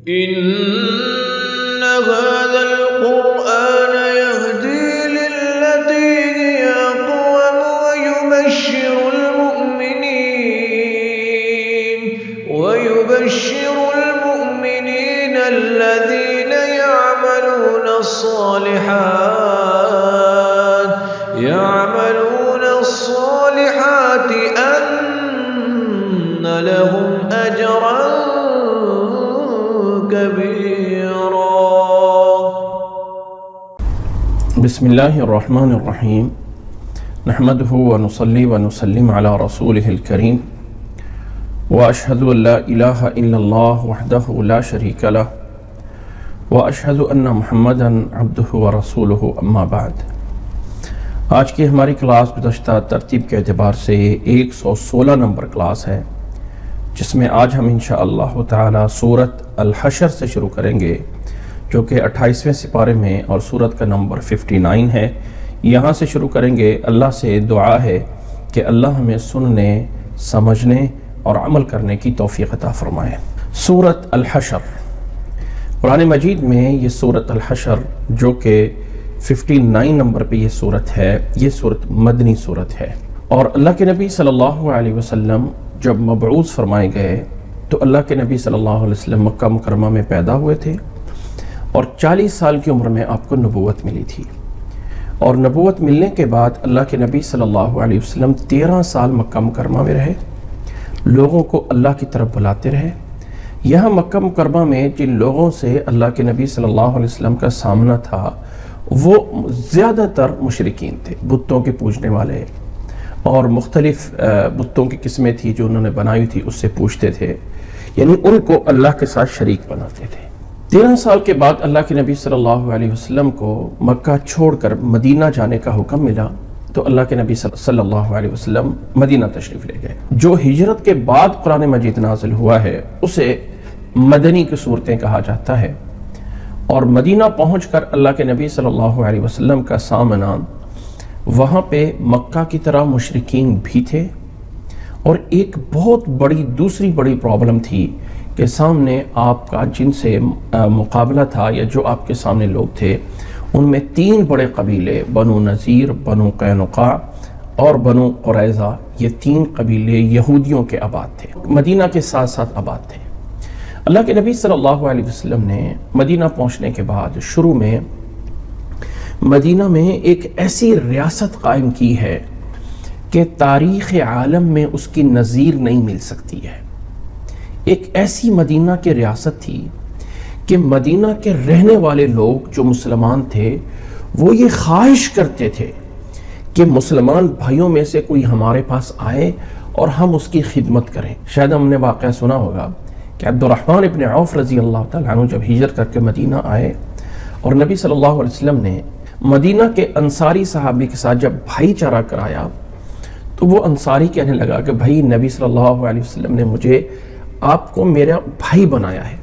إن هذا القرآن يهدي للتي هي أقوم ويبشر المؤمنين الذين يعملون الصالحات أن لهم أجرا كبيرا. بسم الله الرحمن الرحيم. نحمده ونصلي ونسلم على رسوله الكريم وأشهد أن لا إله إلا الله وحده لا شريك له وأشهد أن محمدا عبده ورسوله أما بعد. آج کی ہماری کلاس گزشتہ ترتیب کے اعتبار سے 116 نمبر کلاس ہے، جس میں آج ہم انشاءاللہ تعالی سورۃ الحشر سے شروع کریں گے، جو کہ 28ویں سپارے میں اور سورت کا نمبر 59 ہے. یہاں سے شروع کریں گے. اللہ سے دعا ہے کہ اللہ ہمیں سننے، سمجھنے اور عمل کرنے کی توفیق عطا فرمائے. سورۃ الحشر، قرآن مجید میں یہ سورۃ الحشر جو کہ 59 نمبر پہ یہ سورت ہے، یہ سورت مدنی سورت ہے. اور اللہ کے نبی صلی اللہ علیہ وسلم جب مبعوث فرمائے گئے تو اللہ کے نبی صلی اللہ علیہ وسلم مکہ مکرمہ میں پیدا ہوئے تھے، اور 40 سال کی عمر میں آپ کو نبوت ملی تھی. اور نبوت ملنے کے بعد اللہ کے نبی صلی اللہ علیہ وسلم 13 سال مکہ مکرمہ میں رہے، لوگوں کو اللہ کی طرف بلاتے رہے. یہاں مکہ مکرمہ میں جن لوگوں سے اللہ کے نبی صلی اللہ علیہ وسلم کا سامنا تھا وہ زیادہ تر مشرکین تھے، بتوں کے پوجنے والے، اور مختلف بتوں کی قسمیں تھی جو انہوں نے بنائی تھی اس سے پوچھتے تھے، یعنی ان کو اللہ کے ساتھ شریک بناتے تھے. 13 سال کے بعد اللہ کے نبی صلی اللہ علیہ وسلم کو مکہ چھوڑ کر مدینہ جانے کا حکم ملا، تو اللہ کے نبی صلی اللہ علیہ وسلم مدینہ تشریف لے گئے. جو ہجرت کے بعد قرآن مجید نازل ہوا ہے اسے مدنی کی صورتیں کہا جاتا ہے. اور مدینہ پہنچ کر اللہ کے نبی صلی اللہ علیہ وسلم کا سامنا وہاں پہ مکہ کی طرح مشرکین بھی تھے، اور ایک بہت بڑی دوسری بڑی پرابلم تھی کہ سامنے آپ کا جن سے مقابلہ تھا یا جو آپ کے سامنے لوگ تھے ان میں 3 بڑے قبیلے، بنو نذیر، بنو قینقاع اور بنو قریظہ، یہ 3 قبیلے یہودیوں کے آباد تھے، مدینہ کے ساتھ ساتھ آباد تھے. اللہ کے نبی صلی اللہ علیہ وسلم نے مدینہ پہنچنے کے بعد شروع میں مدینہ میں ایک ایسی ریاست قائم کی ہے کہ تاریخ عالم میں اس کی نظیر نہیں مل سکتی ہے. ایک ایسی مدینہ کی ریاست تھی کہ مدینہ کے رہنے والے لوگ جو مسلمان تھے وہ یہ خواہش کرتے تھے کہ مسلمان بھائیوں میں سے کوئی ہمارے پاس آئے اور ہم اس کی خدمت کریں. شاید ہم نے واقعہ سنا ہوگا کہ عبد الرحمن ابن عوف رضی اللہ تعالیٰ عنہ جب ہجرت کر کے مدینہ آئے اور نبی صلی اللہ علیہ وسلم نے مدینہ کے انصاری صحابی کے ساتھ جب بھائی چارہ کرایا تو وہ انصاری کہنے لگا کہ بھائی نبی صلی اللہ علیہ وسلم نے مجھے آپ کو میرا بھائی بنایا ہے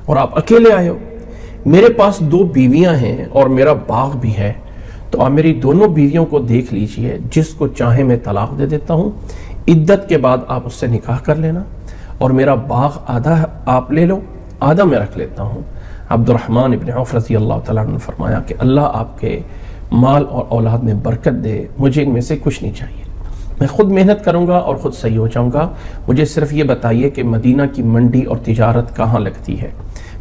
اور آپ اکیلے آئے ہو، میرے پاس 2 بیویاں ہیں اور میرا باغ بھی ہے، تو آپ میری دونوں بیویوں کو دیکھ لیجئے، جس کو چاہے میں طلاق دے دیتا ہوں، عدت کے بعد آپ اس سے نکاح کر لینا، اور میرا باغ آدھا آپ لے لو، آدھا میں رکھ لیتا ہوں. عبد الرحمن ابن عوف رضی اللہ تعالیٰ عنہ نے فرمایا کہ اللہ آپ کے مال اور اولاد میں برکت دے، مجھے ان میں سے کچھ نہیں چاہیے، میں خود محنت کروں گا اور خود صحیح ہو جاؤں گا، مجھے صرف یہ بتائیے کہ مدینہ کی منڈی اور تجارت کہاں لگتی ہے،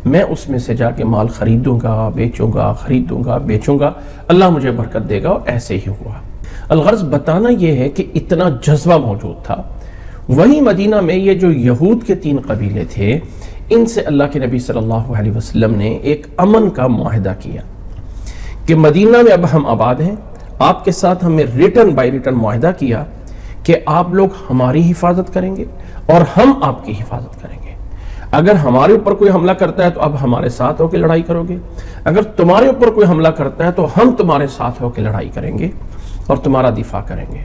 میں اس میں سے جا کے مال خریدوں گا، بیچوں گا، خریدوں گا، بیچوں گا، اللہ مجھے برکت دے گا. اور ایسے ہی ہوا. الغرض بتانا یہ ہے کہ اتنا جذبہ موجود تھا. وہیں مدینہ میں یہ جو یہود کے 3 قبیلے تھے، ان سے اللہ کے نبی صلی اللہ علیہ وسلم نے ایک امن کا معاہدہ کیا کہ مدینہ میں اب ہم آباد ہیں، آپ کے ساتھ ہمیں ریٹن معاہدہ کیا کہ آپ لوگ ہماری حفاظت کریں گے اور ہم آپ کی حفاظت کریں گے. اگر ہمارے اوپر کوئی حملہ کرتا ہے تو اب ہمارے ساتھ ہو کے لڑائی کرو گے، اگر تمہارے اوپر کوئی حملہ کرتا ہے تو ہم تمہارے ساتھ ہو کے لڑائی کریں گے اور تمہارا دفاع کریں گے.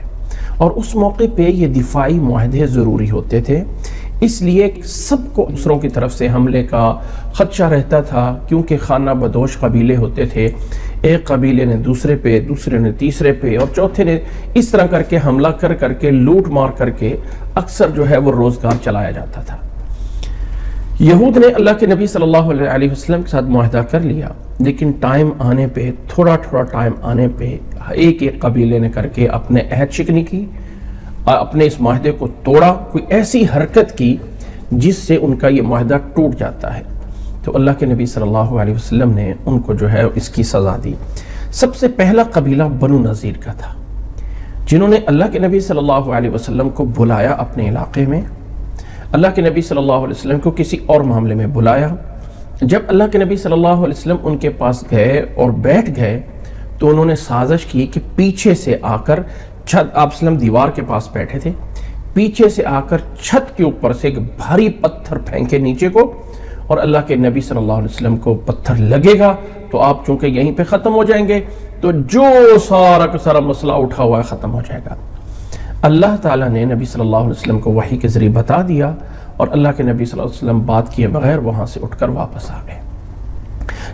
اور اس موقع پہ یہ دفاعی معاہدے ضروری ہوتے تھے، اس لیے سب کو دوسروں کی طرف سے حملے کا خدشہ رہتا تھا، کیونکہ خانہ بدوش قبیلے ہوتے تھے. ایک قبیلے نے دوسرے پہ، دوسرے نے تیسرے پہ اور چوتھے نے اس طرح کر کے حملہ کر کے لوٹ مار کر کے اکثر جو ہے وہ روزگار چلایا جاتا تھا. یہود نے اللہ کے نبی صلی اللہ علیہ وسلم کے ساتھ معاہدہ کر لیا، لیکن ٹائم آنے پہ، تھوڑا ٹائم آنے پہ ایک قبیلے نے کر کے اپنے عہد شکنی کی، اپنے اس معاہدے کو توڑا، کوئی ایسی حرکت کی جس سے ان کا یہ معاہدہ ٹوٹ جاتا ہے۔ تو اللہ کے نبی صلی اللہ علیہ وسلم نے ان کو جو ہے اس کی سزا دی۔ سب سے پہلا قبیلہ بنو نذیر کا تھا، جنہوں نے اللہ کے نبی صلی اللہ علیہ وسلم کو بلایا اپنے علاقے میں۔ اللہ کے نبی صلی اللہ علیہ وسلم کو کسی اور معاملے میں بلایا۔ جب اللہ کے نبی صلی اللہ علیہ وسلم ان کے پاس گئے اور بیٹھ گئے تو انہوں نے سازش کی کہ پیچھے سے آ کر چھت، آپ وسلم دیوار کے پاس بیٹھے تھے، پیچھے سے آ کر چھت کے اوپر سے ایک بھاری پتھر پھینکے نیچے کو، اور اللہ کے نبی صلی اللہ علیہ وسلم کو پتھر لگے گا تو آپ چونکہ یہیں پہ ختم ہو جائیں گے، تو جو سارا کا سارا مسئلہ اٹھا ہوا ہے ختم ہو جائے گا۔ اللہ تعالیٰ نے نبی صلی اللہ علیہ وسلم کو وحی کے ذریعے بتا دیا، اور اللہ کے نبی صلی اللہ علیہ وسلم بات کیے بغیر وہاں سے اٹھ کر واپس آ گئے۔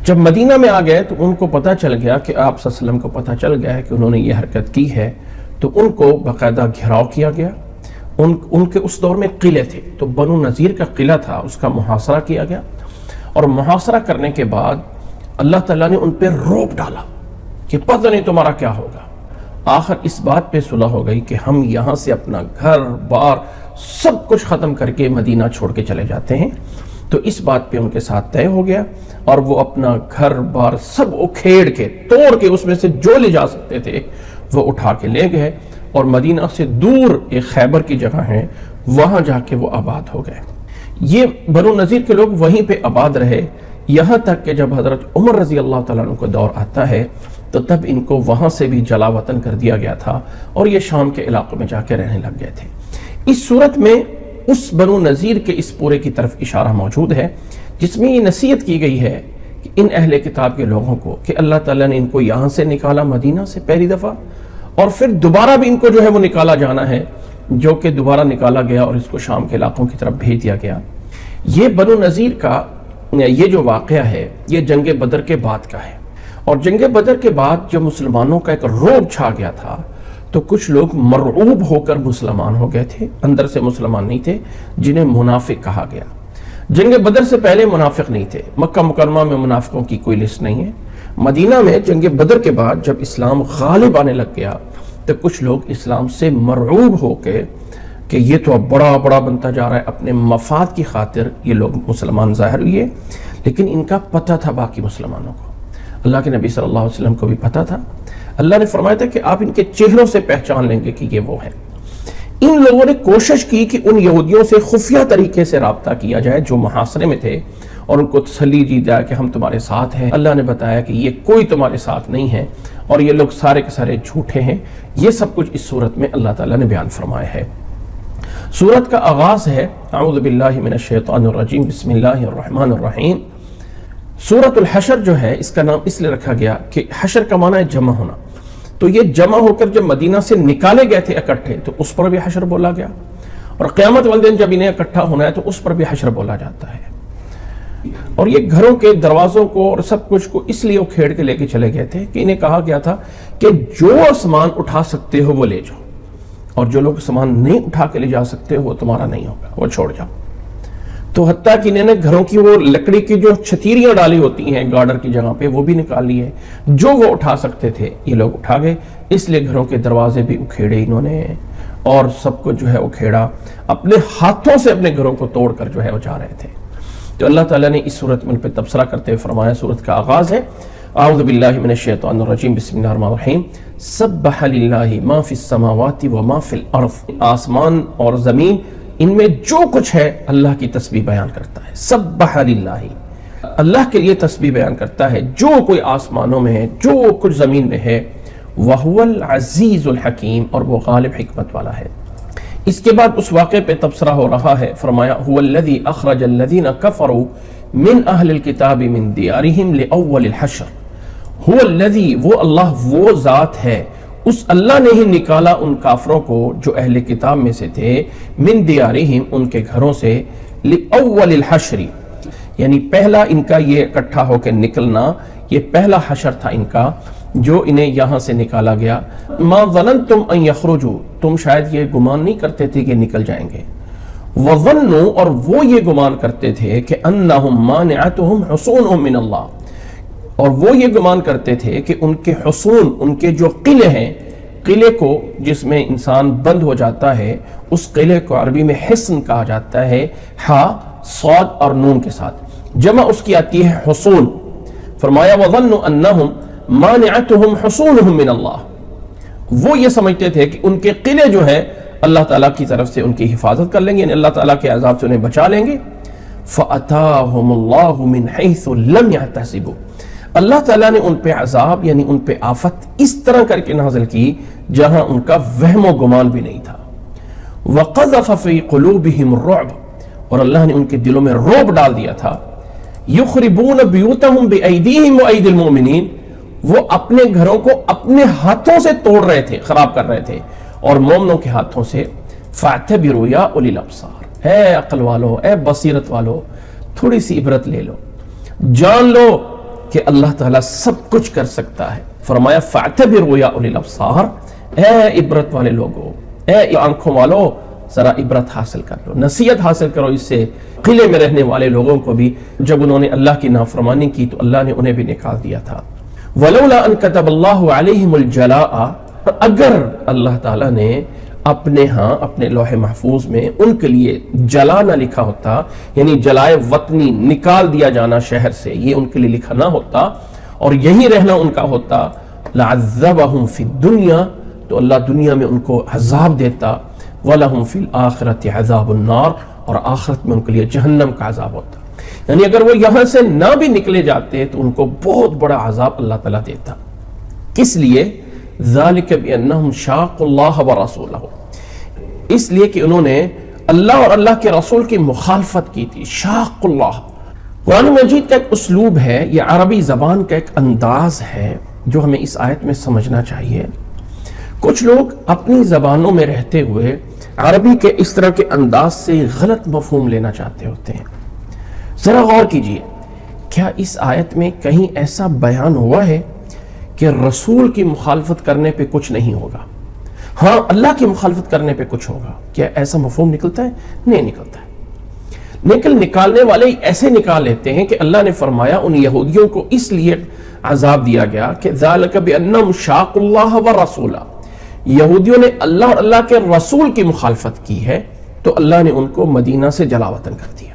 جب مدینہ میں آ گئے تو ان کو پتہ چل گیا کہ آپ صلی اللہ علیہ وسلم کو پتہ چل گیا ہے کہ انہوں نے یہ حرکت کی ہے، تو ان کو باقاعدہ گھیراؤ کیا گیا۔ ان کے اس دور میں قلعے تھے، تو بنو نذیر کا قلعہ تھا، اس کا محاصرہ کیا گیا، اور محاصرہ کرنے کے بعد اللہ تعالیٰ نے ان پہ روب ڈالا کہ پتہ نہیں تمہارا کیا ہوگا۔ آخر اس بات پہ صلح ہو گئی کہ ہم یہاں سے اپنا گھر بار سب کچھ ختم کر کے مدینہ چھوڑ کے چلے جاتے ہیں۔ تو اس بات پہ ان کے ساتھ طے ہو گیا، اور وہ اپنا گھر بار سب اکھیڑ کے توڑ کے اس میں سے جو لے جا سکتے تھے وہ اٹھا کے لے گئے، اور مدینہ سے دور ایک خیبر کی جگہ ہے، وہاں جا کے وہ آباد ہو گئے۔ یہ بنو نذیر کے لوگ وہیں پہ آباد رہے، یہاں تک کہ جب حضرت عمر رضی اللہ تعالیٰ عنہ کو دور آتا ہے تو تب ان کو وہاں سے بھی جلا وطن کر دیا گیا تھا، اور یہ شام کے علاقوں میں جا کے رہنے لگ گئے تھے۔ اس صورت میں اس بنو نذیر کے اس پورے کی طرف اشارہ موجود ہے، جس میں یہ نصیحت کی گئی ہے کہ ان اہل کتاب کے لوگوں کو کہ اللہ تعالیٰ نے ان کو یہاں سے نکالا مدینہ سے پہلی دفعہ، اور پھر دوبارہ بھی ان کو جو ہے وہ نکالا جانا ہے، جو کہ دوبارہ نکالا گیا اور اس کو شام کے علاقوں کی طرف بھیج دیا گیا۔ یہ بنو نذیر کا یہ جو واقعہ ہے یہ جنگ بدر کے بعد کا ہے، اور جنگ بدر کے بعد جب مسلمانوں کا ایک رعب چھا گیا تھا تو کچھ لوگ مرعوب ہو کر مسلمان ہو گئے تھے، اندر سے مسلمان نہیں تھے، جنہیں منافق کہا گیا۔ جنگ بدر سے پہلے منافق نہیں تھے، مکہ مکرمہ میں منافقوں کی کوئی لسٹ نہیں ہے۔ مدینہ میں جنگ بدر کے بعد جب اسلام غالب آنے لگ گیا تو کچھ لوگ اسلام سے مرعوب ہو کے کہ یہ تو اب بڑا بنتا جا رہا ہے، اپنے مفاد کی خاطر یہ لوگ مسلمان ظاہر ہوئے، لیکن ان کا پتہ تھا باقی مسلمانوں کو، اللہ کے نبی صلی اللہ علیہ وسلم کو بھی پتہ تھا۔ اللہ نے فرمایا تھا کہ آپ ان کے چہروں سے پہچان لیں گے کہ یہ وہ ہیں۔ ان لوگوں نے کوشش کی کہ ان یہودیوں سے خفیہ طریقے سے رابطہ کیا جائے جو محاصرے میں تھے، اور ان کو تسلی دی جائے کہ ہم تمہارے ساتھ ہیں۔ اللہ نے بتایا کہ یہ کوئی تمہارے ساتھ نہیں ہے، اور یہ لوگ سارے کے سارے جھوٹے ہیں۔ یہ سب کچھ اس صورت میں اللہ تعالیٰ نے بیان فرمایا ہے۔ سورت کا آغاز ہے اعوذ باللہ من الشیطان الرجیم بسم اللہ الرحمن الرحیم۔ سورت الحشر جو ہے اس کا نام اس لیے رکھا گیا کہ حشر کا معنی ہے جمع ہونا، تو یہ جمع ہو کر جب مدینہ سے نکالے گئے تھے اکٹھے تو اس پر بھی حشر بولا گیا، اور قیامت والے دن جب انہیں اکٹھا ہونا ہے تو اس پر بھی حشر بولا جاتا ہے۔ اور یہ گھروں کے دروازوں کو اور سب کچھ کو اس لیے کھیڑ کے لے کے چلے گئے تھے کہ انہیں کہا گیا تھا کہ جو سامان اٹھا سکتے ہو وہ لے جاؤ، اور جو لوگ سامان نہیں اٹھا کے لے جا سکتے وہ تمہارا نہیں ہوگا، وہ چھوڑ جاؤ۔ تو حتیٰ کہ انہوں نے گھروں کی وہ لکڑی کی جو چھتیریاں ڈالی ہوتی ہیں گارڈر کی جگہ پہ وہ بھی نکال لی ہے، جو وہ اٹھا سکتے تھے یہ لوگ اٹھا گئے، اس لیے گھروں کے دروازے بھی اکھیڑے انہوں نے، اور سب کو جو ہے اکھیڑا، اپنے ہاتھوں سے اپنے گھروں کو توڑ کر جو ہے وہ جا رہے تھے۔ تو اللہ تعالیٰ نے اس صورت میں ان پہ تبصرہ کرتے ہوئے فرمایا، صورت کا آغاز ہے اعوذ باللہ من الشیطان الرجیم بسم اللہ الرحمن الرحیم، سبح للہ ما فی السماوات و ما فی الارض، آسمان اور زمین ان میں جو کچھ ہے اللہ کی تسبیح بیان کرتا ہے۔ سبح للہ، اللہ کے لیے تسبیح بیان کرتا ہے جو کوئی آسمانوں میں ہے، جو کچھ زمین میں ہے، وَهُوَ الْعَزِيزُ الْحَكِيمُ، اور وہ غالب حکمت والا ہے۔ اس کے بعد اس واقعے پہ تبصرہ ہو رہا ہے، فرمایا هُوَ الَّذِي أَخْرَجَ الَّذِينَ كَفَرُوا مِنْ أَهْلِ الْكِتَابِ مِنْ دِيَارِهِمْ لِأَوَّلِ الْحَشْرِ، هُوَ الَّذِي، وہ اللہ وہ ذات ہے، اس اللہ نے ہی نکالا ان کافروں کو جو اہل کتاب میں سے تھے، من دیارہم، ان کے گھروں سے، لأول الحشر، یعنی پہلا ان کا یہ اکٹھا ہو کے نکلنا، یہ پہلا حشر تھا ان کا جو انہیں یہاں سے نکالا گیا۔ ما ظننتم ان یخرجوا، تم شاید یہ گمان نہیں کرتے تھے کہ نکل جائیں گے، وَظَنُّوا اور وہ یہ گمان کرتے تھے کہ أَنَّهُمْ مَانِعَتُهُمْ حُصُونُهُمْ مِنَ اللَّهِ، اور وہ یہ گمان کرتے تھے کہ ان کے حصون، ان کے جو قلعے ہیں، قلعے کو جس میں انسان بند ہو جاتا ہے اس قلعے کو عربی میں حصن کہا جاتا ہے، ہا صاد اور نون کے ساتھ، جمع اس کی آتی ہے حصون۔ فرمایا وَظَنُّوا أَنَّهُمْ مَانِعَتُهُمْ حُصُونُهُمْ مِنَ اللَّهِ، وہ یہ سمجھتے تھے کہ ان کے قلعے جو ہے اللہ تعالیٰ کی طرف سے ان کی حفاظت کر لیں گے، یعنی اللہ تعالیٰ کے عذاب سے انہیں بچا لیں گے۔ فَأَتَاهُمُ اللَّهُ مِنْ حَيْثُ لَمْ يَحْتَسِبُوا، اللہ تعالیٰ نے ان پہ عذاب یعنی ان پہ آفت اس طرح کر کے نازل کی جہاں ان کا وہم و گمان بھی نہیں تھا۔ وَقَذَفَ فِي قُلُوبِهِمُ الرُّعْبَ، اور اللہ نے ان کے دلوں میں رعب ڈال دیا تھا۔ يُخْرِبُونَ بِيُوتَهُمْ بِأَيْدِيهِمْ وَأَيْدِي الْمُؤْمِنِينَ، وہ اپنے گھروں کو اپنے ہاتھوں سے توڑ رہے تھے، خراب کر رہے تھے، اور مومنوں کے ہاتھوں سے۔ فَاعْتَبِرُوا يَا أُولِي الْأَبْصَارِ، اے عقل والو، اے بصیرت والو، تھوڑی سی عبرت لے لو، جان لو کہ اللہ تعالیٰ سب کچھ کر سکتا ہے۔ فرمایا فَاعْتَبِرُوا يَا أُولِي الْأَبْصَارِ، اے عبرت والے لوگوں، اے آنکھوں والو، ذرا عبرت حاصل کر لو، نصیحت حاصل کرو اس سے۔ قلعے میں رہنے والے لوگوں کو بھی جب انہوں نے اللہ کی نافرمانی کی تو اللہ نے انہیں بھی نکال دیا تھا۔ وَلَوْلَا أَن كَتَبَ اللَّهُ عَلَيْهِمُ الْجَلَاءَ، اگر اللہ تعالیٰ نے اپنے ہاں اپنے لوح محفوظ میں ان کے لیے جلا نہ لکھا ہوتا، یعنی جلائے وطنی، نکال دیا جانا شہر سے، یہ ان کے لیے لکھا نہ ہوتا اور یہی رہنا ان کا ہوتا، لَعَذَّبَهُمْ فِي الدُّنْيَا، تو اللہ دنیا میں ان کو عذاب دیتا، وَلَهُمْ فِي الْآخِرَةِ عَذَابُ النَّارِ، اور آخرت میں ان کے لیے جہنم کا عذاب ہوتا۔ یعنی اگر وہ یہاں سے نہ بھی نکلے جاتے تو ان کو بہت بڑا عذاب اللہ تعالیٰ دیتا۔ کس لیے؟ ذَلِكَ بِأَنَّهُمْ شَاقُوا اللَّهَ وَرَسُولَهُ، اس لیے کہ انہوں نے اللہ اور اللہ کے رسول کی مخالفت کی تھی۔ شاق اللہ، قرآن مجید کا ایک اسلوب ہے، یہ عربی زبان کا ایک انداز ہے جو ہمیں اس آیت میں سمجھنا چاہیے۔ کچھ لوگ اپنی زبانوں میں رہتے ہوئے عربی کے اس طرح کے انداز سے غلط مفہوم لینا چاہتے ہوتے ہیں۔ ذرا غور کیجئے، کیا اس آیت میں کہیں ایسا بیان ہوا ہے کہ رسول کی مخالفت کرنے پہ کچھ نہیں ہوگا، ہاں اللہ کی مخالفت کرنے پہ کچھ ہوگا؟ کیا ایسا مفہوم نکلتا ہے؟ نہیں نکلتا ہے۔ لیکن نکالنے والے ایسے نکال لیتے ہیں کہ اللہ نے فرمایا ان یہودیوں کو اس لیے عذاب دیا گیا کہ ذَلِكَ بِأَنَّهُمْ شَاقُوا اللَّهَ وَرَسُولَهُ، یہودیوں نے اللہ اور اللہ کے رسول کی مخالفت کی ہے تو اللہ نے ان کو مدینہ سے جلا وطن کر دیا۔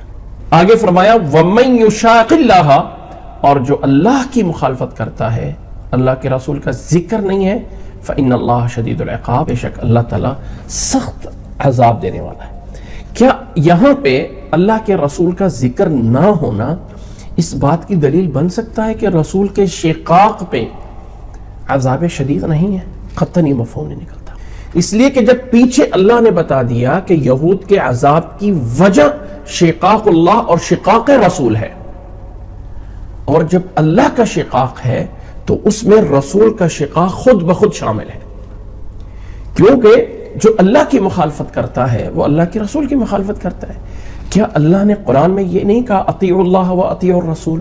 آگے فرمایا وَمَن يُشَاقِ اللَّهَ، اور جو اللہ کی مخالفت کرتا ہے، اللہ کے رسول کا ذکر نہیں ہے، فَإِنَّ اللَّهَ شَدِيدُ الْعِقَابِ، بے شک اللہ تعالیٰ سخت عذاب دینے والا ہے۔ کیا یہاں پہ اللہ کے رسول کا ذکر نہ ہونا اس بات کی دلیل بن سکتا ہے کہ رسول کے شقاق پہ عذاب شدید نہیں ہے؟ قطعاً یہ مفہوم نہیں نکلتا، اس لیے کہ جب پیچھے اللہ نے بتا دیا کہ یہود کے عذاب کی وجہ شقاق اللہ اور شقاق رسول ہے، اور جب اللہ کا شقاق ہے تو اس میں رسول کا شقاق خود بخود شامل ہے، کیونکہ جو اللہ کی مخالفت کرتا ہے وہ اللہ کے رسول کی مخالفت کرتا ہے۔ کیا اللہ نے قرآن میں یہ نہیں کہا اطیعوا اللہ و اطیعوا الرسول؟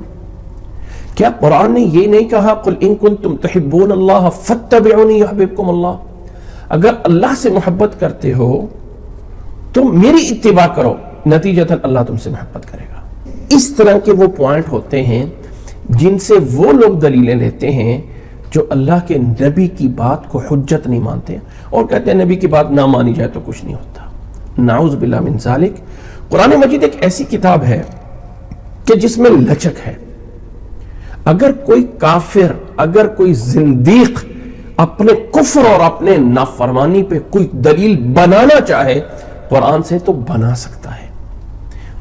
کیا قرآن نے یہ نہیں کہا قل ان کنتم تحبون اللہ فاتبعونی یحببکم اللہ؟ اگر اللہ سے محبت کرتے ہو تو میری اتباع کرو، نتیجتاً اللہ تم سے محبت کرے گا۔ اس طرح کے وہ پوائنٹ ہوتے ہیں جن سے وہ لوگ دلیلیں لیتے ہیں جو اللہ کے نبی کی بات کو حجت نہیں مانتے اور کہتے ہیں نبی کی بات نہ مانی جائے تو کچھ نہیں ہوتا۔ نعوذ باللہ من ذالک۔ قرآن مجید ایک ایسی کتاب ہے کہ جس میں لچک ہے۔ اگر کوئی کافر، اگر کوئی زندیق اپنے کفر اور اپنے نافرمانی پہ کوئی دلیل بنانا چاہے قرآن سے تو بنا سکتا ہے،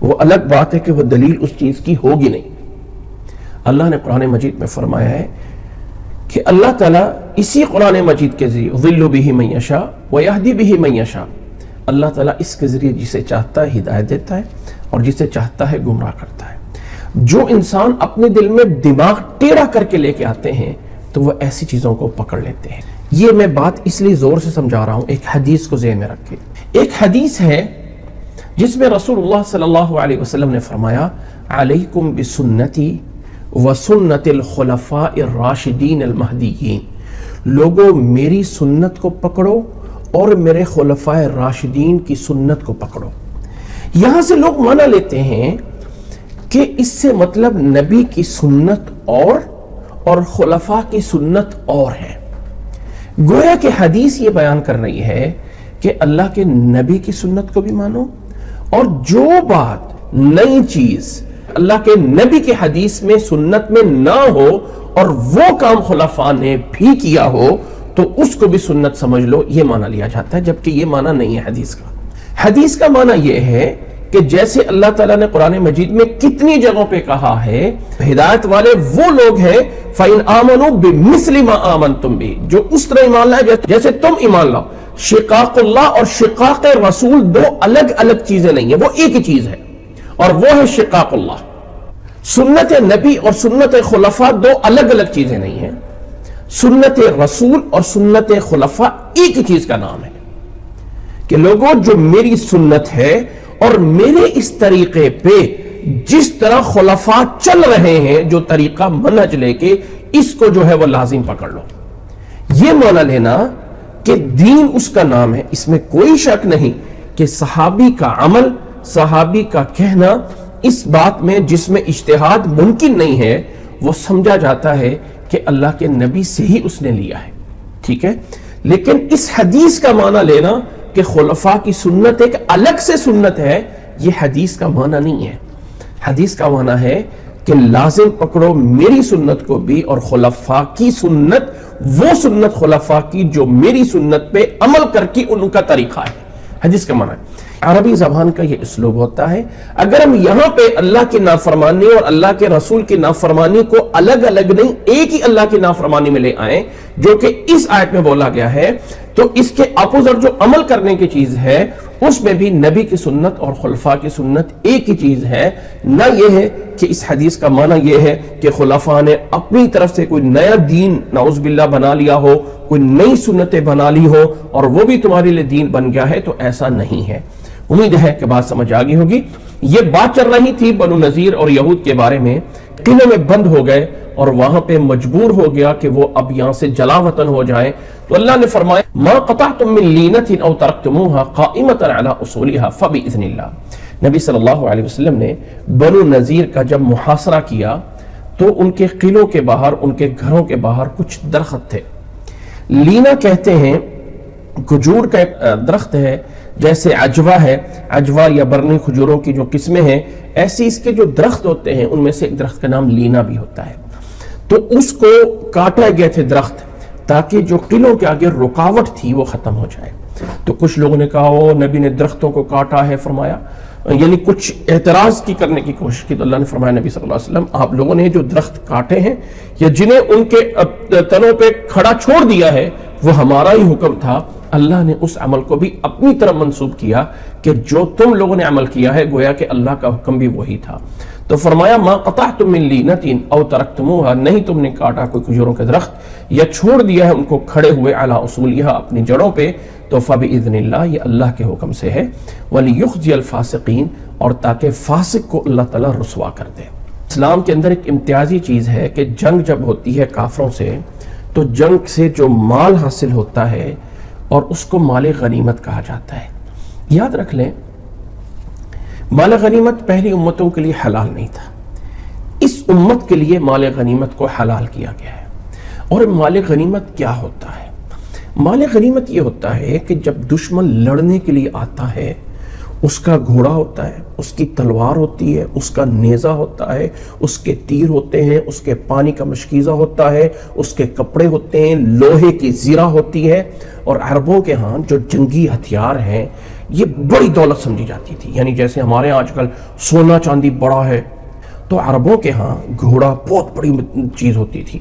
وہ الگ بات ہے کہ وہ دلیل اس چیز کی ہوگی نہیں۔ اللہ نے قرآن مجید میں فرمایا ہے کہ اللہ تعالیٰ اسی قرآن مجید کے ذریعے يضل به من یشاء ویہدی به من یشاء، اللہ تعالیٰ اس کے ذریعے جسے چاہتا ہے ہدایت دیتا ہے اور جسے چاہتا ہے گمراہ کرتا ہے۔ جو انسان اپنے دل میں دماغ ٹیڑھا کر کے لے کے آتے ہیں تو وہ ایسی چیزوں کو پکڑ لیتے ہیں۔ یہ میں بات اس لیے زور سے سمجھا رہا ہوں، ایک حدیث کو ذہن میں رکھیں۔ ایک حدیث ہے جس میں رسول اللہ صلی اللہ علیہ وسلم نے فرمایا علیکم بسنتی وسنت الخلفاء الراشدین المہدیین، لوگوں میری سنت کو پکڑو اور میرے خلفاء راشدین کی سنت کو پکڑو۔ یہاں سے لوگ مانا لیتے ہیں کہ اس سے مطلب نبی کی سنت اور خلفاء کی سنت اور ہے. گویا کہ حدیث یہ بیان کر رہی ہے کہ اللہ کے نبی کی سنت کو بھی مانو، اور جو بات نئی چیز اللہ کے نبی کے حدیث میں سنت میں نہ ہو اور وہ کام خلفاء نے بھی کیا ہو تو اس کو بھی سنت سمجھ لو، یہ معنی لیا جاتا ہے، جبکہ یہ معنی نہیں ہے حدیث کا. حدیث کا معنی یہ ہے کہ جیسے اللہ تعالیٰ نے قرآن مجید میں کتنی جگہوں پہ کہا ہے ہدایت والے وہ لوگ ہیں فَإِنْ آمَنُوا بِمِثْلِ مَا آمَنْتُمْ بِهِ، جو اس طرح ایمان لائے جیسے تم ایمان لاؤ. شقاق اللہ اور شقاق رسول دو الگ الگ چیزیں نہیں ہیں، وہ ایک ہی چیز ہے، اور وہ ہے شقاق اللہ. سنت نبی اور سنت خلفاء دو الگ الگ چیزیں نہیں ہیں. سنت رسول اور سنت خلفاء ایک ہی چیز کا نام ہے کہ لوگوں جو میری سنت ہے اور میرے اس طریقے پہ جس طرح خلفاء چل رہے ہیں، جو طریقہ منہج لے کے، اس کو جو ہے وہ لازم پکڑ لو. یہ معنی لینا کہ دین اس کا نام ہے، اس میں کوئی شک نہیں کہ صحابی کا عمل، صحابی کا کہنا اس بات میں جس میں اجتہاد ممکن نہیں ہے، وہ سمجھا جاتا ہے کہ اللہ کے نبی سے ہی اس نے لیا ہے. ٹھیک ہے، لیکن اس حدیث کا معنی لینا کہ خلفاء کی سنت ایک الگ سے سنت ہے، یہ حدیث کا معنی نہیں ہے. حدیث کا معنی ہے کہ لازم پکڑو میری سنت کو بھی، اور خلفاء کی سنت وہ سنت خلفاء کی جو میری سنت پہ عمل کر کے ان کا طریقہ ہے. حدیث کا معنی ہے. عربی زبان کا یہ اسلوب ہوتا ہے. اگر ہم یہاں پہ اللہ کی نافرمانی اور اللہ کے رسول کی نافرمانی کو الگ الگ نہیں ایک ہی اللہ کی نافرمانی میں لے آئیں جو کہ اس آیت میں بولا گیا ہے، تو اس کے اپوزٹ جو عمل کرنے کی چیز ہے اس میں بھی نبی کی سنت اور خلفاء کی سنت ایک ہی چیز ہے. نہ یہ ہے کہ اس حدیث کا معنی یہ ہے کہ خلفاء نے اپنی طرف سے کوئی نیا دین نعوذ باللہ بنا لیا ہو، کوئی نئی سنتیں بنا لی ہو اور وہ بھی تمہارے لیے دین بن گیا ہے، تو ایسا نہیں ہے. امید ہے کہ بات سمجھ آ گئی ہوگی. یہ بات چل رہی تھی بنو نذیر اور یہود کے بارے میں، قلعے میں بند ہو گئے اور وہاں پہ مجبور ہو گیا کہ وہ اب یہاں سے جلا وطن ہو جائیں. تو اللہ نے فرمایا ما قطعتم من لینۃ او ترکتموها قائمۃ علی اصولها فباذن اللہ. نبی صلی اللہ علیہ وسلم نے بنو نذیر کا جب محاصرہ کیا تو ان کے قلعوں کے باہر، ان کے گھروں کے باہر کچھ درخت تھے. لینا کہتے ہیں کھجور کا ایک درخت ہے، جیسے عجوا ہے، عجوا یا برنی کھجوروں کی جو قسمیں ہیں، ایسی اس کے جو درخت ہوتے ہیں ان میں سے ایک درخت کا نام لینا بھی ہوتا ہے. تو اس کو کاٹے گئے تھے درخت تاکہ جو قلعوں کے آگے رکاوٹ تھی وہ ختم ہو جائے. تو کچھ لوگوں نے کہا وہ نبی نے درختوں کو کاٹا ہے، فرمایا یعنی کچھ اعتراض کی کرنے کی کوشش کی. تو اللہ نے فرمایا نبی صلی اللہ علیہ وسلم آپ لوگوں نے جو درخت کاٹے ہیں یا جنہیں ان کے تنوں پہ کھڑا چھوڑ دیا ہے وہ ہمارا ہی حکم تھا. اللہ نے اس عمل کو بھی اپنی طرف منسوب کیا کہ جو تم لوگوں نے عمل کیا ہے گویا کہ اللہ کا حکم بھی وہی تھا. تو فرمایا ما قطعتم من لینۃ او ترکتموها، نہیں تم نے کاٹا کوئی کھجوروں کے درخت یا چھوڑ دیا ہے ان کو کھڑے ہوئے علی اصولها اپنی جڑوں پہ، تو فباذن اللہ، یہ اللہ کے حکم سے ہے. ولیخزی الفاسقین، اور تاکہ فاسق کو اللہ تعالیٰ رسوا کر دے. اسلام کے اندر ایک امتیازی چیز ہے کہ جنگ جب ہوتی ہے کافروں سے تو جنگ سے جو مال حاصل ہوتا ہے اور اس کو مال غنیمت کہا جاتا ہے. یاد رکھ لیں مال غنیمت پہلی امتوں کے لیے حلال نہیں تھا، اس امت کے لیے مال غنیمت کو حلال کیا گیا ہے. اور مال غنیمت کیا ہوتا ہے؟ مال غنیمت یہ ہوتا ہے کہ جب دشمن لڑنے کے لیے آتا ہے، اس کا گھوڑا ہوتا ہے، اس کی تلوار ہوتی ہے، اس کا نیزہ ہوتا ہے، اس کے تیر ہوتے ہیں، اس کے پانی کا مشکیزہ ہوتا ہے، اس کے کپڑے ہوتے ہیں، لوہے کی زرہ ہوتی ہے. اور عربوں کے ہاں جو جنگی ہتھیار ہیں یہ بڑی دولت سمجھی جاتی تھی. یعنی جیسے ہمارے آج کل سونا چاندی بڑا ہے، تو عربوں کے ہاں گھوڑا بہت بڑی چیز ہوتی تھی.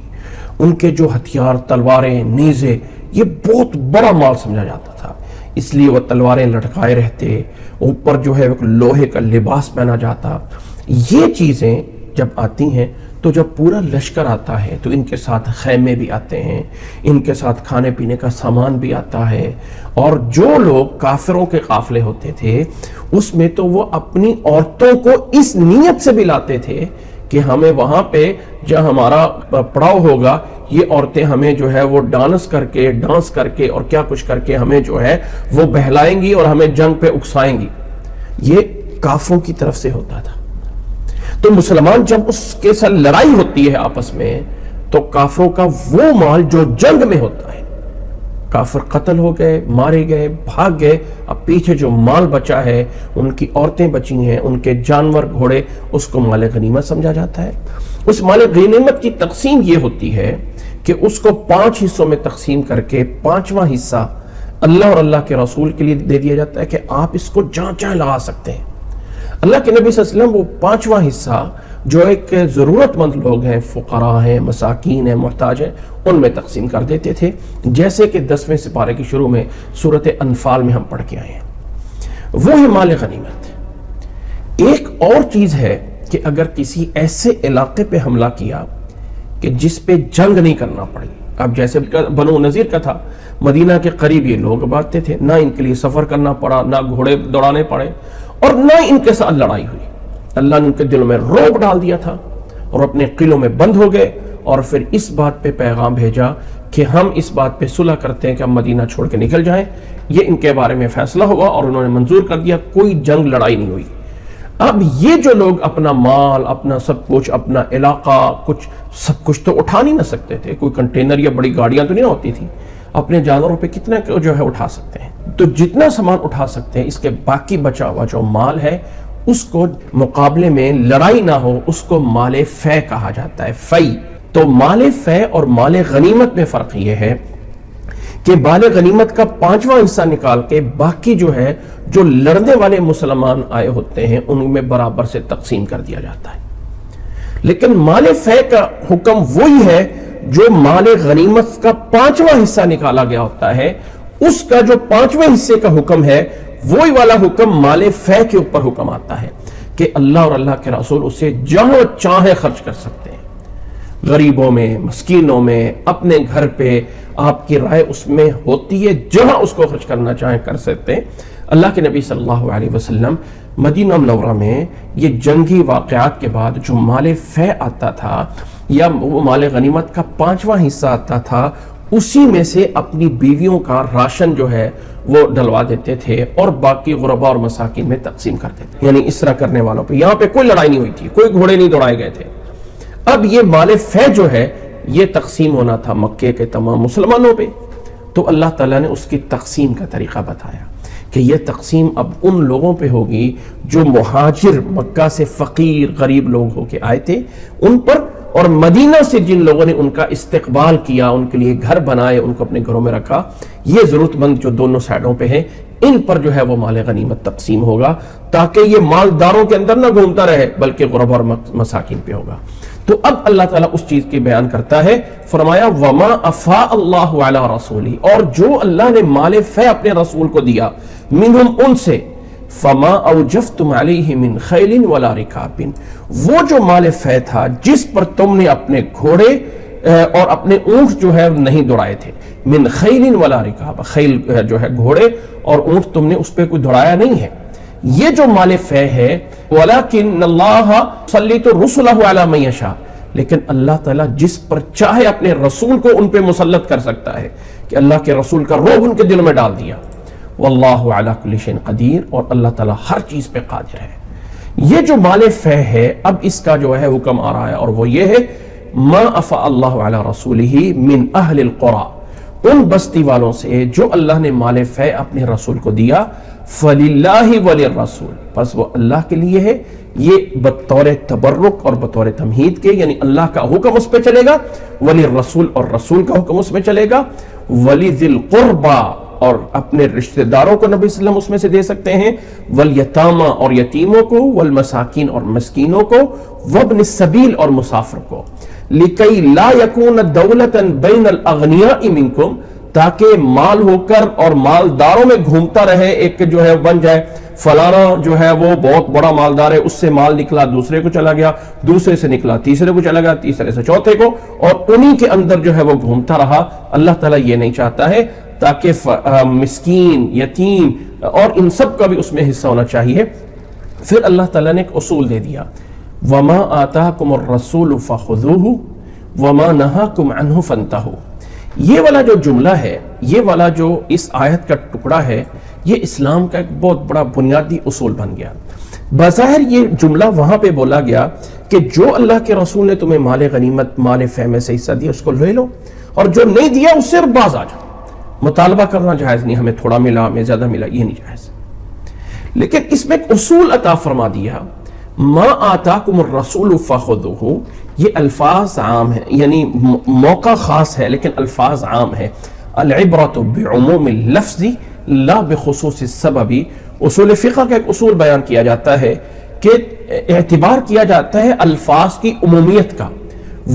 ان کے جو ہتھیار، تلواریں، نیزے، یہ بہت بڑا مال سمجھا جاتا تھا. اس لیے وہ تلواریں لٹکائے رہتے، اوپر جو ہے لوہے کا لباس پہنا جاتا. یہ چیزیں جب آتی ہیں تو جب پورا لشکر آتا ہے تو ان کے ساتھ خیمے بھی آتے ہیں، ان کے ساتھ کھانے پینے کا سامان بھی آتا ہے. اور جو لوگ کافروں کے قافلے ہوتے تھے اس میں تو وہ اپنی عورتوں کو اس نیت سے بھی لاتے تھے کہ ہمیں وہاں پہ جہاں ہمارا پڑاؤ ہوگا یہ عورتیں ہمیں جو ہے وہ ڈانس کر کے اور کیا کچھ کر کے ہمیں جو ہے وہ بہلائیں گی اور ہمیں جنگ پہ اکسائیں گی. یہ کافروں کی طرف سے ہوتا تھا۔ تو مسلمان جب اس کے ساتھ لڑائی ہوتی ہے آپس میں، تو کافروں کا وہ مال جو جنگ میں ہوتا ہے، کافر قتل ہو گئے، مارے گئے، بھاگ گئے، اب پیچھے جو مال بچا ہے، ان کی عورتیں بچی ہیں، ان کے جانور گھوڑے، اس کو مال غنیمت سمجھا جاتا ہے۔ اس مال غنیمت کی تقسیم یہ ہوتی ہے کہ اس کو 5 حصوں میں تقسیم کر کے 5واں حصہ اللہ اور اللہ کے رسول کے لیے دے دیا جاتا ہے کہ آپ اس کو جہاں چاہیں لگا سکتے ہیں۔ اللہ کے نبی صلی اللہ علیہ وسلم وہ 5واں حصہ جو ایک ضرورت مند لوگ ہیں، فقراء ہیں، مساکین ہیں، محتاج ہیں، ان میں تقسیم کر دیتے تھے، جیسے کہ 10ویں سپارے کی شروع میں سورۃ انفال میں ہم پڑھ کے آئے ہیں۔ وہ ہے مال غنیمت۔ ایک اور چیز ہے کہ اگر کسی ایسے علاقے پہ حملہ کیا کہ جس پہ جنگ نہیں کرنا پڑی، اب جیسے بنو نذیر کا تھا، مدینہ کے قریب یہ لوگ باتتے تھے، نہ ان کے لیے سفر کرنا پڑا، نہ گھوڑے دوڑانے پڑے، اور نہ ان کے ساتھ لڑائی ہوئی۔ اللہ نے ان کے دلوں میں رعب ڈال دیا تھا اور اپنے قلعوں میں بند ہو گئے، اور پھر اس بات پہ پیغام بھیجا کہ ہم اس بات پہ صلح کرتے ہیں کہ ہم مدینہ چھوڑ کے نکل جائیں۔ یہ ان کے بارے میں فیصلہ ہوا اور انہوں نے منظور کر دیا، کوئی جنگ لڑائی نہیں ہوئی۔ اب یہ جو لوگ اپنا مال، اپنا سب کچھ، اپنا علاقہ، کچھ سب کچھ تو اٹھا نہیں نہ سکتے تھے، کوئی کنٹینر یا بڑی گاڑیاں تو نہیں ہوتی تھی، اپنے جانوروں پہ کتنا جو ہے اٹھا سکتے ہیں، تو جتنا سامان اٹھا سکتے ہیں، اس کے باقی بچا ہوا جو مال ہے اس کو مقابلے میں لڑائی نہ ہو، اس کو مال فے کہا جاتا ہے، فی۔ تو مال فے اور مال غنیمت میں فرق یہ ہے کہ مال غنیمت کا 5واں حصہ نکال کے باقی جو ہے، جو لڑنے والے مسلمان آئے ہوتے ہیں، ان میں برابر سے تقسیم کر دیا جاتا ہے۔ لیکن مال فے کا حکم وہی ہے جو مال غنیمت کا 5واں حصہ نکالا گیا ہوتا ہے، اس کا جو 5ویں حصے کا حکم ہے، وہی والا حکم مال فے کے اوپر حکم آتا ہے کہ اللہ اور اللہ کے رسول اسے جہاں چاہے خرچ کر سکتے ہیں، غریبوں میں، مسکینوں میں، اپنے گھر پہ، آپ کی رائے اس میں ہوتی ہے، جہاں اس کو خرچ کرنا چاہیں کر سکتے ہیں۔ اللہ کے نبی صلی اللہ علیہ وسلم مدینہ منورہ میں یہ جنگی واقعات کے بعد جو مال فے آتا تھا یا وہ مال غنیمت کا 5واں حصہ آتا تھا، اسی میں سے اپنی بیویوں کا راشن جو ہے وہ ڈلوا دیتے تھے اور باقی غرباء اور مساکین میں تقسیم کر دیتے تھے، یعنی اس طرح کرنے والوں پہ۔ یہاں پہ کوئی لڑائی نہیں ہوئی تھی، کوئی گھوڑے نہیں دوڑائے گئے تھے۔ اب یہ مال فے جو ہے یہ تقسیم ہونا تھا مکے کے تمام مسلمانوں پہ، تو اللہ تعالیٰ نے اس کی تقسیم کا طریقہ بتایا کہ یہ تقسیم اب ان لوگوں پہ ہوگی جو مہاجر مکہ سے فقیر غریب لوگ ہو کے آئے تھے ان پر، اور مدینہ سے جن لوگوں نے ان کا استقبال کیا، ان کے لیے گھر بنائے، ان کو اپنے گھروں میں رکھا، یہ ضرورت مند جو دونوں سائڈوں پہ ہیں، ان پر جو ہے وہ مال غنیمت تقسیم ہوگا، تاکہ یہ مالداروں کے اندر نہ گھومتا رہے بلکہ غرباء اور مساکین پہ ہوگا۔ تو اب اللہ تعالیٰ اس چیز کی بیان کرتا ہے، فرمایا وَمَا أَفَاءَ اللَّهُ عَلَىٰ رَسُولِهِ، اور جو اللہ نے مال فے اپنے رسول کو دیا، منہم ان سے، فَمَا أَوْجَفْتُمْ عَلَيْهِ مِنْ خَيْلٍ وَلَا رِكَابٍ، وہ جو مال فے تھا جس پر تم نے اپنے گھوڑے اور اپنے اونٹ جو ہے نہیں دوڑائے تھے، من خیل ولا رکاب، خیل جو ہے گھوڑے اور اونٹ تم نے اس پہ کوئی دوڑایا نہیں ہے، یہ جو مال فے ہے، وَلَكِنَّ اللَّهَ يُسَلِّطُ رُسُلَهُ عَلَىٰ مَن يَشَاءُ، لیکن اللہ تعالیٰ جس پر چاہے اپنے رسول کو ان پہ مسلط کر سکتا ہے، کہ اللہ کے رسول کا رعب ان کے دل میں ڈال دیا۔ واللہ علی کل شیء قدیر، اور اللہ تعالیٰ ہر چیز پہ قادر ہے۔ یہ جو مال فے ہے، اب اس کا جو ہے حکم آ رہا ہے، اور وہ یہ ہے ما افاء اللہ علی رسولہ من اہل القری، ان بستی والوں سے جو اللہ نے مال فے اپنے رسول کو دیا، فللہ وللرسول، پس وہ اللہ کے لیے ہے، یہ بطور تبرک اور بطور تمہید کے، یعنی اللہ کا حکم اس پہ چلے گا، وللرسول اور رسول کا حکم اس میں چلے گا، ولذی القربى اور اپنے رشتہ داروں کو نبی صلی اللہ علیہ وسلم اس میں سے دے سکتے ہیں، والیتامى اور یتیموں کو، والمساکین اور مسکینوں کو، وابن السبیل اور مسافر کو، لکی لا یکون دولتا بین الاغنیاء منکم، تاکہ مال ہو کر اور مالداروں میں گھومتا رہے، ایک جو ہے بن جائے فلانا جو ہے وہ بہت بڑا مالدار ہے، اس سے مال نکلا دوسرے کو چلا گیا، دوسرے سے نکلا تیسرے کو چلا گیا، تیسرے سے چوتھے کو، اور انہی کے اندر جو ہے وہ گھومتا رہا۔ اللہ تعالیٰ یہ نہیں چاہتا ہے، تاکہ مسکین، یتیم اور ان سب کا بھی اس میں حصہ ہونا چاہیے۔ پھر اللہ تعالیٰ نے ایک اصول دے دیا، وَمَا آتَاكُمُ الرَّسُولُ فَخُذُوهُ وَمَا نَهَاكُمْ عَنْهُ فَانْتَهُوا، یہ والا جو جملہ ہے، یہ والا جو اس آیت کا ٹکڑا ہے، یہ اسلام کا ایک بہت بڑا بنیادی اصول بن گیا۔ بظاہر یہ جملہ وہاں پہ بولا گیا کہ جو اللہ کے رسول نے تمہیں مال غنیمت مال فہ میں سے حصہ دیا اس کو لے لو، اور جو نہیں دیا اس سے باز آ جاؤ۔ مطالبہ کرنا جائز نہیں، ہمیں تھوڑا ملا ہمیں زیادہ ملا، یہ نہیں جائز۔ لیکن اس میں ایک اصول عطا فرما دیا، ما آتاکم الرسول فخذوہ، یہ الفاظ عام ہیں، یعنی موقع خاص ہے لیکن الفاظ عام ہے۔ العبرۃ بعموم اللفظ لا بخصوص السبب۔ اصول فقہ کا ایک اصول بیان کیا جاتا ہے کہ اعتبار کیا جاتا ہے الفاظ کی عمومیت کا،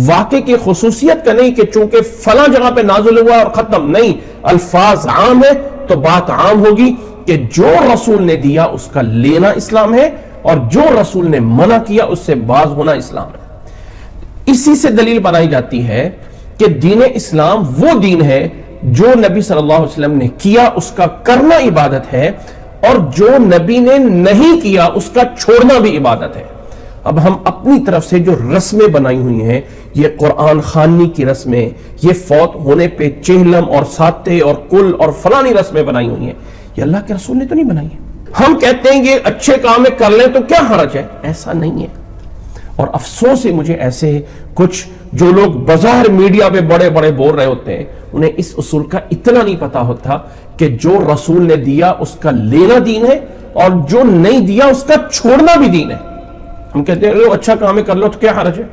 واقع کی خصوصیت کا نہیں کہ چونکہ فلاں جگہ پہ نازل ہوا اور ختم، نہیں، الفاظ عام ہے تو بات عام ہوگی کہ جو رسول نے دیا اس کا لینا اسلام ہے، اور جو رسول نے منع کیا اس سے باز ہونا اسلام ہے۔ اسی سے دلیل بنائی جاتی ہے کہ دین اسلام وہ دین ہے جو نبی صلی اللہ علیہ وسلم نے کیا اس کا کرنا عبادت ہے، اور جو نبی نے نہیں کیا اس کا چھوڑنا بھی عبادت ہے۔ اب ہم اپنی طرف سے جو رسمیں بنائی ہوئی ہیں، یہ قرآن خوانی کی رسمیں، یہ فوت ہونے پہ چہلم اور ساتے اور کل اور فلانی رسمیں بنائی ہوئی ہیں، یہ اللہ کے رسول نے تو نہیں بنائی ہے۔ ہم کہتے ہیں کہ اچھے کام میں کر لیں تو کیا حرج ہے، ایسا نہیں ہے۔ اور افسوس ہے مجھے ایسے کچھ جو لوگ بظاہر میڈیا پہ بڑے بڑے بول رہے ہوتے ہیں، انہیں اس اصول کا اتنا نہیں پتا ہوتا کہ جو رسول نے دیا اس کا لینا دین ہے، اور جو نہیں دیا اس کا چھوڑنا بھی دین ہے۔ ہم کہتے ہیں لو اچھا کام ہے کر لو تو کیا حرج ہے،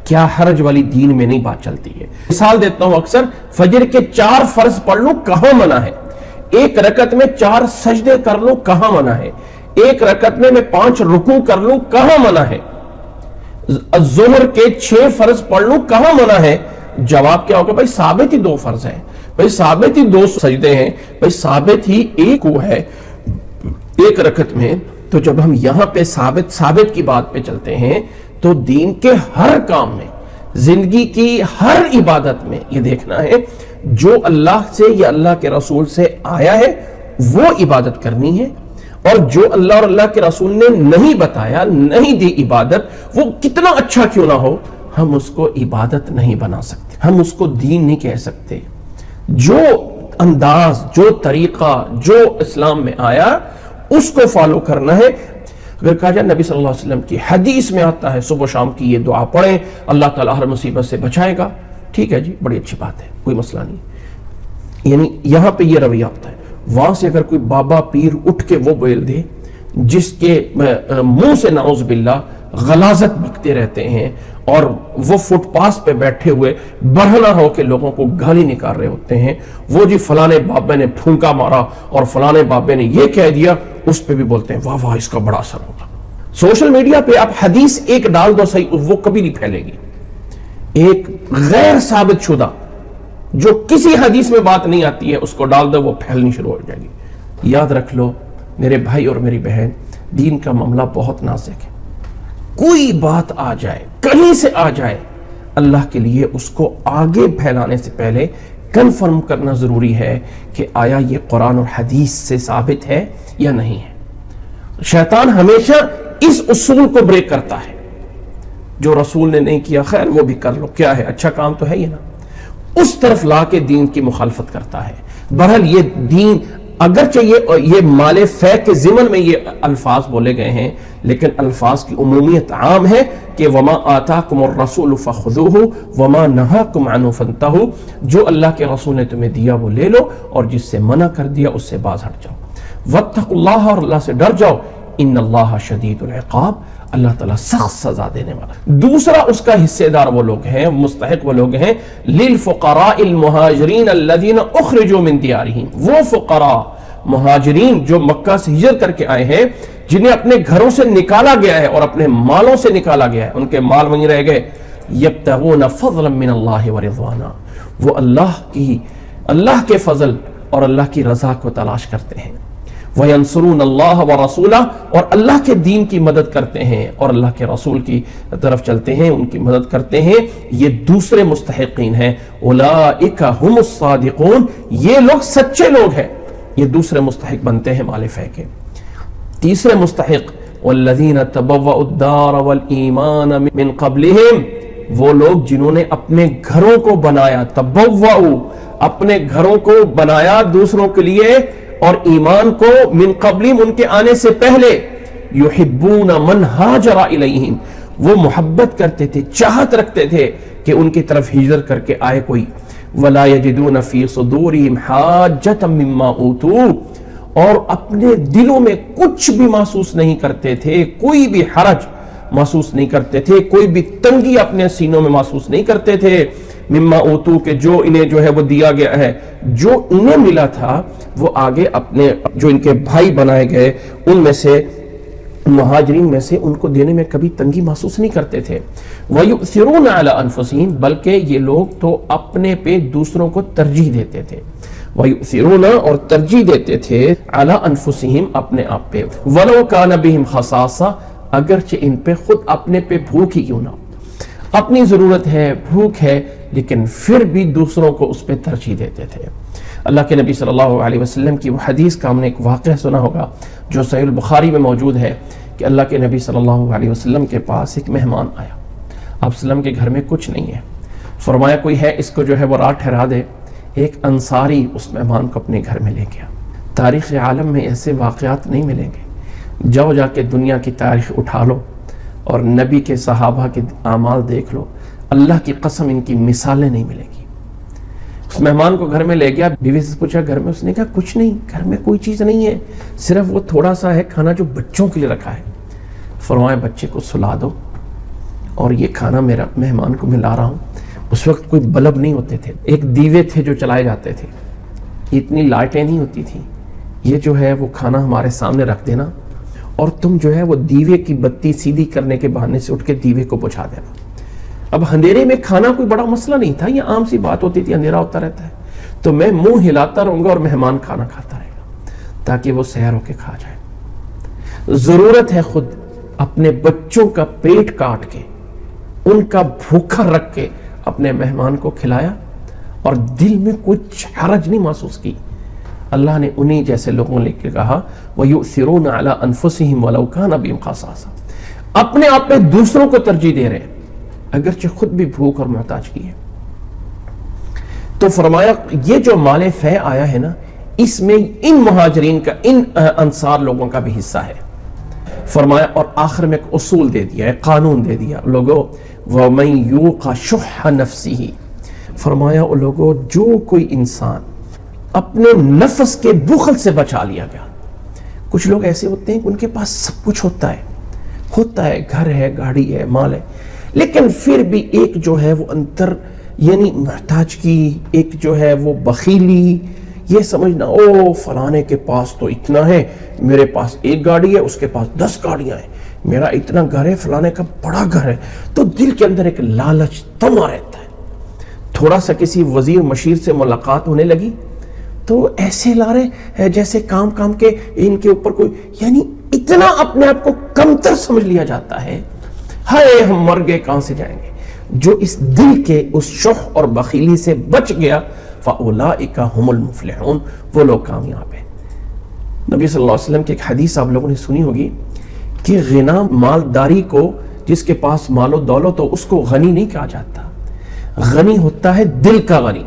کیا حرج والی دین میں نہیں بات چلتی ہے۔ مثال دیتا ہوں، اکثر فجر کے 4 فرض پڑھ لوں کہاں منع ہے، ایک رکعت میں 4 سجدے کر لوں کہاں منع ہے، ایک رکعت میں 5 رکوع کر لوں کہاں منع ہے، ظہر کے 6 فرض پڑھ لوں کہاں منع ہے؟ جواب کیا ہوگا؟ بھائی ثابت ہی 2 فرض ہیں، بھائی ثابت ہی 2 سجدے ہیں، بھائی ثابت ہی ایک وہ ہے ایک رکعت میں۔ تو جب ہم یہاں پہ ثابت کی بات پہ چلتے ہیں تو دین کے ہر کام میں، زندگی کی ہر عبادت میں یہ دیکھنا ہے جو اللہ سے یا اللہ کے رسول سے آیا ہے وہ عبادت کرنی ہے، اور جو اللہ اور اللہ کے رسول نے نہیں بتایا، نہیں دی عبادت، وہ کتنا اچھا کیوں نہ ہو، ہم اس کو عبادت نہیں بنا سکتے، ہم اس کو دین نہیں کہہ سکتے۔ جو انداز، جو طریقہ، جو اسلام میں آیا اس کو فالو کرنا ہے۔ اگر کہا جائے نبی صلی اللہ علیہ وسلم کی حدیث میں آتا ہے صبح و شام کی یہ دعا پڑھیں اللہ تعالیٰ ہر مصیبت سے بچائے گا، ٹھیک ہے جی، بڑی اچھی بات ہے، کوئی مسئلہ نہیں، یعنی یہاں پہ یہ رویہ ہوتا ہے۔ وہاں سے اگر کوئی بابا پیر اٹھ کے وہ بول دے جس کے منہ سے نعوذ باللہ غلاظت بکتے رہتے ہیں، اور وہ فٹ پاس پہ بیٹھے ہوئے برہنہ ہو کے لوگوں کو گالی نکال رہے ہوتے ہیں، وہ جی فلانے بابے نے پھونکا مارا اور فلانے بابے نے یہ کہہ دیا، اس پہ بھی بولتے ہیں واہ واہ اس کا بڑا اثر ہوگا۔ سوشل میڈیا پہ آپ حدیث ایک ڈال دو صحیح، وہ کبھی نہیں پھیلے گی۔ ایک غیر ثابت شدہ جو کسی حدیث میں بات نہیں آتی ہے اس کو ڈال دو، وہ پھیلنی شروع ہو جائے گی۔ یاد رکھ لو میرے بھائی اور میری بہن، دین کا معاملہ بہت نازک ہے، کوئی بات آ جائے کہیں سے آ جائے، اللہ کے لیے اس کو آگے پھیلانے سے پہلے کنفرم کرنا ضروری ہے کہ آیا یہ قرآن اور حدیث سے ثابت ہے یا نہیں ہے۔ شیطان ہمیشہ اس اصول کو بریک کرتا ہے، جو رسول نے نہیں کیا خیر وہ بھی کر لو، کیا ہے اچھا کام تو ہے یہ نا، اس طرف لا کے دین کی مخالفت کرتا ہے۔ بہرحال یہ دین اگرچہ یہ مال فے کے ضمن میں یہ الفاظ بولے گئے ہیں، لیکن الفاظ کی عمومیت عام ہے کہ وما آتاکم الرسول فخذوہ وما نہاکم عنہ فانتہوا، جو اللہ کے رسول نے تمہیں دیا وہ لے لو، اور جس سے منع کر دیا اس سے باز ہٹ جاؤ۔ واتقوا اللہ، اور اللہ سے ڈر جاؤ، ان اللہ شدید العقاب، اللہ تعالیٰ سخت سزا دینے والا۔ دوسرا اس کا حصے دار وہ لوگ ہیں، مستحق وہ لوگ ہیں، للفقراء المہاجرین الذین اخرجوا من دیارہم، وہ فقراء مہاجرین جو مکہ سے ہجرت کر کے آئے ہیں، جنہیں اپنے گھروں سے نکالا گیا ہے اور اپنے مالوں سے نکالا گیا ہے، ان کے مال وہیں رہ گئے، یبتغون فضلا من اللہ ورضوانا، وہ اللہ کے فضل اور اللہ کی رضا کو تلاش کرتے ہیں، وَيَنْصُرُونَ اللَّهَ وَرَسُولَهُ، اور اللہ کے دین کی مدد کرتے ہیں اور اللہ کے رسول کی طرف چلتے ہیں، ان کی مدد کرتے ہیں، یہ دوسرے مستحقین ہیں۔ أُولَئِكَ هُمُ الصَّادِقُونَ، یہ لوگ سچے لوگ ہیں، یہ دوسرے مستحق بنتے ہیں مال فے کے۔ تیسرے مستحق وَالَّذِينَ تَبَوَّأُوا الدَّارَ وَالْإِيمَانَ مِنْ قَبْلِهِمْ، وہ لوگ جنہوں نے اپنے گھروں کو بنایا، تبوّؤ، اپنے گھروں کو بنایا دوسروں کے لیے، اور ایمان کو من قبلہم، ان کے آنے سے پہلے، یحبون من ہاجر الیہم، وہ محبت کرتے تھے، چاہت رکھتے تھے کہ ان کی طرف ہجرت کر کے آئے کوئی. ولا یجدون فی صدورہم حاجۃ مما اوتوا، اور اپنے دلوں میں کچھ بھی محسوس نہیں کرتے تھے، کوئی بھی حرج محسوس نہیں کرتے تھے، کوئی بھی تنگی اپنے سینوں میں محسوس نہیں کرتے تھے. مما اوتو، کہ جو انہیں جو ہے وہ دیا گیا ہے، جو انہیں ملا تھا وہ آگے اپنے جو ان کے بھائی بنائے گئے ان میں سے مہاجرین میں سے ان کو دینے میں کبھی تنگی محسوس نہیں کرتے تھے. وَيُؤْثِرُونَ عَلَىٰ أَنفُسِهِمْ، بلکہ یہ لوگ تو اپنے پہ دوسروں کو ترجیح دیتے تھے. وَيُؤْثِرُونَ، اور ترجیح دیتے تھے، عَلَىٰ أَنفُسِهِمْ، اپنے آپ پہ. وَلَوْ كَانَ بِهِمْ خَصَاصَةٌ، اگرچہ ان پہ خود اپنے پہ بھوک ہی کیوں نہ ہو، اپنی ضرورت ہے، بھوک ہے، لیکن پھر بھی دوسروں کو اس پہ ترجیح دیتے تھے. اللہ کے نبی صلی اللہ علیہ وسلم کی وہ حدیث کا ہم نے ایک واقعہ سنا ہوگا جو صحیح البخاری میں موجود ہے کہ اللہ کے نبی صلی اللہ علیہ وسلم کے پاس ایک مہمان آیا. آپ وسلم کے گھر میں کچھ نہیں ہے، فرمایا کوئی ہے اس کو جو ہے وہ رات ٹھہرا دے. ایک انصاری اس مہمان کو اپنے گھر میں لے گیا. تاریخ عالم میں ایسے واقعات نہیں ملیں گے. جاؤ جا کے دنیا کی تاریخ اٹھا لو اور نبی کے صحابہ کے اعمال دیکھ لو، اللہ کی قسم ان کی مثالیں نہیں ملیں گی. اس مہمان کو گھر میں لے گیا، بیوی سے پوچھا گھر میں، اس نے کہا کچھ نہیں، گھر میں کوئی چیز نہیں ہے، صرف وہ تھوڑا سا ہے کھانا جو بچوں کے لیے رکھا ہے. فرمایا بچے کو سلا دو اور یہ کھانا میرا مہمان کو میں لا رہا ہوں. اس وقت کوئی بلب نہیں ہوتے تھے، ایک دیوے تھے جو چلائے جاتے تھے، اتنی لائٹیں نہیں ہوتی تھی. یہ جو ہے وہ کھانا ہمارے سامنے رکھ دینا اور تم جو ہے وہ دیوے کی بتی سیدھی کرنے کے بہانے سے اٹھ کے دیوے کو بجھا دینا. اب اندھیرے میں کھانا کوئی بڑا مسئلہ نہیں تھا، یہ عام سی بات ہوتی تھی، اندھیرا ہوتا رہتا ہے تو میں منہ ہلاتا رہوں گا اور مہمان کھانا کھاتا رہے گا تاکہ وہ سحر ہو کے کھا جائے. ضرورت ہے خود اپنے بچوں کا پیٹ کاٹ کے، ان کا بھوکا رکھ کے اپنے مہمان کو کھلایا اور دل میں کچھ حرج نہیں محسوس کی. اللہ نے انہی جیسے لوگوں لے کے کہا وَيُؤْثِرُونَ عَلَىٰ أَنفُسِهِمْ وَلَوْ كَانَ بِهِمْ خَصَاصَةٌ، اپنے آپ پہ دوسروں کو ترجیح دے رہے ہیں اگرچہ خود بھی بھوک اور محتاج کی ہے. تو فرمایا یہ جو مال فے آیا ہے نا، اس میں ان مہاجرین کا، ان انصار لوگوں کا بھی حصہ ہے. فرمایا اور آخر میں ایک اصول دے دیا، ایک قانون دے دیا، لوگو وَمَن يُوقَ شُحَّ نَفْسِهِ، فرمایا او لوگو جو کوئی انسان اپنے نفس کے بخل سے بچا لیا گیا. کچھ لوگ ایسے ہوتے ہیں کہ ان کے پاس سب کچھ ہوتا ہے، گھر ہے، گاڑی ہے، مال ہے، لیکن پھر بھی ایک جو ہے وہ اندر یعنی محتاج کی، ایک جو ہے وہ بخیلی، یہ سمجھنا او فلانے کے پاس تو اتنا ہے، میرے پاس ایک گاڑی ہے، اس کے پاس 10 گاڑیاں ہیں، میرا اتنا گھر ہے، فلانے کا بڑا گھر ہے. تو دل کے اندر ایک لالچ تما رہتا ہے. تھوڑا سا کسی وزیر مشیر سے ملاقات ہونے لگی تو ایسے لا رہے جیسے کام کے ان کے اوپر کوئی، یعنی اتنا اپنے آپ کو کمتر سمجھ لیا جاتا ہے. ہائے ہم مر گئے، کہاں سے جائیں گے. جو اس دل کے اس شح اور بخیلی سے بچ گیا فَأُولَٰئِكَ هُمُ الْمُفْلِحُونَ، وہ لوگ کامیاب ہیں. نبی صلی اللہ علیہ وسلم کی ایک حدیث آپ لوگوں نے سنی ہوگی کہ غنا مالداری کو، جس کے پاس مال و دولت ہو اس کو غنی نہیں کہا جاتا. غنی ہوتا ہے دل کا غنی،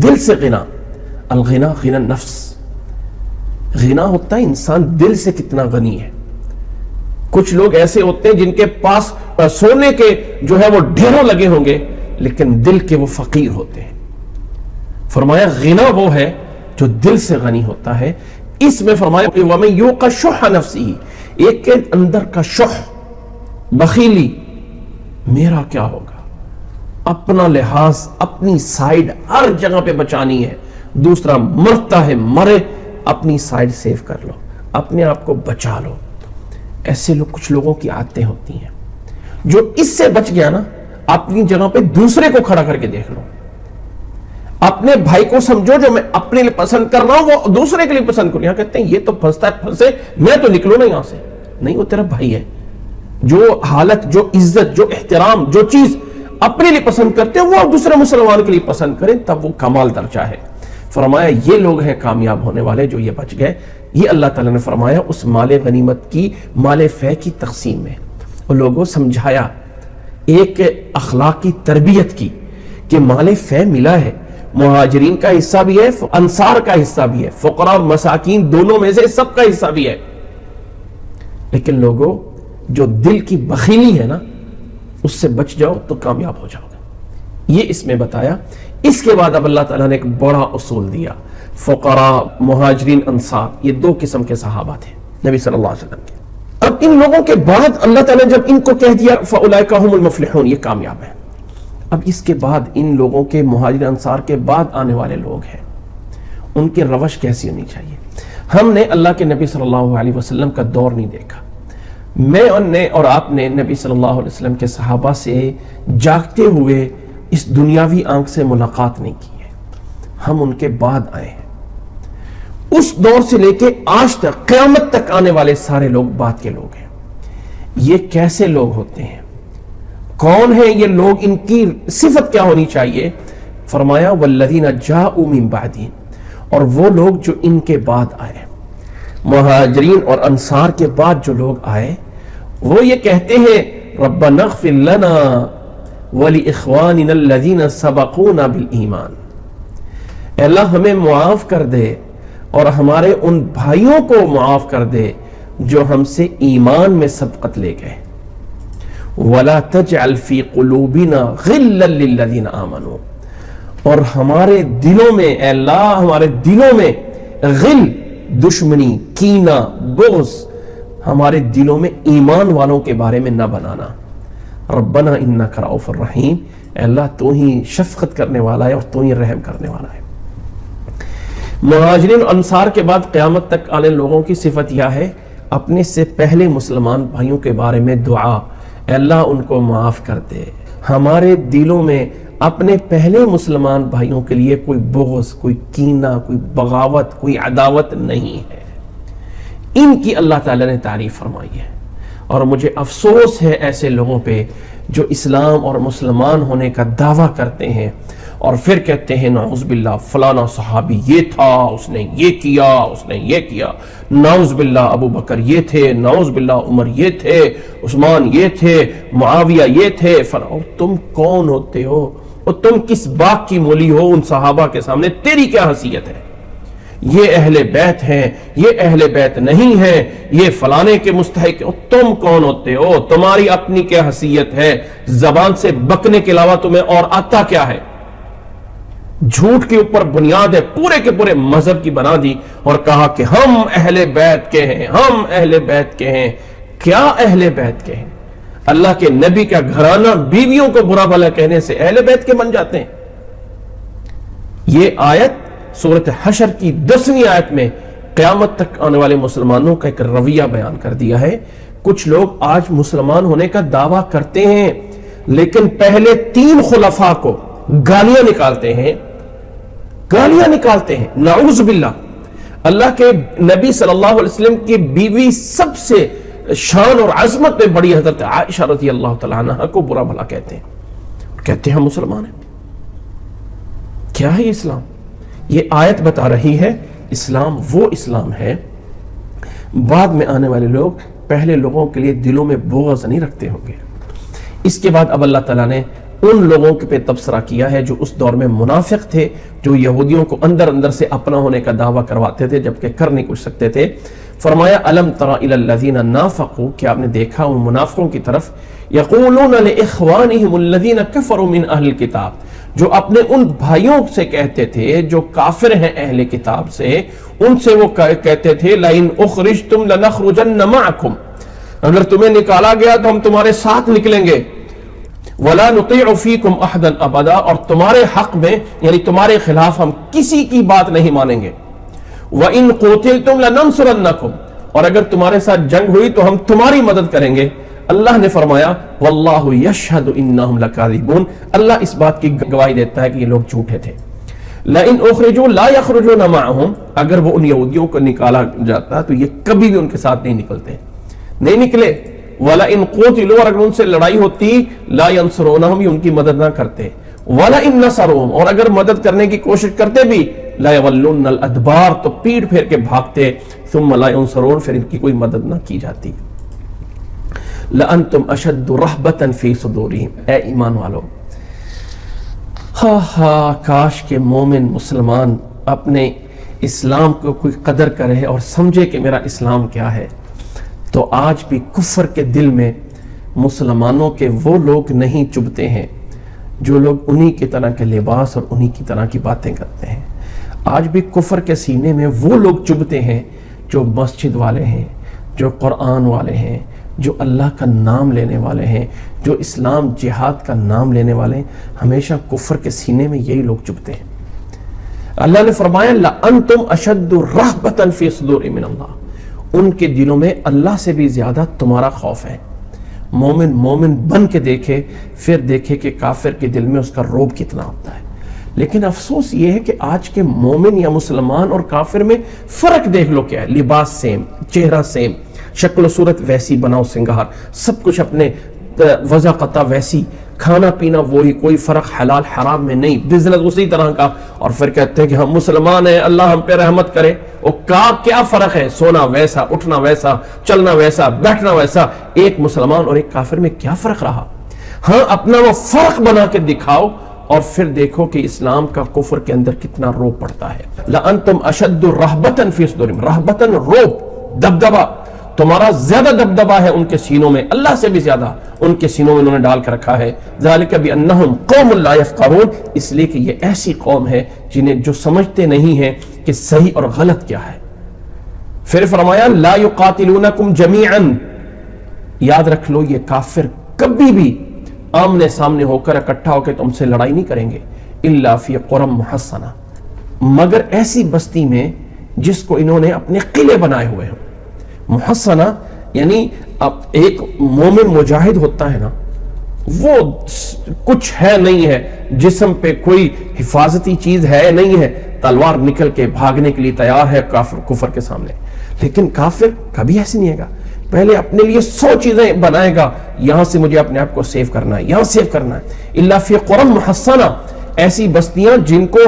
دل سے غنا. الغنا غنى النفس، غنا ہوتا ہے انسان دل سے کتنا غنی ہے. کچھ لوگ ایسے ہوتے ہیں جن کے پاس سونے کے جو ہے وہ ڈھیروں لگے ہوں گے لیکن دل کے وہ فقیر ہوتے ہیں. فرمایا غنا وہ ہے جو دل سے غنی ہوتا ہے. اس میں فرمایا وَمَن يُوقَ شُحَّ نَفْسِهِ، ایک کے اندر کا شح، بخیلی، میرا کیا ہوگا، اپنا لحاظ، اپنی سائیڈ ہر جگہ پہ بچانی ہے. دوسرا مرتا ہے مرے، اپنی سائیڈ سیو کر لو، اپنے آپ کو بچا لو. ایسے لوگ، کچھ لوگوں کی عادتیں ہوتی ہیں. جو اس سے بچ گیا نا، اپنی جگہ پہ دوسرے کو کھڑا کر کے دیکھ لو. اپنے بھائی کو سمجھو جو میں اپنے لیے پسند کر رہا ہوں وہ دوسرے کے لیے پسند کروں. یہاں کہتے ہیں یہ تو پھنستا ہے، پھنسے میں تو نکلوں نا یہاں سے. نہیں، وہ تیرا بھائی ہے. جو حالت، جو عزت، جو احترام، جو چیز اپنے لیے پسند کرتے ہیں وہ دوسرے مسلمان کے لیے پسند کریں، تب وہ کمال درجہ ہے. فرمایا یہ لوگ ہیں کامیاب ہونے والے جو یہ بچ گئے. یہ اللہ تعالیٰ نے فرمایا اس مال غنیمت کی، مال فے کی تقسیم میں وہ لوگوں سمجھایا، ایک اخلاقی تربیت کی کہ مال فے ملا ہے، مہاجرین کا حصہ بھی ہے، انصار کا حصہ بھی ہے، فقراء اور مساکین دونوں میں سے سب کا حصہ بھی ہے. لیکن لوگوں جو دل کی بخیلی ہے نا اس سے بچ جاؤ تو کامیاب ہو جاؤ گے. یہ اس میں بتایا. اس کے بعد اب اللہ تعالیٰ نے ایک بڑا اصول دیا. فقراء، مہاجرین، انصار، یہ دو قسم کے صحابہ تھے نبی صلی اللہ علیہ وسلم کے. اب ان لوگوں کے بعد اللہ تعالیٰ نے جب ان کو کہہ دیا فَأُولَئِكَ هُمُ الْمُفْلِحُونَ، یہ کامیاب ہے. اب اس کے بعد ان لوگوں کے مہاجر انصار کے بعد آنے والے لوگ ہیں، ان کی روش کیسی ہونی چاہیے. ہم نے اللہ کے نبی صلی اللہ علیہ وسلم کا دور نہیں دیکھا. میں اور آپ نے نبی صلی اللہ علیہ وسلم کے صحابہ سے جاگتے ہوئے اس دنیاوی آنکھ سے ملاقات نہیں کی ہے. ہم ان کے بعد آئے ہیں. اس دور سے لے کے آج تک قیامت تک آنے والے سارے لوگ بعد کے لوگ ہیں. یہ کیسے لوگ ہوتے ہیں؟ کون ہیں یہ لوگ؟ ان کی صفت کیا ہونی چاہیے؟ فرمایا والذین جاءوا من بعدہم، اور وہ لوگ جو ان کے بعد آئے، مہاجرین اور انصار کے بعد جو لوگ آئے، وہ یہ کہتے ہیں ربنا اغفر لنا ولاخواننا الذین سبقونا بالایمان، اے اللہ ہمیں معاف کر دے اور ہمارے ان بھائیوں کو معاف کر دے جو ہم سے ایمان میں سبقت لے گئے. وَلَا تَجْعَلْ فِي قُلُوبِنَا غِلًّا لِلَّذِينَ آمَنُوا، اور ہمارے دلوں میں اے اللہ ہمارے دلوں میں غل، دشمنی، کینہ، بغض ہمارے دلوں میں ایمان والوں کے بارے میں نہ بنانا. ربنا انک رؤوف الرحیم، اے اللہ تو ہی شفقت کرنے والا ہے اور تو ہی رحم کرنے والا ہے. مہاجرین انصار کے بعد قیامت تک آنے لوگوں کی صفت یہ ہے اپنے سے پہلے مسلمان بھائیوں کے بارے میں دعا، اے اللہ ان کو معاف کر دے. ہمارے دلوں میں اپنے پہلے مسلمان بھائیوں کے لیے کوئی بغض، کوئی کینہ، کوئی بغاوت، کوئی عداوت نہیں ہے. ان کی اللہ تعالیٰ نے تعریف فرمائی ہے. اور مجھے افسوس ہے ایسے لوگوں پہ جو اسلام اور مسلمان ہونے کا دعویٰ کرتے ہیں اور پھر کہتے ہیں نعوذ باللہ فلانا صحابی یہ تھا، اس نے یہ کیا، اس نے یہ کیا، نعوذ باللہ ابو بکر یہ تھے، نعوذ باللہ عمر یہ تھے، عثمان یہ تھے، معاویہ یہ تھے. اور تم کون ہوتے ہو اور تم کس باغ کی مولی ہو ان صحابہ کے سامنے؟ تیری کیا حیثیت ہے؟ یہ اہل بیت ہیں، یہ اہل بیت نہیں ہیں، یہ فلانے کے مستحق. تم کون ہوتے ہو؟ تمہاری اپنی کیا حیثیت ہے؟ زبان سے بکنے کے علاوہ تمہیں اور آتا کیا ہے؟ جھوٹ کے اوپر بنیاد ہے پورے کے پورے مذہب کی بنا دی اور کہا کہ ہم اہل بیت کے ہیں، ہم اہل بیت کے ہیں. کیا اہل بیت کے ہیں؟ اللہ کے نبی کا گھرانہ بیویوں کو برا بھلا کہنے سے اہل بیت کے بن جاتے ہیں؟ یہ آیت سورۃ حشر کی 10ویں آیت میں قیامت تک آنے والے مسلمانوں کا ایک رویہ بیان کر دیا ہے. کچھ لوگ آج مسلمان ہونے کا دعویٰ کرتے ہیں لیکن پہلے 3 خلفاء کو گالیاں نکالتے ہیں، گالیاں نکالتے ہیں. نعوذ باللہ. اللہ کے نبی صلی اللہ علیہ وسلم کی بیوی سب سے شان اور عظمت میں بڑی حضرت عائشہ رضی اللہ تعالیٰ عنہ کو برا بھلا کہتے ہیں، کہتے ہیں ہم مسلمان ہیں. کیا ہے اسلام؟ یہ آیت بتا رہی ہے اسلام وہ اسلام ہے. بعد میں آنے والے لوگ پہلے لوگوں کے لیے دلوں میں بغض نہیں رکھتے ہوں گے. اس کے بعد اب اللہ تعالیٰ نے ان لوگوں پہ تبصرہ کیا ہے جو اس دور میں منافق تھے، جو یہودیوں کو اندر اندر سے اپنا ہونے کا دعویٰ کرواتے تھے جبکہ کر نہیں کچھ سکتے تھے. فرمایا الم تر الی الذین نافقوا، کیا آپ نے دیکھا ان منافقوں کی طرف، یقولون لاخوانہم الذین کفروا من اہل الکتاب، جو اپنے ان بھائیوں سے کہتے تھے جو کافر ہیں اہل کتاب سے، ان سے وہ کہتے تھے لئن اخرجتم لنخرجن معکم، اگر تمہیں نکالا گیا تو ہم تمہارے ساتھ نکلیں گے. ولا نطيع فيكم احدا ابدا، اور تمہارے حق میں یعنی تمہارے خلاف ہم کسی کی بات نہیں مانیں گے. وان قتلتم لننصرنكم، اور اگر تمہارے ساتھ جنگ ہوئی تو ہم تمہاری مدد کریں گے. اللہ نے فرمایا واللہ یشہد انہم لکاذبون، اللہ اس بات کی گواہی دیتا ہے کہ یہ لوگ جھوٹے تھے. لئن اخرجوا لا يخرجون معهم، اگر وہ ان یہودیوں کو نکالا جاتا تو یہ کبھی بھی ان کے ساتھ نہیں نکلتے، نہیں نکلے. وَلَئِن قُوتِلُوا، اور اگر ان سے لڑائی ہوتی لا ينصرونہم، یہ ان کی مدد نہ کرتے. وَلَئِن نَصَرُوهُمْ، اور اگر مدد کرنے کی کوشش کرتے بھی لا يَوَلُّنَّ الْأَدْبَارَ، تو پیٹ پھیر کے بھاگتے. ثُمَّ لَا يَنصَرُونَ، پھر ان کی کوئی مدد نہ کی جاتی. لَأَنْتُمْ أَشَدُّ رَهْبَةً فِي صُدُورِهِمْ، اے ایمان والو، کاش کہ مومن مسلمان اپنے اسلام کو کوئی قدر کرے اور سمجھے کہ میرا اسلام کیا ہے. تو آج بھی کفر کے دل میں مسلمانوں کے وہ لوگ نہیں چبھتے ہیں جو لوگ انہی کی طرح کے لباس اور انہی کی طرح کی باتیں کرتے ہیں. آج بھی کفر کے سینے میں وہ لوگ چبھتے ہیں جو مسجد والے ہیں، جو قرآن والے ہیں، جو اللہ کا نام لینے والے ہیں، جو اسلام جہاد کا نام لینے والے ہیں. ہمیشہ کفر کے سینے میں یہی لوگ چبھتے ہیں. اللہ نے فرمایا لَأَنْتُمْ أَشَدُّ رَهْبَةً فِي صُدُورِ مِنَ اللَّهِ، ان کے دلوں میں اللہ سے بھی زیادہ تمہارا خوف ہے. مومن بن کے دیکھے، پھر دیکھے کہ کافر کے دل میں اس کا روب کتنا ہوتا ہے. لیکن افسوس یہ ہے کہ آج کے مومن یا مسلمان اور کافر میں فرق دیکھ لو کیا ہے. لباس سیم، چہرہ سیم، شکل و صورت ویسی، بناؤ سنگار، سب کچھ اپنے وضع قطع ویسی، کھانا پینا وہی، کوئی فرق حلال حرام میں نہیں، بزنس اسی طرح کا. اور پھر کہتے ہیں کہ ہم مسلمان ہیں، اللہ ہم پہ رحمت کرے. اور کیا فرق ہے؟ سونا ویسا، اٹھنا ویسا، چلنا ویسا، بیٹھنا ویسا. ایک مسلمان اور ایک کافر میں کیا فرق رہا؟ ہاں اپنا وہ فرق بنا کے دکھاؤ اور پھر دیکھو کہ اسلام کا کفر کے اندر کتنا روب پڑتا ہے. لَأَنْتُمْ أَشَدُّ رَهْبَةً فِي صُدُورِهِمْ، رَهْبَةً روب، دبدبا. تمہارا زیادہ دبدبا ہے ان کے سینوں میں، اللہ سے بھی زیادہ ان کے سینوں میں انہوں نے ڈال کر رکھا ہے. ذَلِكَ بِأَنَّهُمْ قَوْمٌ لَا يَفْقَهُونَ، اس لیے کہ یہ ایسی قوم ہے جنہیں جو سمجھتے نہیں ہیں کہ صحیح اور غلط کیا ہے. پھر فرمایا لَا يُقَاتِلُونَكُمْ جَمِيعًا، یاد رکھ لو یہ کافر کبھی بھی آمنے سامنے ہو کر اکٹھا ہو کے تم سے لڑائی نہیں کریں گے. اِلَّا فِي قُرًى مُحَصَّنَةٍ، مگر ایسی بستی میں جس کو انہوں نے اپنے قلعے بنائے ہوئے ہیں. محصنہ یعنی اب ایک مومن مجاہد ہوتا ہے نا، وہ کچھ ہے نہیں ہے، جسم پہ کوئی حفاظتی چیز ہے نہیں ہے، تلوار نکل کے بھاگنے کے لیے تیار ہے کفر کے سامنے. لیکن کافر کبھی ایسے نہیں ہے گا، پہلے اپنے لیے 100 چیزیں بنائے گا، یہاں سے مجھے اپنے آپ کو سیو کرنا ہے، یہاں سیو کرنا ہے. الا فی قرى محصنہ، ایسی بستیاں جن کو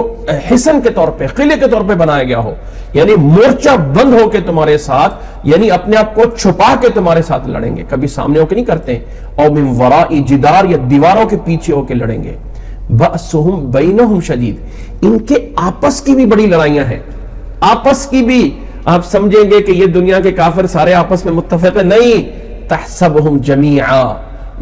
حصن کے طور پہ، قلعے کے طور پہ بنایا گیا ہو، یعنی مورچہ بند ہو کے تمہارے ساتھ، یعنی اپنے آپ کو چھپا کے تمہارے ساتھ لڑیں گے، کبھی سامنے ہو کے نہیں کرتے. اور من وراء جدار، یا دیواروں کے پیچھے ہو کے لڑیں گے. بأسہم بینہم شدید، ان کے آپس کی بھی بڑی لڑائیاں ہیں، آپس کی بھی. آپ سمجھیں گے کہ یہ دنیا کے کافر سارے آپس میں متفق ہیں، نہیں. تحسبہم جمیعا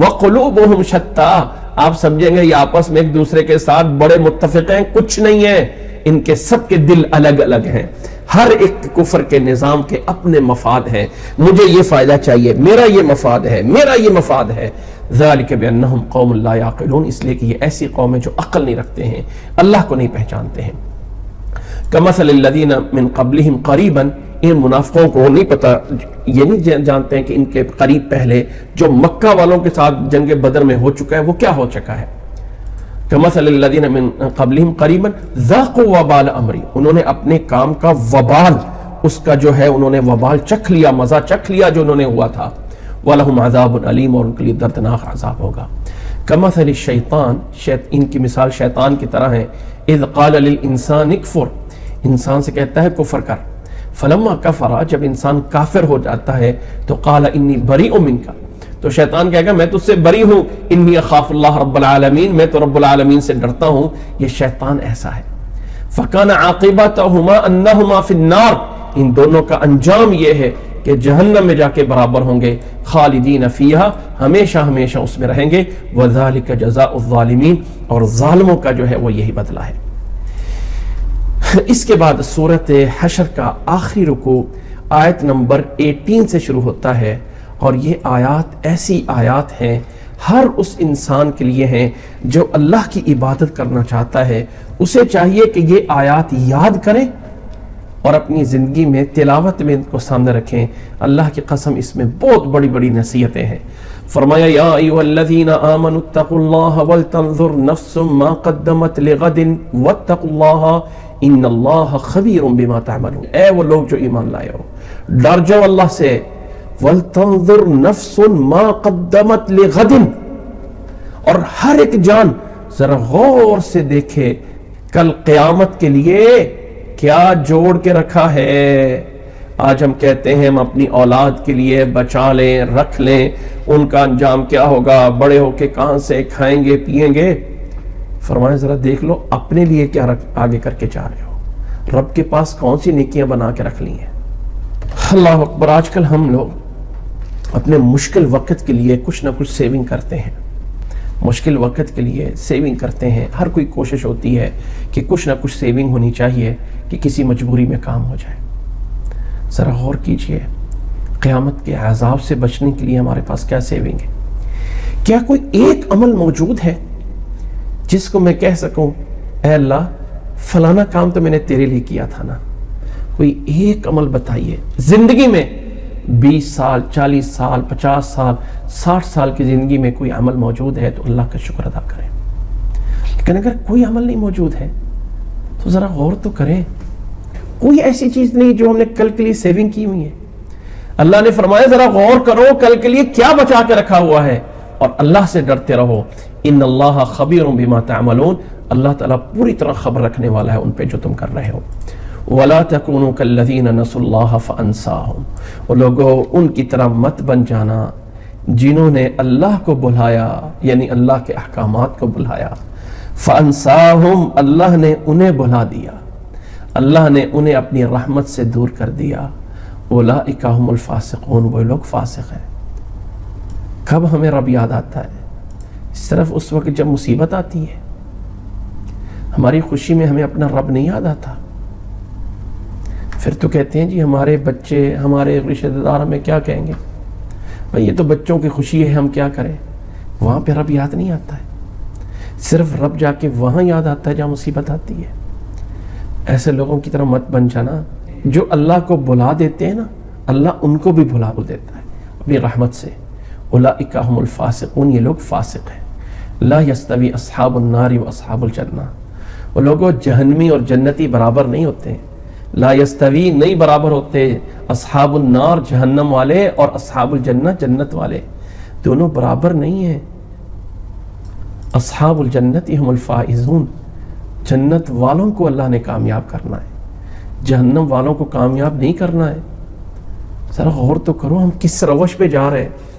وقلوبہم شتیٰ، آپ سمجھیں گے یہ آپس میں ایک دوسرے کے ساتھ بڑے متفق ہیں، کچھ نہیں ہے. ان کے سب کے دل الگ الگ ہیں. ہر ایک کفر کے نظام کے اپنے مفاد ہیں. مجھے یہ فائدہ چاہیے، میرا یہ مفاد ہے، میرا یہ مفاد ہے. ذالک بانہم قوم لا یعقلون، اس لیے کہ یہ ایسی قوم ہے جو عقل نہیں رکھتے ہیں، اللہ کو نہیں پہچانتے ہیں. کمثل الذین من قبلہم قریبا، ان منافقوں کو نہیں پتا، یہ نہیں جانتے ہیں کہ ان کے قریب پہلے جو مکہ والوں کے ساتھ جنگ بدر میں ہو چکا ہے وہ کیا ہو چکا ہے. کمثل الذین من قبلہم قریبا ذاقوا وبال امری، انہوں نے اپنے کام کا وبال، اس کا جو ہے انہوں نے وبال چکھ لیا، مزہ چکھ لیا جو انہوں نے ہوا تھا. وَلَهُمْ عَذَابٌ عَلِيمٌ، اور ان کے لیے دردناک عذاب ہوگا. کمثل الشیطان، ان کی مثال شیطان کی طرح ہے. اذ قال للانسان اکفر، انسان سے کہتا ہے کفر کر. فلما کفر، جب انسان کافر ہو جاتا ہے تو قال انی بریء منک، تو شیطان کہے گا میں تجھ سے بری ہوں. انی اخاف اللہ رب العالمین، میں تو رب العالمین سے ڈرتا ہوں. یہ شیطان ایسا ہے. فکان عاقبتہما انہما فی النار، ان دونوں کا انجام یہ ہے کہ جہنم میں جا کے برابر ہوں گے. خالدین فیہا، ہمیشہ ہمیشہ اس میں رہیں گے. وذالک جزاء الظالمین، اور ظالموں کا جو ہے وہ یہی بدلہ ہے. اس کے بعد سورۃ حشر کا آخری رکوع آیت نمبر 18 سے شروع ہوتا ہے. اور یہ آیات ایسی آیات ہیں، ہر اس انسان کے لیے ہیں جو اللہ کی عبادت کرنا چاہتا ہے. اسے چاہیے کہ یہ آیات یاد کریں اور اپنی زندگی میں تلاوت میں ان کو سامنے رکھیں. اللہ کی قسم اس میں بہت بڑی بڑی نصیحتیں ہیں. فرمایا یا ایھا الذین آمنوا اتقوا اللہ ولتنظر نفس ما قدمت لغد واتقوا اللہ ان اللہ خبیر بما تعملون. اے وہ لوگ جو ایمان لائے ہو، ڈر جاؤ اللہ سے. وَلْتَنظُرْ نَفْسٌ مَا قَدَّمَتْ لِغَدٍ، اور ہر ایک جان ذرا غور سے دیکھے کل قیامت کے لیے کیا جوڑ کے رکھا ہے. آج ہم کہتے ہیں ہم اپنی اولاد کے لیے بچا لیں، رکھ لیں، ان کا انجام کیا ہوگا، بڑے ہو کے کہاں سے کھائیں گے پیئیں گے. فرمایا ذرا دیکھ لو اپنے لیے کیا آگے کر کے جا رہے ہو، رب کے پاس کون سی نیکیاں بنا کے رکھ لی ہیں. اللہ اکبر. آج کل ہم لوگ اپنے مشکل وقت کے لیے کچھ نہ کچھ سیونگ کرتے ہیں، مشکل وقت کے لیے سیونگ کرتے ہیں. ہر کوئی کوشش ہوتی ہے کہ کچھ نہ کچھ سیونگ ہونی چاہیے کہ کسی مجبوری میں کام ہو جائے. ذرا غور کیجئے، قیامت کے عذاب سے بچنے کے لیے ہمارے پاس کیا سیونگ ہے؟ کیا کوئی ایک عمل موجود ہے جس کو میں کہہ سکوں اے اللہ فلانا کام تو میں نے تیرے لیے کیا تھا نا؟ کوئی ایک عمل بتائیے. زندگی میں 20 سال 40 سال 50 سال 60 سال کی زندگی میں کوئی عمل موجود ہے تو اللہ کا شکر ادا کریں. لیکن اگر کوئی عمل نہیں موجود ہے تو ذرا غور تو کریں. کوئی ایسی چیز نہیں جو ہم نے کل کے لیے سیونگ کی ہوئی ہے. اللہ نے فرمایا ذرا غور کرو کل کے لیے کیا بچا کے رکھا ہوا ہے اور اللہ سے ڈرتے رہو. ان اللہ خبیر بما تعملون، اللہ تعالیٰ پوری طرح خبر رکھنے والا ہے ان پہ جو تم کر رہے ہو. وَلَا تَكُونُوا كَالَّذِينَ نَسُوا اللَّهَ فَأَنسَاهُمْ، اور لوگوں ان کی طرح مت بن جانا جنہوں نے اللہ کو بھلایا، یعنی اللہ کے احکامات کو بھلایا. فَأَنسَاهُمْ، اللہ نے انہیں بھلا دیا، اللہ نے انہیں اپنی رحمت سے دور کر دیا. اولئک هم الفاسقون، وہ لوگ فاسق ہیں. کب ہمیں رب یاد آتا ہے؟ صرف اس وقت جب مصیبت آتی ہے. ہماری خوشی میں ہمیں اپنا رب نہیں یاد آتا. پھر تو کہتے ہیں جی ہمارے بچے ہمارے رشتہ دار ہمیں کیا کہیں گے، بھائی یہ تو بچوں کی خوشی ہے ہم کیا کریں. وہاں پہ رب یاد نہیں آتا ہے. صرف رب جا کے وہاں یاد آتا ہے جہاں مصیبت آتی ہے. ایسے لوگوں کی طرح مت بن جانا جو اللہ کو بھلا دیتے ہیں نا، اللہ ان کو بھی بھلا دیتا ہے اپنی رحمت سے. اولئک هم الفاسقون، یہ لوگ فاسق ہیں. لا یستوی اصحاب النار و اصحاب الجنہ، وہ لوگوں جہنمی اور جنتی برابر نہیں ہوتے ہیں. لا یستوی نہیں برابر ہوتے، اصحاب النار جہنم والے اور اصحاب الجنہ جنت والے دونوں برابر نہیں ہیں. اصحاب الجنت هم الفائزون، جنت والوں کو اللہ نے کامیاب کرنا ہے، جہنم والوں کو کامیاب نہیں کرنا ہے. ذرا غور تو کرو ہم کس روش پہ جا رہے ہیں.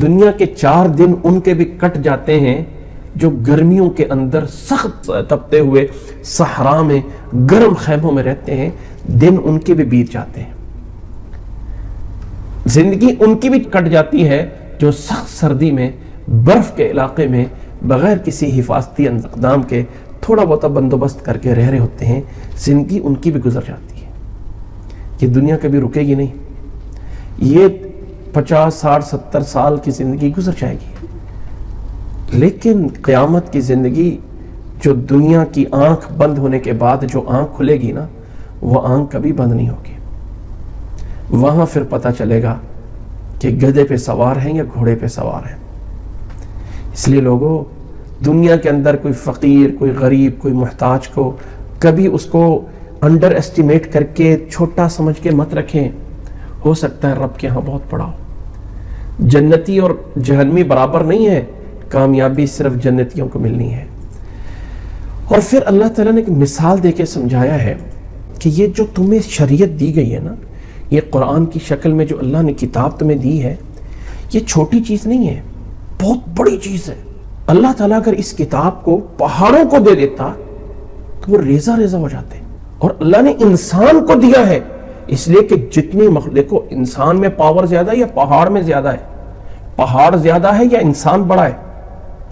دنیا کے 4 دن ان کے بھی کٹ جاتے ہیں جو گرمیوں کے اندر سخت تپتے ہوئے صحرا میں گرم خیموں میں رہتے ہیں، دن ان کے بھی بیت جاتے ہیں. زندگی ان کی بھی کٹ جاتی ہے جو سخت سردی میں برف کے علاقے میں بغیر کسی حفاظتی اقدام کے تھوڑا بہت بندوبست کر کے رہ رہے ہوتے ہیں. زندگی ان کی بھی گزر جاتی ہے. یہ دنیا کبھی رکے گی نہیں. یہ 50 60 70 سال کی زندگی گزر جائے گی. لیکن قیامت کی زندگی جو دنیا کی آنکھ بند ہونے کے بعد جو آنکھ کھلے گی نا، وہ آنکھ کبھی بند نہیں ہوگی. وہاں پھر پتہ چلے گا کہ گدھے پہ سوار ہیں یا گھوڑے پہ سوار ہیں. اس لیے لوگوں دنیا کے اندر کوئی فقیر کوئی غریب کوئی محتاج کو کبھی اس کو انڈر ایسٹیمیٹ کر کے چھوٹا سمجھ کے مت رکھیں. ہو سکتا ہے رب کے ہاں بہت بڑا ہو. جنتی اور جہنمی برابر نہیں ہے، کامیابی صرف جنتیوں کو ملنی ہے. اور پھر اللہ تعالیٰ نے ایک مثال دے کے سمجھایا ہے کہ یہ جو تمہیں شریعت دی گئی ہے نا، یہ قرآن کی شکل میں جو اللہ نے کتاب تمہیں دی ہے، یہ چھوٹی چیز نہیں ہے، بہت بڑی چیز ہے. اللہ تعالیٰ اگر اس کتاب کو پہاڑوں کو دے دیتا تو وہ ریزہ ریزہ ہو جاتے. اور اللہ نے انسان کو دیا ہے اس لیے کہ جتنی دیکھو انسان میں پاور زیادہ ہے یا پہاڑ میں زیادہ ہے؟ پہاڑ زیادہ ہے یا انسان بڑا ہے؟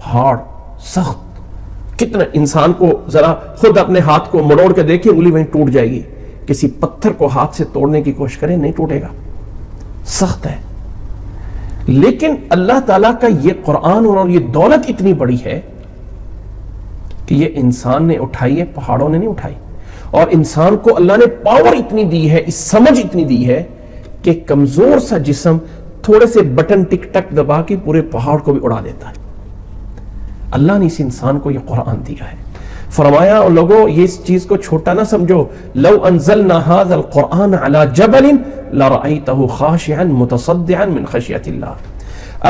پہاڑ سخت. کتنا انسان کو ذرا خود اپنے ہاتھ کو مڑوڑ کے دیکھیں، انگلی وہیں ٹوٹ جائے گی. کسی پتھر کو ہاتھ سے توڑنے کی کوشش کریں نہیں ٹوٹے گا، سخت ہے. لیکن اللہ تعالیٰ کا یہ قرآن اور یہ دولت اتنی بڑی ہے کہ یہ انسان نے اٹھائی ہے، پہاڑوں نے نہیں اٹھائی. اور انسان کو اللہ نے پاور اتنی دی ہے، اس سمجھ اتنی دی ہے کہ کمزور سا جسم تھوڑے سے بٹن ٹک ٹک دبا کے پورے پہاڑ کو بھی اڑا دیتا ہے. اللہ نے اس انسان کو یہ قرآن دیا ہے. فرمایا اور لوگوں یہ اس چیز کو چھوٹا نہ سمجھو. لو انزلنا هذا القرآن على جبل لرأيته خاشعا متصدعا من خشیۃ اللہ.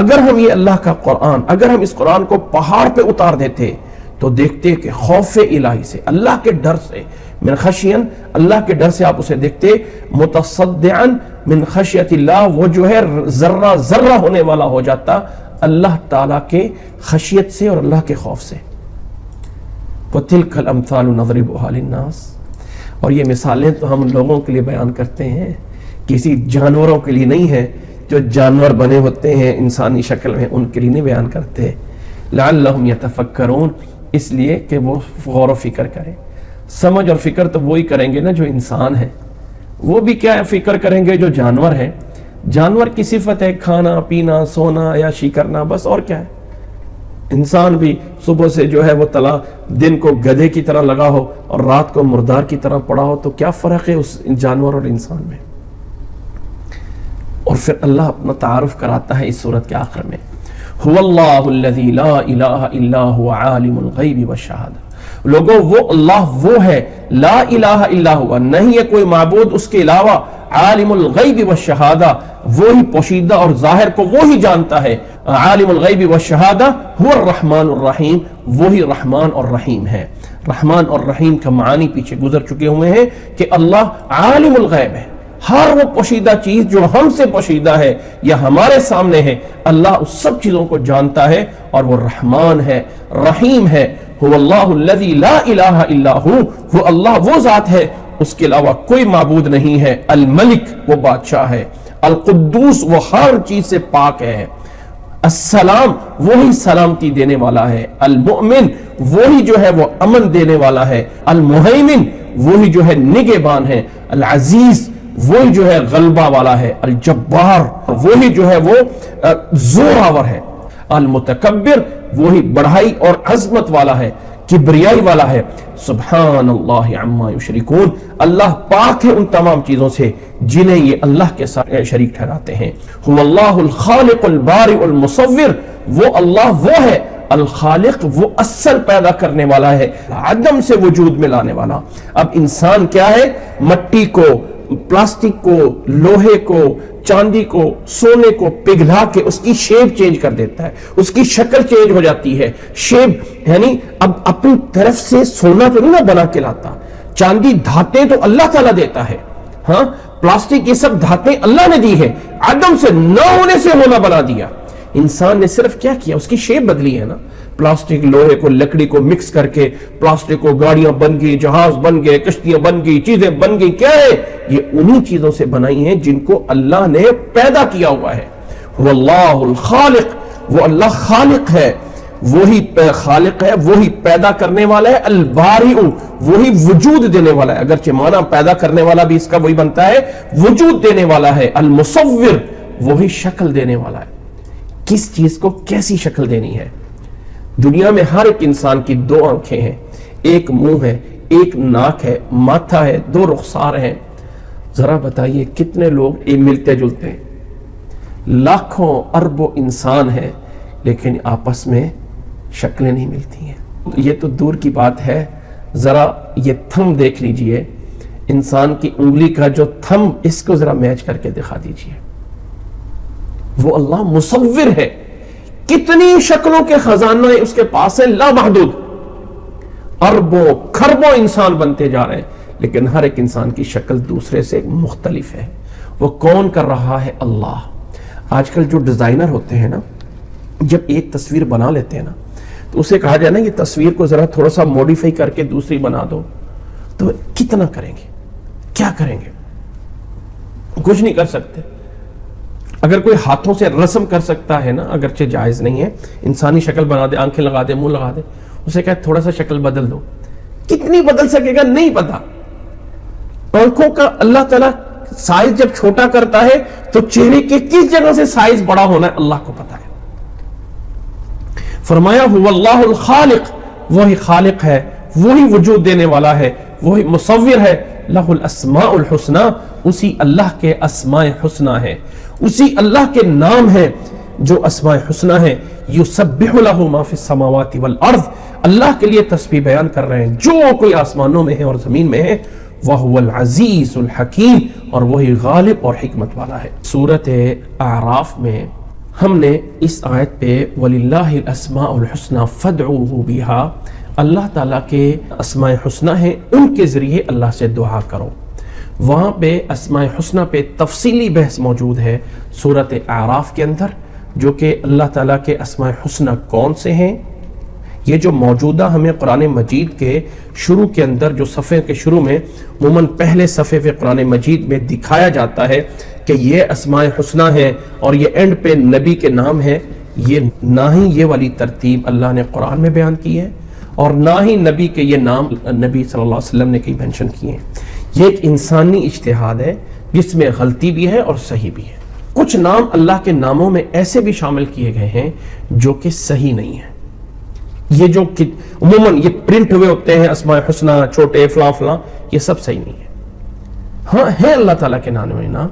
اگر ہم یہ اللہ کا قرآن، اگر ہم اس قرآن کو پہاڑ پہ اتار دیتے تو دیکھتے کہ خوف الہی سے، اللہ کے ڈر سے، من خشین اللہ کے ڈر سے آپ اسے دیکھتے، متصدعا من خشیۃ اللہ وہ جو ہے ذرہ ذرہ ہونے والا ہو جاتا اللہ تعالیٰ کے خشیت سے اور اللہ کے خوف سے. وَتِلْكَ الْأَمْثَالُ نَضْرِبُهَا لِلنَّاسِ. اور یہ مثالیں تو ہم لوگوں کے لیے بیان کرتے ہیں، کسی جانوروں کے لیے نہیں ہے جو جانور بنے ہوتے ہیں انسانی شکل میں ان کے لیے نہیں بیان کرتے، لعلہم یتفکرون، اس لیے کہ وہ غور و فکر کریں۔ سمجھ اور فکر تو وہی کریں گے نا جو انسان ہے، وہ بھی کیا فکر کریں گے جو جانور ہیں۔ جانور کی صفت ہے کھانا پینا سونا عیاشی کرنا، بس، اور کیا ہے۔ انسان بھی صبح سے جو ہے وہ تلا دن کو گدھے کی طرح لگا ہو اور رات کو مردار کی طرح پڑا ہو، تو کیا فرق ہے اس جانور اور انسان میں؟ اور پھر اللہ اپنا تعارف کراتا ہے اس سورت کے آخر میں، هو اللہ الذی لا الہ الا هو عالم الغیب والشہادہ۔ لوگوں، وہ اللہ وہ ہے، لا الہ الا ہوا، نہیں ہے کوئی معبود اس کے علاوہ، عالم الغیب والشہادہ، وہی پوشیدہ اور ظاہر کو وہی جانتا ہے، عالم الغیب والشہادہ هو الرحمن الرحیم، وہی رحمان اور رحیم ہے۔ رحمان اور رحیم کا معنی پیچھے گزر چکے ہوئے ہیں کہ اللہ عالم الغیب ہے، ہر وہ پوشیدہ چیز جو ہم سے پوشیدہ ہے یا ہمارے سامنے ہے، اللہ اس سب چیزوں کو جانتا ہے، اور وہ رحمان ہے، رحیم ہے۔ هو اللہ الذی لا الہ الا ہو، وہ اللہ وہ ذات ہے اس کے علاوہ کوئی معبود نہیں ہے۔ الملک، وہ بادشاہ ہے۔ القدوس، وہ ہر چیز سے پاک ہے۔ السلام، وہی سلامتی دینے والا ہے۔ المؤمن، وہی جو ہے وہ امن دینے والا ہے۔ المہیمن، وہی جو ہے نگہبان ہے۔ العزیز، وہی جو ہے غلبہ والا ہے۔ الجبار، وہی جو ہے وہ زوراور ہے۔ المتکبر، وہی بڑھائی اور عظمت والا ہے، کبریائی والا ہے۔ سبحان اللہ عما یشرکون، اللہ پاک ہے ان تمام چیزوں سے جنہیں یہ اللہ کے ساتھ شریک ٹھہراتے ہیں۔ هو اللہ الخالق البارئ المصور، وہ اللہ وہ ہے الخالق، وہ اصل پیدا کرنے والا ہے، عدم سے وجود میں لانے والا۔ اب انسان کیا ہے؟ مٹی کو، پلاسٹک کو، لوہے کو، چاندی کو، سونے کو پگھلا کے اس کی شیپ چینج کر دیتا ہے، اس کی شکل چینج ہو جاتی ہے۔ شیپ یعنی اب اپنی طرف سے سونا تو نہیں بنا کے لاتا، چاندی دھاتیں تو اللہ تعالیٰ دیتا ہے، ہاں، پلاسٹک یہ سب دھاتیں اللہ نے دی ہے، عدم سے نہ ہونے سے ہونا بنا دیا۔ انسان نے صرف کیا کیا؟ اس کی شیپ بدلی ہے نا، پلاسٹک لوہے کو لکڑی کو مکس کر کے پلاسٹک کو گاڑیاں بن گئی، جہاز بن گئے، کشتیاں بن گئی، چیزیں بن گئی۔ کیا ہے یہ؟ انہی چیزوں سے بنائی ہیں جن کو اللہ نے پیدا کیا ہوا ہے۔ هو اللہ الخالق، وہ اللہ خالق ہے، وہی خالق ہے، وہی پیدا کرنے والا ہے۔ البارئ، وہی وجود دینے والا ہے، اگرچہ معنی پیدا کرنے والا بھی اس کا وہی بنتا ہے، وجود دینے والا ہے۔ المصور، وہی شکل دینے والا ہے، کس چیز کو کیسی شکل دینی ہے۔ دنیا میں ہر ایک انسان کی دو آنکھیں ہیں، ایک منہ ہے، ایک ناک ہے، ماتھا ہے، دو رخسار ہیں۔ ذرا بتائیے کتنے لوگ ملتے جلتے ہیں؟ لاکھوں اربوں انسان ہیں، لیکن آپس میں شکلیں نہیں ملتی ہیں۔ یہ تو دور کی بات ہے، ذرا یہ تھم دیکھ لیجئے، انسان کی انگلی کا جو تھم، اس کو ذرا میچ کر کے دکھا دیجئے۔ وہ اللہ مصور ہے، کتنی شکلوں کے خزانہ اس کے پاس ہے، لامحدود۔ اربوں کھربوں انسان بنتے جا رہے ہیں، لیکن ہر ایک انسان کی شکل دوسرے سے مختلف ہے۔ وہ کون کر رہا ہے؟ اللہ۔ آج کل جو ڈیزائنر ہوتے ہیں نا، جب ایک تصویر بنا لیتے ہیں نا، تو اسے کہا جائے نا یہ تصویر کو ذرا تھوڑا سا موڈیفائی کر کے دوسری بنا دو، تو کتنا کریں گے؟ کیا کریں گے؟ کچھ نہیں کر سکتے۔ اگر کوئی ہاتھوں سے رسم کر سکتا ہے نا، اگرچہ جائز نہیں ہے، انسانی شکل بنا دے، آنکھیں لگا دے، منہ لگا دے، اسے کہے تھوڑا سا شکل بدل دو، کتنی بدل سکے گا؟ نہیں پتا۔ آنکھوں کا اللہ تعالیٰ سائز جب چھوٹا کرتا ہے تو چہرے کے کس جگہ سے سائز بڑا ہونا ہے اللہ کو پتا ہے۔ فرمایا هو اللہ الخالق، وہی خالق ہے، وہی وجود دینے والا ہے، وہی مصور ہے۔ لہ الاسماء الحسنى، اسی اللہ کے اسماء حسنى ہے، اسی اللہ کے نام ہیں جو اسماء حسنى ہیں۔ یسبح لہ ما فی السماوات والارض، اللہ کے لیے تسبیح بیان کر رہے ہیں جو کوئی آسمانوں میں ہے اور زمین میں ہے۔ وَهُوَ الْعَزِيزُ الْحَكِيمُ، اور وہی غالب اور حکمت والا ہے۔ سورۃ اعراف میں ہم نے اس آیت پہ وَلِلَّهِ الْأَسْمَاءُ الْحُسْنَى فَادْعُوهُ بِهَا، اللہ تعالیٰ کے اسماء حسنہ ہیں، ان کے ذریعے اللہ سے دعا کرو۔ وہاں پہ اسماء حسنہ پہ تفصیلی بحث موجود ہے سورۃ اعراف کے اندر، جو کہ اللہ تعالیٰ کے اسماء حسنہ کون سے ہیں، یہ جو موجودہ ہمیں قرآن مجید کے شروع کے اندر جو صفحے کے شروع میں عموماً پہلے صفحے پہ قرآن مجید میں دکھایا جاتا ہے کہ یہ اسماء حسنی ہے اور یہ اینڈ پہ نبی کے نام ہے، یہ نہ ہی یہ والی ترتیب اللہ نے قرآن میں بیان کی ہے اور نہ ہی نبی کے یہ نام نبی صلی اللہ علیہ وسلم نے کہیں مینشن کیے ہیں۔ یہ ایک انسانی اجتہاد ہے جس میں غلطی بھی ہے اور صحیح بھی ہے۔ کچھ نام اللہ کے ناموں میں ایسے بھی شامل کیے گئے ہیں جو کہ صحیح نہیں ہیں۔ یہ جو عموماً یہ پرنٹ ہوئے ہوتے ہیں اسماء حسنی چھوٹے فلاں فلاں، یہ سب صحیح نہیں ہے۔ ہاں ہے اللہ تعالیٰ کے نام میں نام،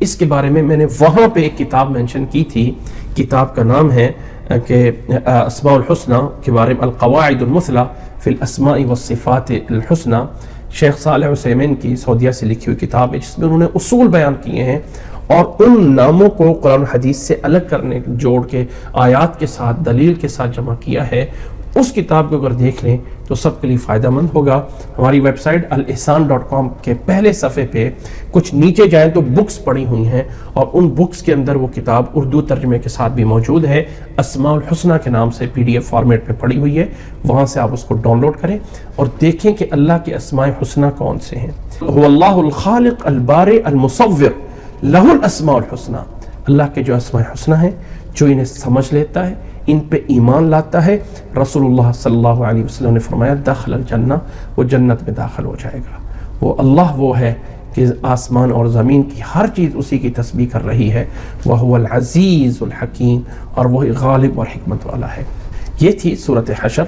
اس کے بارے میں نے وہاں پہ ایک کتاب مینشن کی تھی، کتاب کا نام ہے کہ اسماء الحسنی کے بارے میں القواعد المثلی فی الاسماء والصفات الحسنی، شیخ صالح عثیمین کی سعودیہ سے لکھی ہوئی کتاب ہے جس میں انہوں نے اصول بیان کیے ہیں اور ان ناموں کو قرآن حدیث سے الگ کرنے جوڑ کے آیات کے ساتھ دلیل کے ساتھ جمع کیا ہے۔ اس کتاب کو اگر دیکھ لیں تو سب کے لیے فائدہ مند ہوگا۔ ہماری ویب سائٹ الاحسان.com کے پہلے صفحے پہ کچھ نیچے جائیں تو بکس پڑی ہوئی ہیں اور ان بکس کے اندر وہ کتاب اردو ترجمے کے ساتھ بھی موجود ہے، اسماء الحسنی کے نام سے PDF فارمیٹ میں پڑی ہوئی ہے، وہاں سے آپ اس کو ڈاؤن لوڈ کریں اور دیکھیں کہ اللہ کے اسماء حسنی کون سے ہیں۔ هو اللہ الخالق البارئ المصور لہ الاسماء الحسنی، اللہ کے جو اسماء حسنی ہیں جو انہیں سمجھ لیتا ہے، ان پہ ایمان لاتا ہے، رسول اللہ صلی اللہ علیہ وسلم نے فرمایا دخل الجنہ، وہ جنت میں داخل ہو جائے گا۔ وہ اللہ وہ ہے کہ آسمان اور زمین کی ہر چیز اسی کی تسبیح کر رہی ہے، وَهُوَ الْعَزِيزُ الْحَكِيمُ، اور وہی غالب اور حکمت والا ہے۔ یہ تھی سورۃ حشر،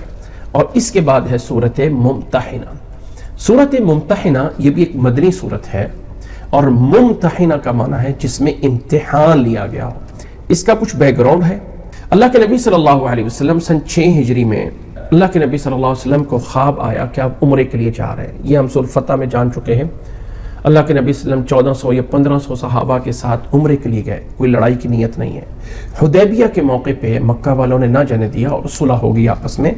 اور اس کے بعد ہے سورۃ ممتحنہ۔ سورۃ ممتحنہ یہ بھی ایک مدنی سورت ہے، اور ممتحنہ کا معنی ہے جس میں امتحان لیا گیا ہو۔ اس کا کچھ بیک گراؤنڈ ہے۔ اللہ کے نبی صلی اللہ علیہ وسلم سن 6 ہجری میں اللہ کے نبی صلی اللہ علیہ وسلم کو خواب آیا کہ آپ عمرے کے لیے جا رہے ہیں۔ یہ ہم سورۃ فتح میں جان چکے ہیں۔ اللہ کے نبی صلی اللہ علیہ وسلم 1400 یا 1500 صحابہ کے ساتھ عمرے کے لیے گئے، کوئی لڑائی کی نیت نہیں ہے۔ حدیبیہ کے موقع پہ مکہ والوں نے نہ جانے دیا اور صلح ہو گئی آپس میں،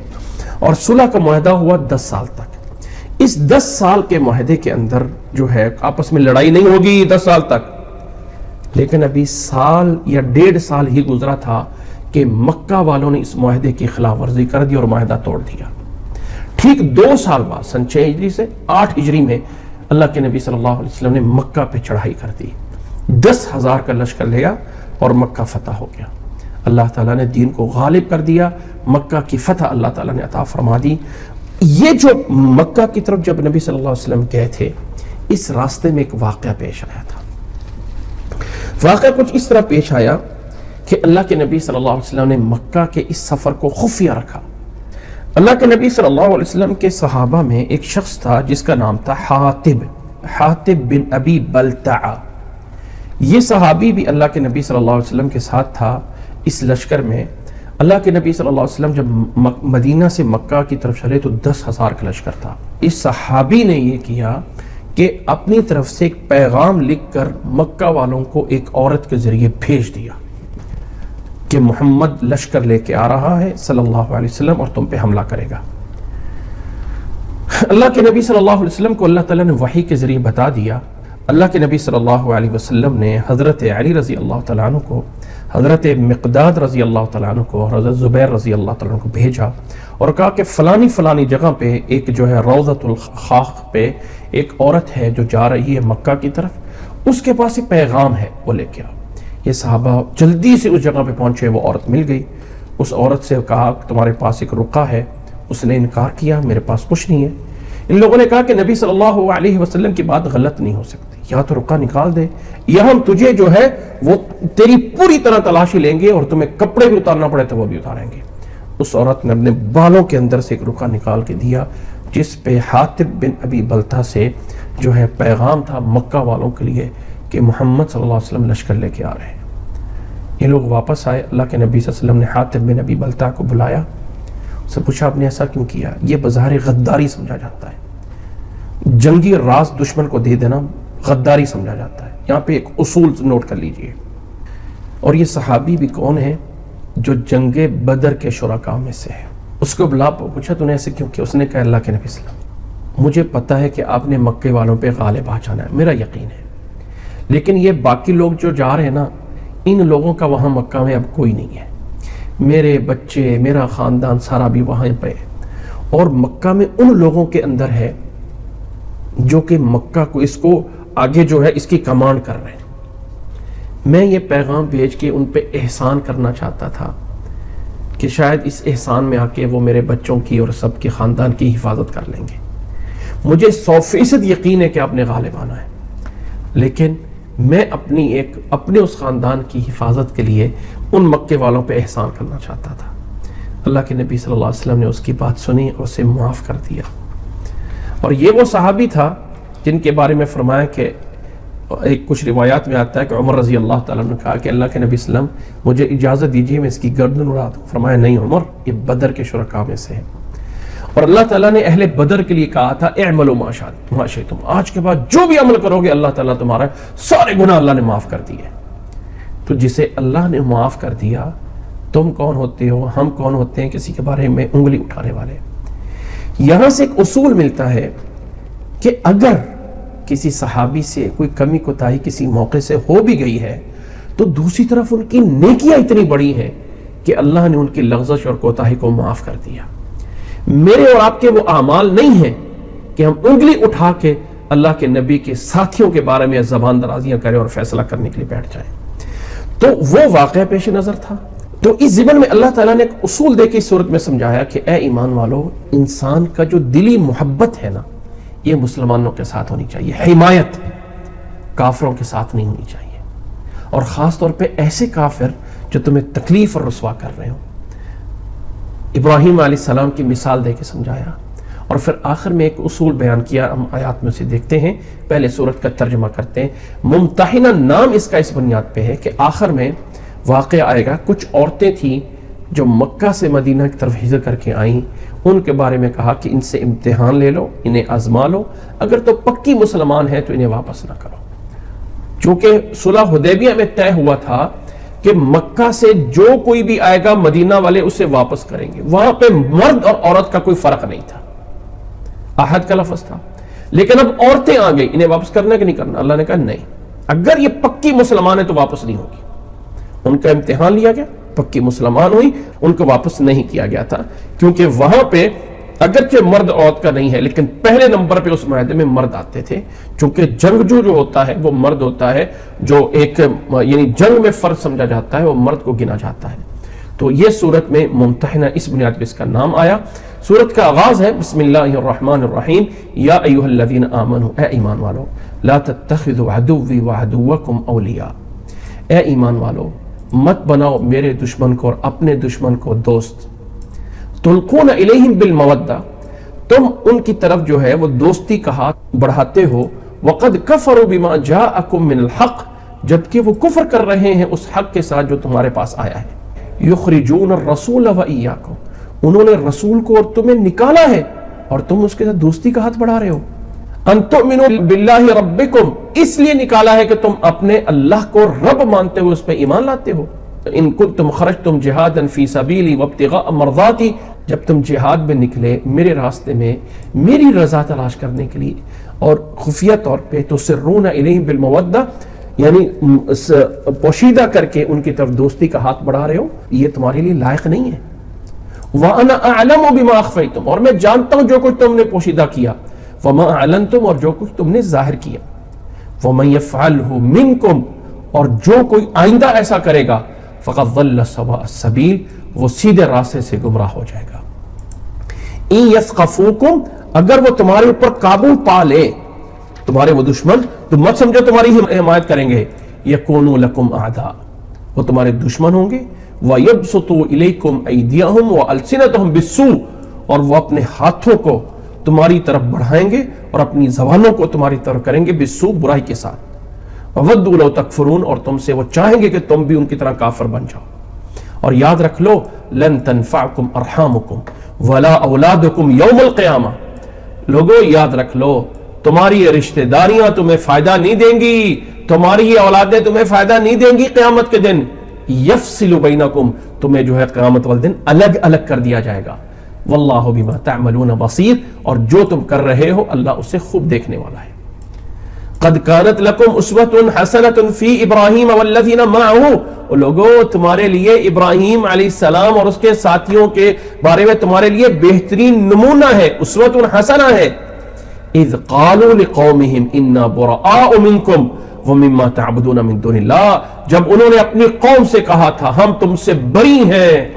اور صلح کا معاہدہ ہوا 10 سال تک۔ اس 10 سال کے معاہدے کے اندر جو ہے آپس میں لڑائی نہیں ہوگی 10 سال تک، لیکن ابھی سال یا 1.5 سال ہی گزرا تھا کہ مکہ والوں نے اس معاہدے کی خلاف ورزی کر دی اور معاہدہ توڑ دیا۔ ٹھیک 2 سال بعد سن 6 ہجری سے 8 ہجری میں اللہ کے نبی صلی اللہ علیہ وسلم نے مکہ پہ چڑھائی کر دی، 10,000 کا لشکر لیا اور مکہ فتح ہو گیا۔ اللہ تعالیٰ نے دین کو غالب کر دیا، مکہ کی فتح اللہ تعالیٰ نے عطا فرما دی۔ یہ جو مکہ کی طرف جب نبی صلی اللہ علیہ وسلم گئے تھے، اس راستے میں ایک واقعہ پیش آیا تھا۔ واقعہ کچھ اس طرح پیش آیا کہ اللہ کے نبی صلی اللہ علیہ وسلم نے مکہ کے اس سفر کو خفیہ رکھا۔ اللہ کے نبی صلی اللہ علیہ وسلم کے صحابہ میں ایک شخص تھا جس کا نام تھا حاطب بن ابی بلتع۔ یہ صحابی بھی اللہ کے نبی صلی اللہ علیہ وسلم کے ساتھ تھا اس لشکر میں۔ اللہ کے نبی صلی اللہ علیہ وسلم جب مدینہ سے مکہ کی طرف چلے تو 10,000 کا لشکر تھا۔ اس صحابی نے یہ کیا کہ اپنی طرف سے ایک پیغام لکھ کر مکہ والوں کو ایک عورت کے ذریعے بھیج دیا کہ محمد لشکر لے کے آ رہا ہے صلی اللہ علیہ وسلم اور تم پہ حملہ کرے گا۔ اللہ کے نبی صلی اللہ علیہ وسلم کو اللہ تعالیٰ نے وحی کے ذریعے بتا دیا۔ اللہ کے نبی صلی اللہ علیہ وسلم نے حضرت علی رضی اللہ تعالیٰ عنہ کو، حضرت مقداد رضی اللہ تعالیٰ عنہ کو، حضرت زبیر رضی اللہ تعالیٰ عنہ کو بھیجا اور کہا کہ فلانی جگہ پہ ایک جو ہے روضۃ الخاق پہ ایک عورت ہے جو جا رہی ہے مکہ کی طرف، اس کے پاس ایک پیغام ہے، وہ لے کے آؤ۔ یہ صحابہ جلدی سے اس جگہ پہ پہنچے، وہ عورت مل گئی۔ اس عورت سے کہا کہ تمہارے پاس ایک رقعہ ہے، اس نے انکار کیا، میرے پاس کچھ نہیں ہے۔ ان لوگوں نے کہا کہ نبی صلی اللہ علیہ وسلم کی بات غلط نہیں ہو سکتی، یا تو رقعہ نکال دے یا ہم تجھے جو ہے وہ تیری پوری طرح تلاشی لیں گے اور تمہیں کپڑے بھی اتارنا پڑے تو وہ بھی اتاریں گے۔ اس عورت نے اپنے بالوں کے اندر سے ایک رقعہ نکال کے دیا جس پہ حاطب بن ابی بلتع سے جو ہے پیغام تھا مکہ والوں کے لیے کہ محمد صلی اللہ علیہ وسلم لشکر لے کے آ رہے ہیں۔ یہ لوگ واپس آئے، اللہ کے نبی صلی اللہ علیہ وسلم نے حاطب بن ابی بلتع کو بلایا، اس سے پوچھا آپ نے ایسا کیوں کیا؟ یہ بظاہر غداری سمجھا جاتا ہے، جنگی راز دشمن کو دے دینا غداری سمجھا جاتا ہے۔ یہاں پہ ایک اصول نوٹ کر لیجئے۔ اور یہ صحابی بھی کون ہے؟ جو جنگ بدر کے شرکاء میں سے ہے۔ اس کو بلا پوچھا تو نے ایسے کیوں کیا؟ اس نے کہا اللہ کے نبی صلی اللہ علیہ وسلم مجھے پتا ہے کہ آپ نے مکے والوں پہ غالب آ جانا ہے، میرا یقین ہے، لیکن یہ باقی لوگ جو جا رہے ہیں نا، ان لوگوں کا وہاں مکہ میں اب کوئی نہیں ہے، میرے بچے، میرا خاندان سارا بھی وہاں پہ ہے، اور مکہ میں ان لوگوں کے اندر ہے جو کہ مکہ کو اس کو آگے جو ہے اس کی کمانڈ کر رہے ہیں۔ میں یہ پیغام بھیج کے ان پہ احسان کرنا چاہتا تھا کہ شاید اس احسان میں آ کے وہ میرے بچوں کی اور سب کے خاندان کی حفاظت کر لیں گے۔ مجھے 100% یقین ہے کہ آپ نے غالب آنا ہے، لیکن میں اپنے اس خاندان کی حفاظت کے لیے ان مکے والوں پہ احسان کرنا چاہتا تھا۔ اللہ کے نبی صلی اللہ علیہ وسلم نے اس کی بات سنی اور اسے معاف کر دیا۔ اور یہ وہ صحابی تھا جن کے بارے میں فرمایا کہ کچھ روایات میں آتا ہے کہ عمر رضی اللہ تعالیٰ نے کہا کہ اللہ کے نبی صلی اللہ علیہ وسلم مجھے اجازت دیجیے میں اس کی گردن اڑا دوں۔ فرمایا نہیں عمر، یہ بدر کے شرکاء میں سے ہے، اور اللہ تعالیٰ نے اہل بدر کے لیے کہا تھا اعملوا ما شئتم، آج کے بعد جو بھی عمل کرو گے اللہ تعالیٰ تمہارا سارے گناہ اللہ نے معاف کر دیے۔ تو جسے اللہ نے معاف کر دیا، تم کون ہوتے ہو، ہم کون ہوتے ہیں کسی کے بارے میں انگلی اٹھانے والے؟ یہاں سے ایک اصول ملتا ہے کہ اگر کسی صحابی سے کوئی کمی کوتاہی کسی موقع سے ہو بھی گئی ہے تو دوسری طرف ان کی نیکیاں اتنی بڑی ہیں کہ اللہ نے ان کی لغزش اور کوتاہی کو معاف کر دیا۔ میرے اور آپ کے وہ اعمال نہیں ہیں کہ ہم انگلی اٹھا کے اللہ کے نبی کے ساتھیوں کے بارے میں زبان درازیاں کریں اور فیصلہ کرنے کے لیے بیٹھ جائیں۔ تو وہ واقعہ پیش نظر تھا۔ تو اس ضمن میں اللہ تعالیٰ نے ایک اصول دے کے اس صورت میں سمجھایا کہ اے ایمان والو، انسان کا جو دلی محبت ہے نا، یہ مسلمانوں کے ساتھ ہونی چاہیے، حمایت کافروں کے ساتھ نہیں ہونی چاہیے، اور خاص طور پہ ایسے کافر جو تمہیں تکلیف اور رسوا کر رہے ہو۔ ابراہیم علیہ السلام کی مثال دے کے سمجھایا، اور پھر آخر میں ایک اصول بیان کیا۔ ہم آیات میں سے دیکھتے ہیں، پہلے سورت کا ترجمہ کرتے ہیں۔ ممتحنہ نام اس کا اس بنیاد پہ ہے کہ آخر میں واقع آئے گا، کچھ عورتیں تھیں جو مکہ سے مدینہ کی طرف ہجرت کر کے آئیں، ان کے بارے میں کہا کہ ان سے امتحان لے لو، انہیں آزما لو، اگر تو پکی مسلمان ہیں تو انہیں واپس نہ کرو۔ چونکہ صلح حدیبیہ میں طے ہوا تھا کہ مکہ سے جو کوئی بھی آئے گا مدینہ والے اسے واپس کریں گے، وہاں پہ مرد اور عورت کا کوئی فرق نہیں تھا، عہد کا لفظ تھا۔ لیکن اب عورتیں آ گئی، انہیں واپس کرنا کہ نہیں کرنا؟ اللہ نے کہا نہیں، اگر یہ پکی مسلمان ہے تو واپس نہیں ہوگی۔ ان کا امتحان لیا گیا، پکی مسلمان ہوئی، ان کو واپس نہیں کیا گیا تھا، کیونکہ وہاں پہ اگرچہ مرد عورت کا نہیں ہے لیکن پہلے نمبر پہ اس معاہدے میں مرد آتے تھے، چونکہ جنگجو جو ہوتا ہے وہ مرد ہوتا ہے، جو ایک یعنی جنگ میں فرد سمجھا جاتا ہے، وہ مرد کو گنا جاتا ہے۔ تو یہ صورت میں ممتحنہ اس بنیاد پہ اس کا نام آیا۔ صورت کا آغاز ہے بسم اللہ الرحمن الرحیم، یا ایھا الذین آمنوا، اے ایمان والو، لا تتخذوا عدوی وعدوکم اولیاء، اے ایمان والو مت بناؤ میرے دشمن کو اور اپنے دشمن کو دوست، تلقون الیہم بالمودہ، تم ان کی طرف جو ہے وہ دوستی کا ہاتھ بڑھاتے ہو، وقد کفروا بما جاءکم من الحق، جبکہ وہ کفر کر رہے ہیں اس حق کے ساتھ جو تمہارے پاس آیا ہے، یخرجون الرسول وایاکم، انہوں نے رسول کو اور تمہیں نکالا ہے اور تم اس کے ساتھ دوستی کا ہاتھ بڑھا رہے ہو، ان تؤمنوا باللہ ربکم، اس لیے نکالا ہے کہ تم اپنے اللہ کو رب مانتے ہو، اس پہ ایمان لاتے ہو، ان کنتم خرجتم جہادا فی سبیلی وابتغاء مرضاتی، جب تم جہاد میں نکلے میرے راستے میں میری رضا تلاش کرنے کے لیے اور خفیہ طور پہ تسرون الیہم بالمودہ، یعنی پوشیدہ کر کے ان کی طرف دوستی کا ہاتھ بڑھا رہے ہو، یہ تمہارے لیے لائق نہیں ہے۔ وَأَنَا أَعْلَمُ بِمَا أَخْفَيْتُمْ، اور میں جانتا ہوں جو کچھ تم نے پوشیدہ کیا، وَمَا أَعْلَنْتُمْ، اور جو کچھ تم نے ظاہر کیا، وَمَن يَفْعَلْهُ مِنْكُمْ، اور جو کوئی آئندہ ایسا کرے گا، فَقَدْ ضَلَّ سَوَاءَ السَّبِيلِ، وہ سیدھے راستے سے گمراہ ہو جائے گا۔ إِن يَثْقَفُوكُمْ، اگر وہ تمہارے اوپر قابو پا لے، تمہارے وہ دشمن، تو مت سمجھو تمہاری حمایت کریں گے، يَكُونُوا لَكُمْ أَعْدَاءَ، وہ تمہارے دشمن ہوں گے، وَيَبْسُطُوا إِلَيْكُمْ أَيْدِيَهُمْ وَأَلْسِنَتَهُمْ بِالسُّوءِ، اور وہ اپنے ہاتھوں کو تمہاری طرف بڑھائیں گے اور اپنی زبانوں کو تمہاری طرف کریں گے بالسوء، برائی کے ساتھ، وَوَدُّوا لَوْ تَكْفُرُونَ، اور تم سے وہ چاہیں گے کہ تم بھی ان کی طرح کافر بن جاؤ۔ اور یاد رکھ لو، لن تنفعکم ارحامکم ولا اولادکم یوم القیامہ، لوگو یاد رکھ لو تمہاری یہ رشتہ داریاں تمہیں فائدہ نہیں دیں گی، تمہاری یہ اولادیں تمہیں فائدہ نہیں دیں گی قیامت کے دن، یفصل بینکم، تمہیں جو ہے قیامت والدن الگ الگ کر دیا جائے گا، واللہ بما تعملون بصیر، اور جو تم کر رہے ہو اللہ اسے خوب دیکھنے والا ہے۔ قد کانت لکم اسوۃ حسنۃ فی ابراہیم والذین معہ، لوگو تمہارے لیے ابراہیم علیہ السلام اور اس کے ساتھیوں کے بارے میں تمہارے لیے بہترین نمونہ ہے، اسوۃ حسنہ ہے۔ اذ قالوا لقومہم انا براء منکم ومما تعبدون من دون اللہ، جب انہوں نے اپنی قوم سے کہا تھا ہم تم سے بری ہیں،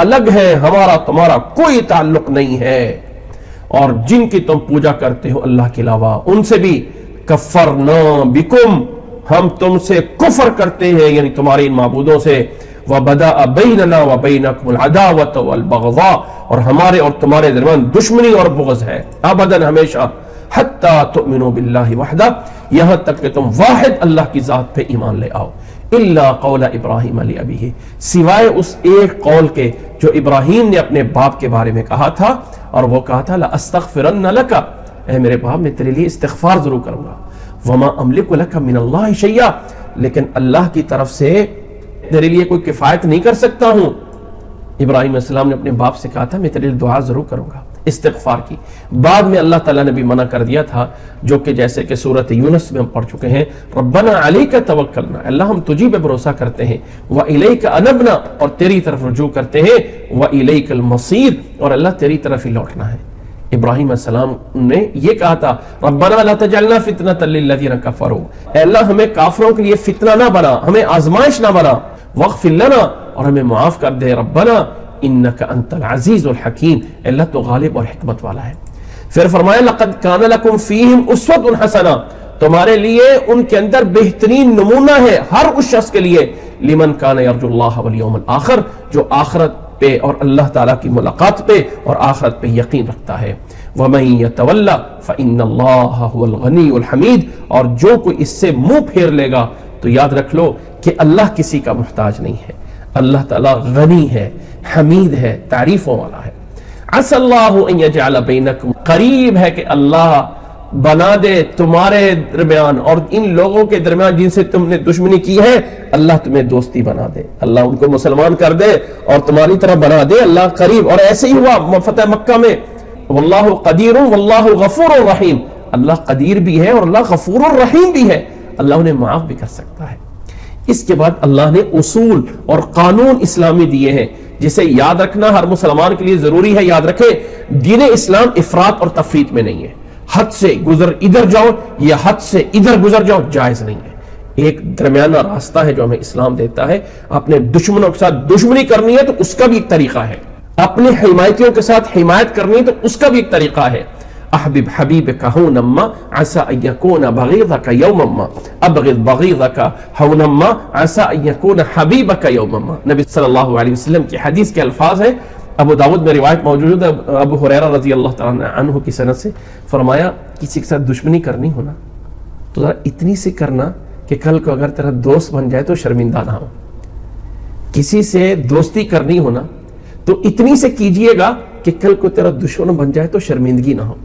الگ ہیں، ہمارا تمہارا کوئی تعلق نہیں ہے، اور جن کی تم پوجا کرتے ہو اللہ کے علاوہ ان سے بھی کفرنا بکم، ہم تم سے کفر کرتے ہیں، یعنی تمہارے ان معبودوں سے، وبدأ بیننا وبینکم العداوۃ والبغضاء، اور ہمارے اور تمہارے درمیان دشمنی اور بغض ہے ابداً ہمیشہ، حتی تؤمنوا باللہ وحدہ، یہاں تک کہ تم واحد اللہ کی ذات پہ ایمان لے آؤ، الا قول ابراہیم لابیہ، سوائے اس ایک قول کے جو ابراہیم نے اپنے باپ کے بارے میں کہا تھا، اور وہ کہا تھا لاستغفرن لک، اے میرے باپ میں تیرے لیے استغفار ضرور کروں گا، وما املک لک من اللہ شیئا، لیکن اللہ کی طرف سے تیرے لیے کوئی کفایت نہیں کر سکتا ہوں۔ ابراہیم علیہ السلام نے اپنے باپ سے کہا تھا میں تیرے لیے دعا ضرور کروں گا، استغفار کی۔ بعد میں اللہ تعالیٰ نے بھی منع کر دیا تھا، جو کہ جیسے کہ سورۃ یونس میں ہم پڑھ چکے ہیں، ربنا علیک توکلنا، اللہ ہم تجھی پہ بھروسہ کرتے ہیں، وإلیک انبنا، اور تیری طرف رجوع کرتے ہیں، وإلیک المصیر، اور اللہ تیری طرف ہی لوٹنا ہے۔ ابراہیم علیہ السلام نے یہ کہا تھا ربنا لا تجعلنا فتنة للذین کفروا، اے اللہ ہمیں کافروں کے لیے فتنہ نہ بنا، ہمیں آزمائش نہ بنا، واغفر لنا، اور ہمیں معاف کر دے، ربنا انک انت العزیز الحکیم، اللہ تو غالب اور حکمت والا ہے۔ پھر فرمایا لقد کان لکم فیہم اسوۃ حسنہ، تمہارے لیے ان کے اندر بہترین نمونہ ہے ہر اس شخص کے لیے، لمن کان یرجو اللہ والیوم الآخر، جو آخرت پہ اور اللہ تعالیٰ کی ملاقات پہ اور آخرت پہ یقین رکھتا ہے، وَمَن يَتَوَلَّ فَإِنَّ اللَّهَ هُوَ الْغَنِيُّ الْحَمِيدُ، اور جو کوئی اس سے منہ پھیر لے گا تو یاد رکھ لو کہ اللہ کسی کا محتاج نہیں ہے، اللہ تعالیٰ غنی ہے، حمید ہے، تعریفوں والا ہے۔ عَسَى اللَّهُ أَن يَجْعَلَ بَيْنَكُمْ، قریب ہے کہ اللہ بنا دے تمہارے درمیان اور ان لوگوں کے درمیان جن سے تم نے دشمنی کی ہے، اللہ تمہیں دوستی بنا دے، اللہ ان کو مسلمان کر دے اور تمہاری طرح بنا دے، اللہ قریب۔ اور ایسے ہی ہوا فتح مکہ میں، واللہ قدیر واللہ غفور الرحیم، اللہ قدیر بھی ہے اور اللہ غفور الرحیم بھی ہے، اللہ انہیں معاف بھی کر سکتا ہے۔ اس کے بعد اللہ نے اصول اور قانون اسلامی دیے ہیں جسے یاد رکھنا ہر مسلمان کے لیے ضروری ہے۔ یاد رکھے دین اسلام افراط اور تفریط میں نہیں ہے، حد سے گزر ادھر جاؤ یا حد سے ادھر گزر جاؤ جائز نہیں ہے، ایک درمیانہ راستہ ہے جو ہمیں اسلام دیتا ہے۔ اپنے دشمنوں کے ساتھ دشمنی کرنی ہے تو اس کا بھی ایک طریقہ ہے، اپنے حمایتیوں کے ساتھ حمایت کرنی ہے تو اس کا بھی ایک طریقہ ہے۔ احبب حبیبک ہونما عسى ان یکون بغیضک یوما، ابغض بغیضک ہونما عسى ان یکون حبیبک یوما، نبی صلی اللہ علیہ وسلم کی حدیث کے الفاظ ہیں، ابو داؤد میں روایت موجود ہے ابو ہریرہ رضی اللہ تعالیٰ عنہ کی سند سے، فرمایا کسی کے ساتھ دشمنی کرنی ہونا تو ذرا اتنی سی کرنا کہ کل کو اگر تیرا دوست بن جائے تو شرمندہ نہ ہو، کسی سے دوستی کرنی ہونا تو اتنی سے کیجئے گا کہ کل کو تیرا دشمن بن جائے تو شرمندگی نہ ہو۔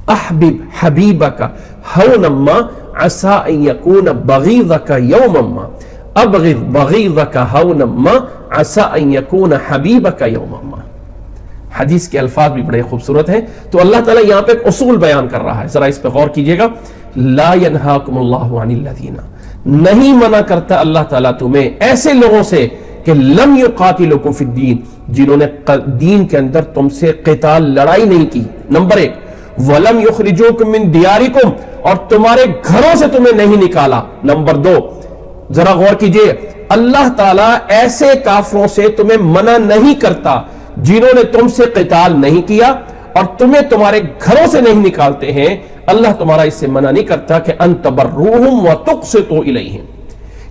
احبب حبیبک ہونما عسى ان یکون بغیضک یوما، ابغض بغیضک ہونما عسى ان یکون حبیبک یوما۔ حدیث کے الفاظ بھی بڑے خوبصورت ہیں۔ تو اللہ تعالیٰ یہاں پہ ایک اصول بیان کر رہا ہے، ذرا اس پہ غور کیجئے گا۔ لا ینہاکم اللہ عن الذین، نہیں منع کرتا اللہ تعالیٰ تمہیں ایسے لوگوں سے کہ لم یقاتلکم فی الدین، جنہوں نے دین کے اندر تم سے قتال لڑائی نہیں کی، نمبر ایک، وَلَمْ يُخْرِجُوكُم مِّن دِيَارِكُمْ، اور تمہارے گھروں سے تمہیں نہیں نکالا، نمبر دو۔ ذرا غور کیجئے، اللہ تعالیٰ ایسے کافروں سے تمہیں منع نہیں کرتا جنہوں نے تم سے قتال نہیں کیا اور تمہیں تمہارے گھروں سے نہیں نکالتے ہیں، اللہ تمہارا اس سے منع نہیں کرتا کہ ان تبروہم وتقسطوا الیہم،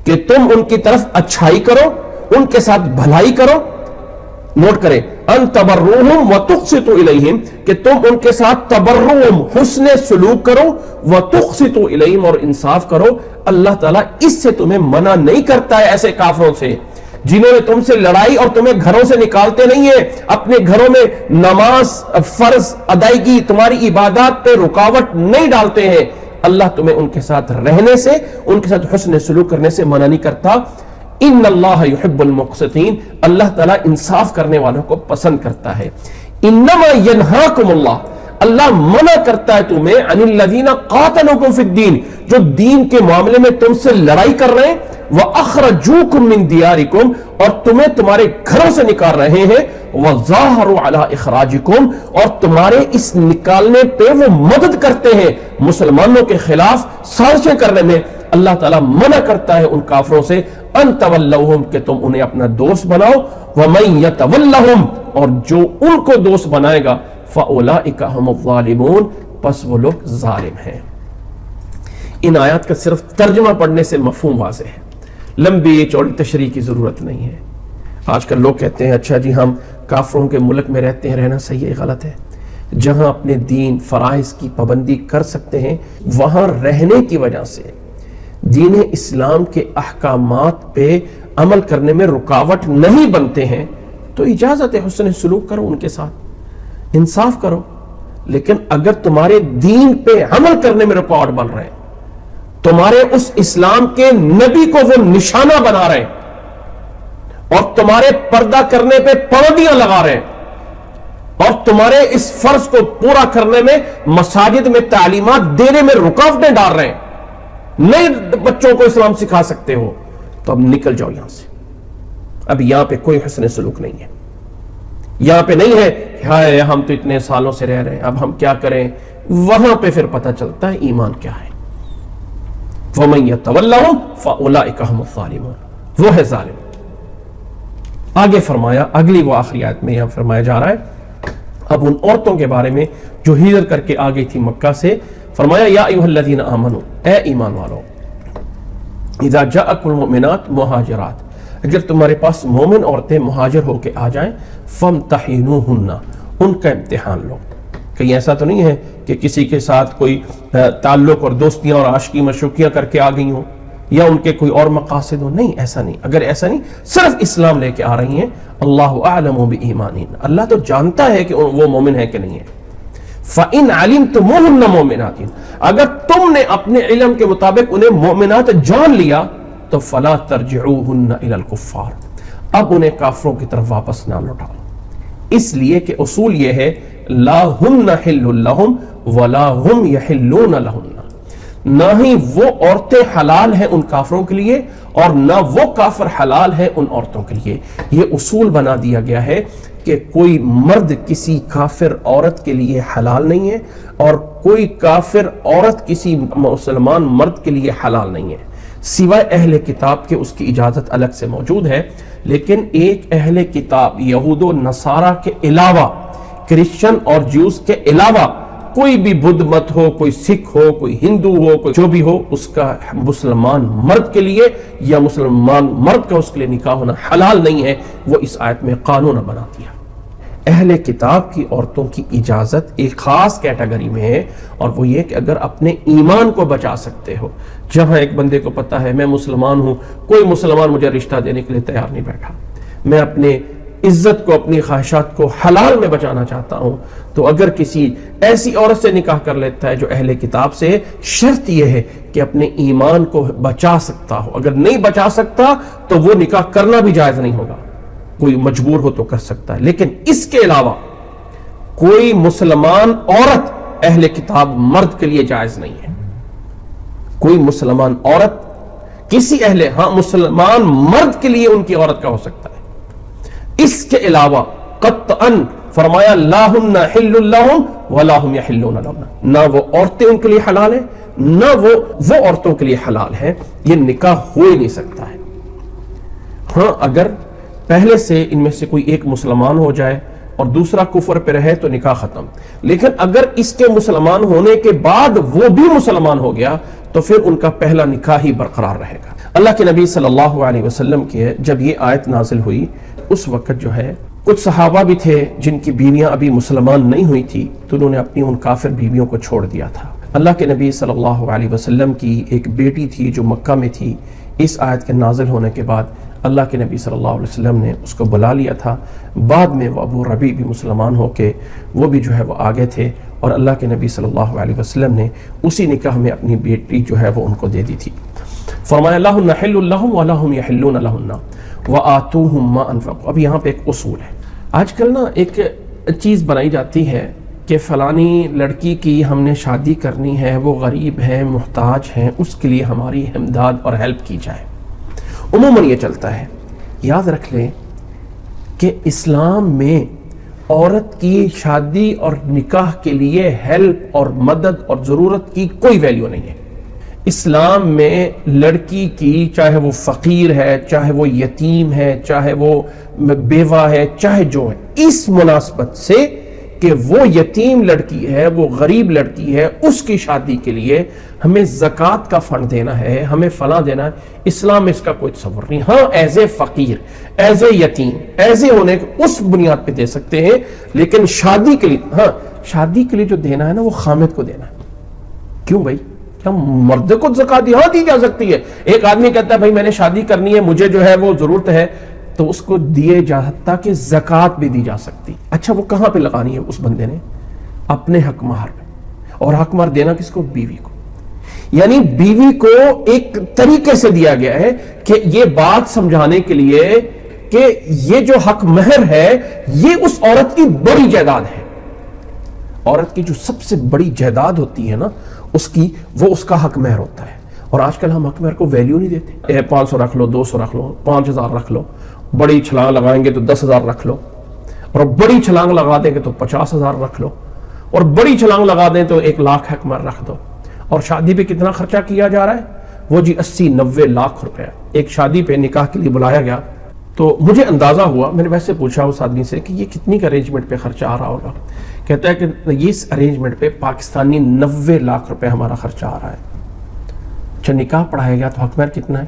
کہ تم ان کی طرف اچھائی کرو، ان کے ساتھ بھلائی کرو۔ نوٹ کریں، ان تبروہم وتقسطوا الیہم، کہ تم ان کے ساتھ تبروہم حسن سلوک کرو، وتقسطوا الیہم اور انصاف کرو۔ اللہ تعالیٰ اس سے تمہیں منع نہیں کرتا ہے ایسے کافروں سے جنہوں نے تم سے لڑائی اور تمہیں گھروں سے نکالتے نہیں ہیں، اپنے گھروں میں نماز فرض ادائیگی تمہاری عبادات پہ رکاوٹ نہیں ڈالتے ہیں، اللہ تمہیں ان کے ساتھ رہنے سے، ان کے ساتھ حسن سلوک کرنے سے منع نہیں کرتا۔ ان اللہ یحب المقسطین، اللہ تعالیٰ انصاف کرنے والوں کو پسند کرتا ہے۔ انما ینہاکم اللہ، اللہ منع کرتا ہے تمہیں عن الذین قاتلوکم فی الدین، جو دین کے معاملے میں تم سے لڑائی کر رہے ہیں، وَأَخْرَجُوكُم مِّن دِيَارِكُمْ، اور تمہیں تمہارے گھروں سے نکال رہے ہیں، وَظَاهَرُوا عَلَىٰ إِخْرَاجِكُمْ، اور تمہارے اس نکالنے پہ وہ مدد کرتے ہیں مسلمانوں کے خلاف سازشیں کرنے میں۔ اللہ تعالیٰ منع کرتا ہے ان کافروں سے ان تولوہم، کہ تم انہیں اپنا دوست بناؤ، وَمَن يَتَوَلَّهُمْ، اور جو ان کو دوست بنائے گا، فَأُولَٰئِكَ هُمُ الظَّالِمُونَ، پس وہ لوگ ظالم ہیں۔ ان آیات کا صرف ترجمہ پڑھنے سے مفہوم واضح ہے، لمبی چوڑی تشریح کی ضرورت نہیں ہے۔ آج کل لوگ کہتے ہیں اچھا جی ہم کافروں کے ملک میں رہتے ہیں، رہنا صحیح ہے غلط ہے؟ جہاں اپنے دین فرائض کی پابندی کر سکتے ہیں وہاں رہنے کی وجہ سے دین اسلام کے احکامات پہ عمل کرنے میں رکاوٹ نہیں بنتے ہیں تو اجازت ہے، حسن سلوک کرو ان کے ساتھ، انصاف کرو۔ لیکن اگر تمہارے دین پہ عمل کرنے میں رکاوٹ بن رہے ہیں، تمہارے اس اسلام کے نبی کو وہ نشانہ بنا رہے ہیں اور تمہارے پردہ کرنے پہ پابندیاں لگا رہے ہیں اور تمہارے اس فرض کو پورا کرنے میں مساجد میں تعلیمات دینے میں رکاوٹیں ڈال رہے ہیں، نئے بچوں کو اسلام سکھا سکتے ہو، تو اب نکل جاؤ یہاں سے۔ اب یہاں پہ کوئی حسن سلوک نہیں ہے، یہاں پہ نہیں ہے کہ ہائے ہم تو اتنے سالوں سے رہ رہے ہیں اب ہم کیا کریں۔ وہاں پہ پھر پتہ چلتا ہے ایمان کیا ہے۔ وَمَن يَتَوَلَّهُمْ فَأُولَٰئِكَ هُمُ الظَّالِمُونَ، وہ ہے ظالم۔ آگے فرمایا، اگلی وہ آخری آیت میں یہاں فرمایا جا رہا ہے اب ان عورتوں کے بارے میں جو ہجرت کر کے آ گئی تھی مکہ سے۔ فرمایا یا ایھا الذین آمنوا، اے ایمان والو، اذا جاءکم المؤمنات مہاجرات، اگر تمہارے پاس مومن عورتیں مہاجر ہو کے آ جائیں، فامتحنوہن، ان کا امتحان لو۔ کہیں ایسا تو نہیں ہے کہ کسی کے ساتھ کوئی تعلق اور دوستیاں اور عاشقی مشوقیاں کر کے آ گئی ہوں یا ان کے کوئی اور مقاصد ہو، نہیں ایسا نہیں۔ اگر ایسا نہیں، صرف اسلام لے کے آ رہی ہیں، اللہ اعلم بایمانہن، اللہ تو جانتا ہے کہ وہ مومن ہے کہ نہیں ہے۔ فَإِنْ عَلِمْتُمُوهُنَّ مُؤْمِنَاتٍ، اگر تم نے اپنے علم کے مطابق انہیں مومنات جان لیا تو فَلَا تَرْجِعُوهُنَّ إِلَى الْكُفَّارِ، اب انہیں کافروں کی طرف واپس نہ لوٹاؤ، اس لیے کہ اصول یہ ہے لا ہن حل لہم ولا ہم یحلون لہن، نہ ہی وہ عورتیں حلال ہیں ان کافروں کے لیے اور نہ وہ کافر حلال ہیں ان عورتوں کے لیے۔ یہ اصول بنا دیا گیا ہے کہ کوئی مرد کسی کافر عورت کے لیے حلال نہیں ہے اور کوئی کافر عورت کسی مسلمان مرد کے لیے حلال نہیں ہے، سوائے اہل کتاب کے اس کی اجازت الگ سے موجود ہے۔ لیکن ایک اہل کتاب یہود و نصارہ کے علاوہ، کرسچن اور جیوز کے علاوہ کوئی بھی بدھ مت ہو، کوئی سکھ ہو، کوئی ہندو ہو، کوئی جو بھی ہو، اس کا مسلمان مرد کے لیے یا مسلمان مرد کا اس کے لیے نکاح ہونا حلال نہیں ہے۔ وہ اس آیت میں قانون بنا دیا۔ اہل کتاب کی عورتوں کی اجازت ایک خاص کیٹیگری میں ہے، اور وہ یہ کہ اگر اپنے ایمان کو بچا سکتے ہو۔ جہاں ایک بندے کو پتا ہے میں مسلمان ہوں، کوئی مسلمان مجھے رشتہ دینے کے لیے تیار نہیں بیٹھا، میں اپنے عزت کو، اپنی خواہشات کو حلال میں بچانا چاہتا ہوں، تو اگر کسی ایسی عورت سے نکاح کر لیتا ہے جو اہل کتاب سے، شرط یہ ہے کہ اپنے ایمان کو بچا سکتا ہو۔ اگر نہیں بچا سکتا تو وہ نکاح کرنا بھی جائز نہیں ہوگا، کوئی مجبور ہو تو کر سکتا ہے، لیکن اس کے علاوہ کوئی مسلمان عورت اہل کتاب مرد کے لیے جائز نہیں ہے۔ کوئی مسلمان عورت کسی مسلمان مرد کے لیے ان کی عورت کا ہو سکتا ہے۔ اس کے علاوہ قطعاً فرمایا لا ہن حل لہم ولا ہم یحلون لہن، نہ وہ عورتیں ان کے لیے حلال ہیں نہ وہ عورتوں کے لیے حلال ہیں، یہ نکاح ہو ہی نہیں سکتا ہے۔ ہاں اگر پہلے سے ان میں سے کوئی ایک مسلمان ہو جائے اور دوسرا کفر پہ رہے تو نکاح ختم، لیکن اگر اس کے مسلمان ہونے کے بعد وہ بھی مسلمان ہو گیا تو پھر ان کا پہلا نکاح ہی برقرار رہے گا۔ اللہ کے نبی صلی اللہ علیہ وسلم کی جب یہ آیت نازل ہوئی اس وقت جو ہے کچھ صحابہ بھی تھے جن کی بیویاں ابھی مسلمان نہیں ہوئی تھی، تو انہوں نے اپنی ان کافر بیویوں کو چھوڑ دیا تھا۔ اللہ کے نبی صلی اللہ علیہ وسلم کی ایک بیٹی تھی جو مکہ میں تھی، اس آیت کے نازل ہونے کے بعد اللہ کے نبی صلی اللہ علیہ وسلم نے اس کو بلا لیا تھا۔ بعد میں وہ ابو ربیع بھی مسلمان ہو کے وہ بھی جو ہے وہ آگے تھے، اور اللہ کے نبی صلی اللہ علیہ وسلم نے اسی نکاح میں اپنی بیٹی جو ہے وہ ان کو دے دی تھی۔ فرمایا لا ہن حل لہم ولا ہم یحلون لہن وآتوہم ما انفقوا۔ اب یہاں پہ ایک اصول ہے، آج کل نا ایک چیز بنائی جاتی ہے کہ فلانی لڑکی کی ہم نے شادی کرنی ہے، وہ غریب ہیں، محتاج ہیں، اس کے لیے ہماری امداد اور ہیلپ کی جائے. عموماً یہ چلتا ہے. یاد رکھ لیں کہ اسلام میں عورت کی شادی اور نکاح کے لیے ہیلپ اور مدد اور ضرورت کی کوئی ویلیو نہیں ہے. اسلام میں لڑکی کی، چاہے وہ فقیر ہے، چاہے وہ یتیم ہے، چاہے وہ بیوہ ہے، چاہے جو ہے، اس مناسبت سے کہ وہ یتیم لڑکی ہے، وہ غریب لڑکی ہے، اس کی شادی کے لیے ہمیں زکوٰۃ کا فنڈ دینا ہے، ہمیں فلاں دینا ہے، اسلام میں اس کا کوئی تصور نہیں. ہاں ایز اے فقیر، ایز اے یتیم، ایز اے ہونے اس بنیاد پہ دے سکتے ہیں، لیکن شادی کے لیے، ہاں شادی کے لیے جو دینا ہے نا وہ خامد کو دینا ہے. کیوں بھائی؟ کیا مرد کو زکوٰۃ یہاں دی جا سکتی ہے؟ ایک آدمی کہتا ہے بھائی میں نے شادی کرنی ہے، مجھے جو ہے وہ ضرورت ہے، تو اس کو دیے جا سکتا کہ زکوٰۃ بھی دی جا سکتی. اچھا وہ کہاں پہ لگانی ہے اس بندے نے؟ اپنے حق مہر پہ. اور حق مہر دینا کس کو؟ بیوی کو. یعنی بیوی کو ایک طریقے سے دیا گیا ہے کہ یہ بات سمجھانے کے لیے کہ یہ جو حق مہر ہے یہ اس عورت کی بڑی جائیداد ہے. عورت کی جو سب سے بڑی جائیداد ہوتی ہے نا اس کی، وہ اس کا حق مہر ہوتا ہے. اور آج کل ہم حق مہر کو ویلیو نہیں دیتے. 500 رکھ لو، 200 رکھ لو، 5000 رکھ لو، بڑی چھلانگ لگائیں گے تو 10,000 رکھ لو، اور بڑی چھلانگ لگا دیں گے تو 50,000 رکھ لو، اور بڑی چھلانگ لگا دیں تو 1,00,000 حق مہر رکھ دو. اور شادی پہ کتنا خرچہ کیا جا رہا ہے؟ وہ جی 80-90 لاکھ روپے. ایک شادی پہ نکاح کے لیے بلایا گیا تو مجھے اندازہ ہوا، میں نے ویسے پوچھا اس آدمی سے کہ یہ کتنی کا ارینجمنٹ پہ خرچہ آ رہا ہوگا. کہتا ہے کہ اس ارینجمنٹ پہ پاکستانی 90 لاکھ روپے ہمارا خرچہ آ رہا ہے. اچھا نکاح پڑھایا گیا تو حق مہر کتنا ہے؟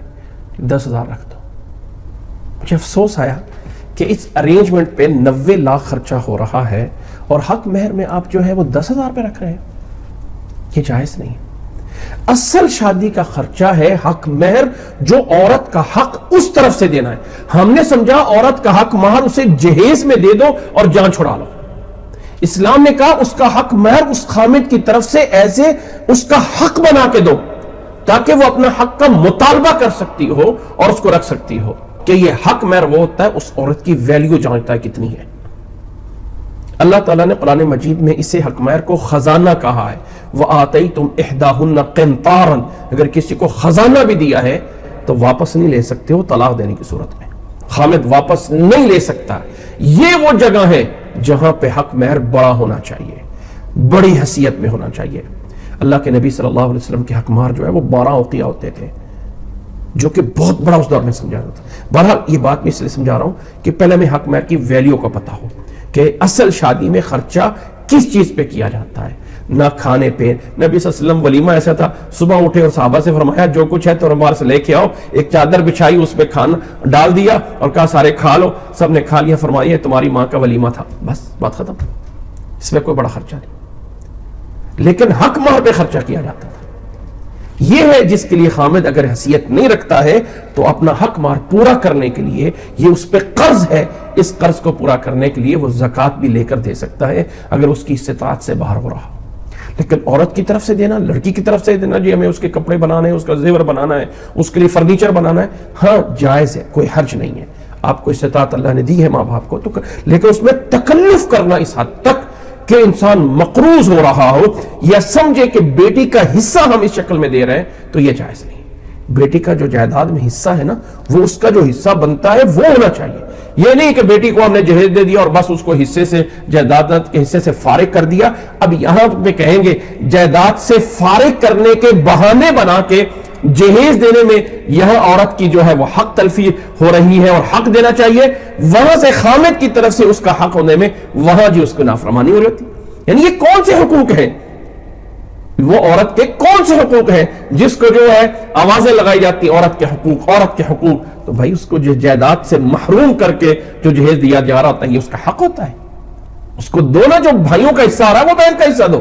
10,000 رکھ دو. مجھے افسوس آیا کہ اس ارینجمنٹ پہ 90 لاکھ خرچہ ہو رہا ہے اور حق مہر میں آپ جو ہے وہ 10,000 پہ رکھ رہے ہیں. یہ جائز نہیں. اصل شادی کا خرچہ ہے حق مہر، جو عورت کا حق اس طرف سے دینا ہے. ہم نے سمجھا عورت کا حق مہر اسے جہیز میں دے دو اور جان چھڑا لو. اسلام نے کہا اس کا حق مہر اس خامد کی طرف سے ایسے اس کا حق بنا کے دو تاکہ وہ اپنا حق کا مطالبہ کر سکتی ہو اور اس کو رکھ سکتی ہو. کہ یہ حق مہر وہ ہوتا ہے اس عورت کی ویلیو جانتا ہے کتنی ہے. اللہ تعالیٰ نے قرآن مجید میں اسے حق مہر کو خزانہ کہا ہے. وَآتَيْتُمْ إِحْدَاهُنَّ قِنْطَارًا. اگر کسی کو خزانہ بھی دیا ہے تو واپس نہیں لے سکتے ہو طلاق دینے کی صورت میں. خامد واپس نہیں لے سکتا. یہ وہ جگہ ہے جہاں پہ حق مہر بڑا ہونا چاہیے، بڑی حیثیت میں ہونا چاہیے. اللہ کے نبی صلی اللہ علیہ وسلم کے حق مہر جو ہے وہ 12 اوقیہ ہوتے تھے، جو کہ بہت بڑا اس دور میں سمجھا جاتا تھا. بہرحال یہ بات میں اس لیے سمجھا رہا ہوں کہ پہلے میں حق مہر کی ویلیو کا پتہ ہو کہ اصل شادی میں خرچہ کس چیز پہ کیا جاتا ہے. نہ کھانے پہ. نبی صلی اللہ علیہ وسلم ولیمہ ایسا تھا، صبح اٹھے اور صحابہ سے فرمایا جو کچھ ہے تو ہمارے سے لے کے آؤ. ایک چادر بچھائی، اس پہ کھانا ڈال دیا اور کہا سارے کھا لو. سب نے کھا لیا. فرمایا تمہاری ماں کا ولیمہ تھا، بس بات ختم. اس میں کوئی بڑا خرچہ نہیں. لیکن حق مہر پہ خرچہ کیا جاتا تھا. یہ ہے جس کے لیے خامد اگر حیثیت نہیں رکھتا ہے تو اپنا حق مہر پورا کرنے کے لیے، یہ اس پہ قرض ہے، اس قرض کو پورا کرنے کے لیے وہ زکوٰۃ بھی لے کر دے سکتا ہے اگر اس کی استطاعت سے باہر ہو رہا. لیکن عورت کی طرف سے دینا، لڑکی کی طرف سے دینا، جی ہمیں اس کے کپڑے بنانے ہیں، اس کا زیور بنانا ہے، اس کے لیے فرنیچر بنانا ہے، ہاں جائز ہے، کوئی حرج نہیں ہے. آپ کو استطاعت اللہ نے دی ہے ماں باپ کو تو، لیکن اس میں تکلف کرنا اس حد تک کہ انسان مقروض ہو رہا ہو یا سمجھے کہ بیٹی کا حصہ ہم اس شکل میں دے رہے ہیں تو یہ جائز نہیں. بیٹی کا جو جائیداد میں حصہ ہے نا وہ اس کا جو حصہ بنتا ہے وہ ہونا چاہیے. یہ نہیں کہ بیٹی کو ہم نے جہیز دے دیا اور بس اس کو حصے سے، جائیداد کے حصے سے فارغ کر دیا. اب یہاں پہ کہیں گے جائیداد سے فارغ کرنے کے بہانے بنا کے جہیز دینے میں یہاں عورت کی جو ہے وہ حق تلفی ہو رہی ہے اور حق دینا چاہیے. وہاں سے خامد کی طرف سے اس کا حق ہونے میں وہاں جی اس کو نافرمانی ہو رہی ہوتی. یعنی یہ کون سے حقوق ہیں؟ وہ عورت کے کون سے حقوق ہیں جس کو جو ہے آوازیں لگائی جاتی عورت کے حقوق، عورت کے حقوق؟ تو بھائی اس کو جو جائیداد سے محروم کر کے جو جہیز دیا جا رہا ہوتا ہے یہ اس کا حق ہوتا ہے. اس کو دو نا، جو بھائیوں کا حصہ آ رہا ہے وہ بہن کا حصہ دو.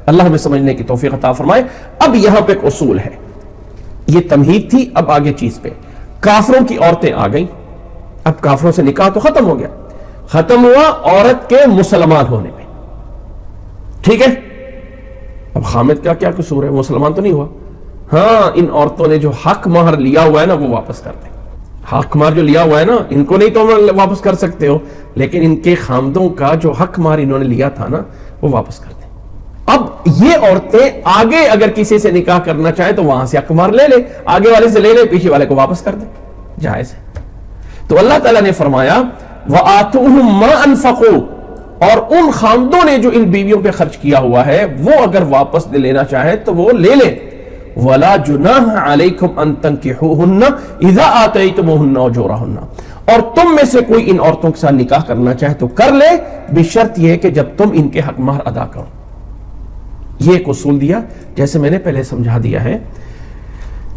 اللہ ہمیں سمجھنے کی توفیق عطا فرمائے. اب یہاں پہ ایک اصول ہے، یہ تمہید تھی. اب آگے چیز پہ کافروں کی عورتیں آ گئیں. اب کافروں سے نکاح تو ختم ہو گیا، ختم ہوا عورت کے مسلمان ہونے میں. ٹھیک ہے، اب خامد کا کیا قصور ہے؟ مسلمان تو نہیں ہوا. ہاں ان عورتوں نے جو حق مہر لیا ہوا ہے نا وہ واپس کر دیں. حق مہر جو لیا ہوا ہے نا ان کو نہیں تو واپس کر سکتے ہو، لیکن ان کے خامدوں کا جو حق مہر انہوں نے لیا تھا نا وہ واپس کر دیں۔ اب یہ عورتیں آگے اگر کسی سے نکاح کرنا چاہیں تو وہاں سے حق مہر لے لے، آگے والے سے لے لے، پیچھے والے کو واپس کر دیں، جائز ہے۔ تو اللہ تعالیٰ نے فرمایا وَآتُوهُم مَا أَنفَقُوا، اور ان خامدوں نے جو ان بیویوں پہ خرچ کیا ہوا ہے وہ اگر واپس لینا چاہے تو وہ لے لیں۔ وَلَا جُنَاحَ عَلَيْكُمْ أَن تَنكِحُوهُنَّ إِذَا آتَيْتُمُوهُنَّ أُجُورَهُنَّ، اور تم میں سے کوئی ان عورتوں کے ساتھ نکاح کرنا چاہے تو کر لے، بشرط یہ کہ جب تم ان کے حق مہر ادا کرو۔ یہ ایک اصول دیا، جیسے میں نے پہلے سمجھا دیا ہے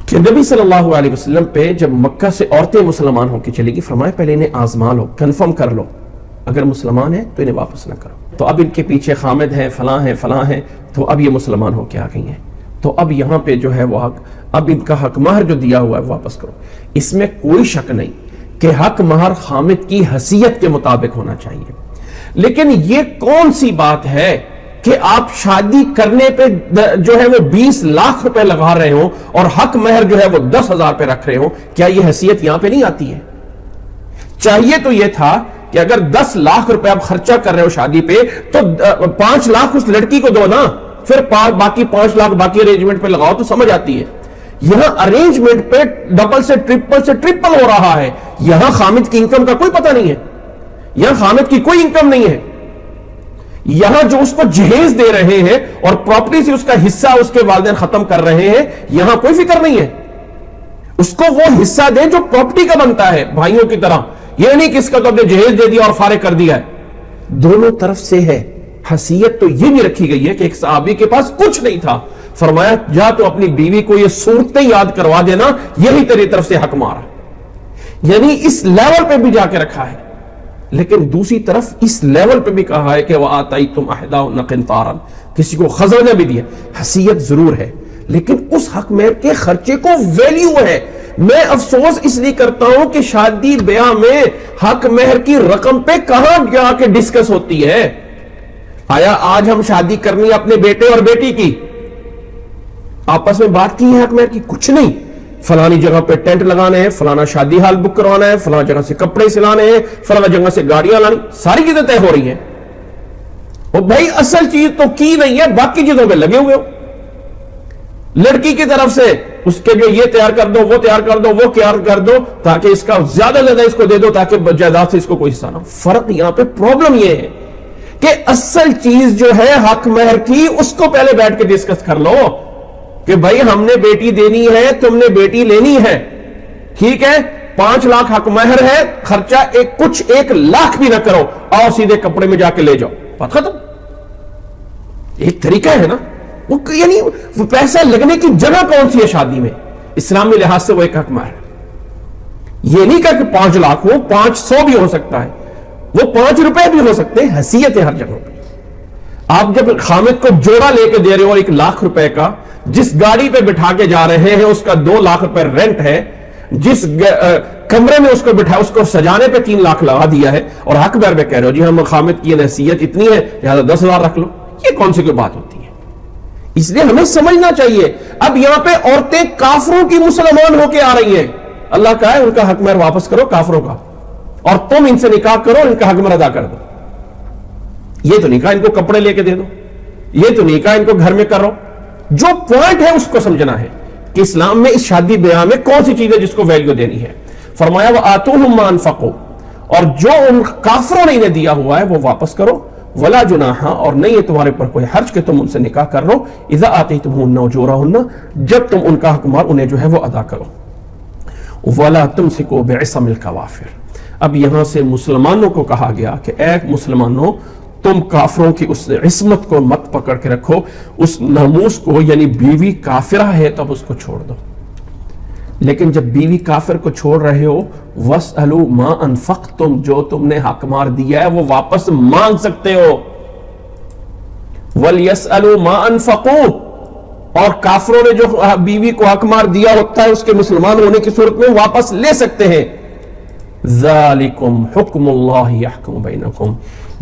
کہ نبی صلی اللہ علیہ وسلم پہ جب مکہ سے عورتیں مسلمان ہو کے چلے گی، فرمایا پہلے انہیں آزما لو، کنفرم کر لو، اگر مسلمان ہیں تو انہیں واپس نہ کرو۔ تو اب ان کے پیچھے خامد ہیں، فلاں ہیں، فلاں ہیں، تو اب یہ مسلمان ہو کے آ گئی ہیں، تو اب یہاں پہ جو ہے وہ حق، اب ان کا حق مہر جو دیا ہوا ہے واپس کرو۔ اس میں کوئی شک نہیں کہ حق مہر خامد کی حیثیت کے مطابق ہونا چاہیے، لیکن یہ کون سی بات ہے کہ آپ شادی کرنے پہ جو ہے وہ 20 لاکھ روپے لگا رہے ہوں اور حق مہر جو ہے وہ 10,000 پہ رکھ رہے ہوں؟ کیا یہ حیثیت یہاں پہ نہیں آتی ہے؟ چاہیے تو یہ تھا کہ اگر 10 لاکھ روپے آپ خرچہ کر رہے ہو شادی پہ تو 5 لاکھ اس لڑکی کو دو نا، پھر باقی 5 لاکھ باقی ارینجمنٹ پہ لگاؤ تو سمجھ آتی ہے۔ یہاں ارینجمنٹ پہ ڈبل سے ٹرپل ہو رہا ہے، یہاں خامد کی انکم کا کوئی پتہ نہیں ہے، یہاں خامد کی کوئی انکم نہیں ہے، یہاں جو اس کو جہیز دے رہے ہیں اور پراپرٹی سے اس کا حصہ اس کے والدین ختم کر رہے ہیں، یہاں کوئی فکر نہیں ہے۔ اس کو وہ حصہ دیں جو پراپرٹی کا بنتا ہے بھائیوں کی طرح، یہ نہیں کہ اس کا تو اپنے جہیز دے دیا اور فارغ کر دیا ہے۔ دونوں طرف سے ہے۔ حیثیت تو یہ بھی رکھی گئی ہے کہ ایک صحابی کے پاس کچھ نہیں تھا، فرمایا جا تو اپنی بیوی کو یہ صورتیں یاد کروا دینا، یہی تیری طرف سے حق مارا، یعنی اس لیول پہ بھی جا کے رکھا ہے۔ لیکن دوسری طرف اس لیول پہ بھی کہا ہے کہ وَآتَيْتُمْ أَحْدَاهُنَّ قِنْطَارًا، کسی کو خزانہ بھی دیا۔ حیثیت ضرور ہے لیکن اس حق مہر کے خرچے کو ویلیو ہے۔ میں افسوس اس لیے کرتا ہوں کہ شادی بیاہ میں حق مہر کی رقم پہ کہاں جا کے ڈسکس ہوتی ہے۔ آیا آج ہم شادی کرنی اپنے بیٹے اور بیٹی کی، آپس میں بات کی ہے حق مہر کی؟ کچھ نہیں۔ فلانی جگہ پہ ٹینٹ لگانے ہیں، فلانا شادی ہال بک کروانا ہے، فلانا جگہ سے کپڑے سلانے ہیں، فلانا جگہ سے گاڑیاں لانی، ساری چیزیں طے ہو رہی ہیں۔ اور بھائی اصل چیز تو کی نہیں ہے، باقی چیزوں پہ لگے ہوئے ہو۔ لڑکی کی طرف سے اس کے جو یہ تیار کر دو، وہ تیار کر دو، وہ تیار کر دو، تاکہ اس کا زیادہ زیادہ اس کو دے دو تاکہ جائیداد سے اس کو کوئی حصہ نہ۔ فرق یہاں پہ پرابلم یہ ہے کہ اصل چیز جو ہے حق مہر کی، اس کو پہلے بیٹھ کے ڈسکس کر لو کہ بھائی ہم نے بیٹی دینی ہے، تم نے بیٹی لینی ہے، ٹھیک ہے، 5 لاکھ حق مہر ہے، خرچہ کچھ 1 لاکھ بھی نہ کرو، آؤ سیدھے کپڑے میں جا کے لے جاؤ، بات ختم۔ ایک طریقہ ہے نا، یعنی وہ پیسہ لگنے کی جگہ کون سی ہے شادی میں؟ اسلامی لحاظ سے وہ ایک حق مہر ہے۔ یہ نہیں کہا کہ 5 لاکھ ہو، 500 بھی ہو سکتا ہے، وہ 5 روپے بھی ہو سکتے ہیں، حیثیت ہے ہر جگہ پہ۔ آپ جب خامد کو جوڑا لے کے دے رہے ہو 1 لاکھ روپے کا، جس گاڑی پہ بٹھا کے جا رہے ہیں اس کا 2 لاکھ روپے رینٹ ہے، جس کمرے میں اس کو بٹھا اس کو سجانے پہ 3 لاکھ لگا دیا ہے، اور حق مہر پہ کہہ رہے ہو جی ہم خامد کی حیثیت اتنی ہے لہذا 10,000 رکھ لو، یہ کون سی کوئی بات ہوتی ہے؟ اس لیے ہمیں سمجھنا چاہیے۔ اب یہاں پہ عورتیں کافروں کی مسلمان ہو کے آ رہی ہیں، اللہ کا ہے ان کا حق مہر واپس کرو کافروں کا، اور تم ان سے نکاح کرو، ان کا حق مہر ادا کر دو۔ یہ تو نہیں کہا ان کو کپڑے لے کے دے دو، یہ تو نہیں کہا ان کو گھر میں کرو۔ جو پوائنٹ ہے اس کو سمجھنا ہے کہ اسلام میں اس شادی بیاہ میں کون سی چیز ہے جس کو ویلیو دینی ہے۔ فرمایا وَآتُوهُم مَا أَنفَقُوا، اور جو ان کافروں نے انہیں دیا ہوا ہے وہ واپس کرو۔ وَلَا جُنَاحَ، اور نہیں ہے تمہارے پر کوئی حرج کہ تم ان سے نکاح کر لو، اِذَا آتَيْتُمُوهُنَّ أُجُورَهُنَّ، جب تم ان کا حق مہر انہیں جو ہے وہ ادا کرو۔ وَلَا تُمْسِكُوا بِعِصَمِ الْكَوَافِرِ، اب یہاں سے مسلمانوں کو کہا گیا کہ اے مسلمانوں تم کافروں کی اس عصمت کو مت پکڑ کے رکھو، اس ناموس کو، یعنی بیوی کافرہ ہے تب اس کو چھوڑ دو۔ لیکن جب بیوی کافر کو چھوڑ رہے ہو، وَاسْأَلُوا مَا أَنفَقْتُمْ، جو تم نے حق مہر دیا ہے وہ واپس مانگ سکتے ہو۔ وَلْيَسْأَلُوا مَا أَنفَقُوا، اور کافروں نے جو بیوی کو حق مہر دیا ہوتا ہے اس کے مسلمان ہونے کی صورت میں واپس لے سکتے ہیں۔ ذَلِكُمْ حُکْمُ اللَّهِ يَحْكُمُ بَيْنَكُمْ،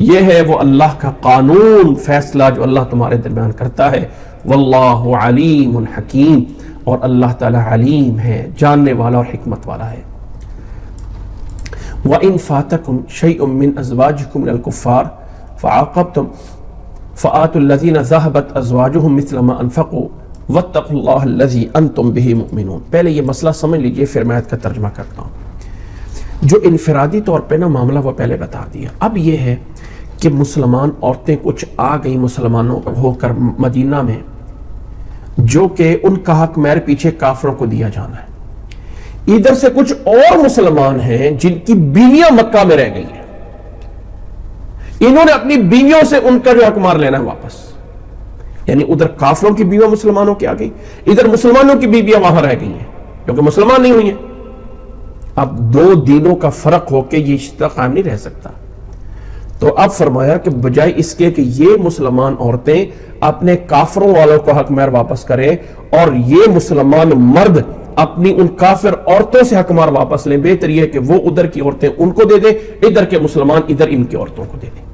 یہ ہے وہ اللہ کا قانون، فیصلہ جو اللہ تمہارے درمیان کرتا ہے۔ واللہ علیم حکیم، اور اللہ تعالی علیم ہے، جاننے والا اور حکمت والا ہے۔ وَإِن فَاتَكُمْ شَيْءٌ مِّنْ أَزْوَاجِكُمْ مِنَ الْكُفَّارِ فَعَاقَبْتُمْ فآتوا الذین ذهبت ازواجهم مثل ما انفقوا واتقوا اللہ الذی انتم به مؤمنون. پہلے یہ مسئلہ سمجھ لیجئے، پھر میں آیت کا ترجمہ کرتا ہوں. جو انفرادی طور پہ نا معاملہ وہ پہلے بتا دیا. اب یہ ہے کہ مسلمان عورتیں کچھ آ گئی مسلمانوں ہو کر مدینہ میں، جو کہ ان کا حق مہر پیچھے کافروں کو دیا جانا ہے. ادھر سے کچھ اور مسلمان ہیں جن کی بیویاں مکہ میں رہ گئی ہیں، انہوں نے اپنی بیویوں سے ان کا جو حق مار لینا ہے واپس. یعنی ادھر کافروں کی بیویاں مسلمانوں کی آ گئی، ادھر مسلمانوں کی بیویاں وہاں رہ گئی ہیں کیونکہ مسلمان نہیں ہوئی ہیں. اب دو دینوں کا فرق ہو کے یہ رشتہ قائم نہیں رہ سکتا. تو اب فرمایا کہ بجائے اس کے کہ یہ مسلمان عورتیں اپنے کافروں والوں کو حق مہر واپس کریں اور یہ مسلمان مرد اپنی ان کافر عورتوں سے حق مہر واپس لیں، بہتر یہ کہ وہ ادھر کی عورتیں ان کو دے دیں، ادھر کے مسلمان ادھر ان کی عورتوں کو دے دیں.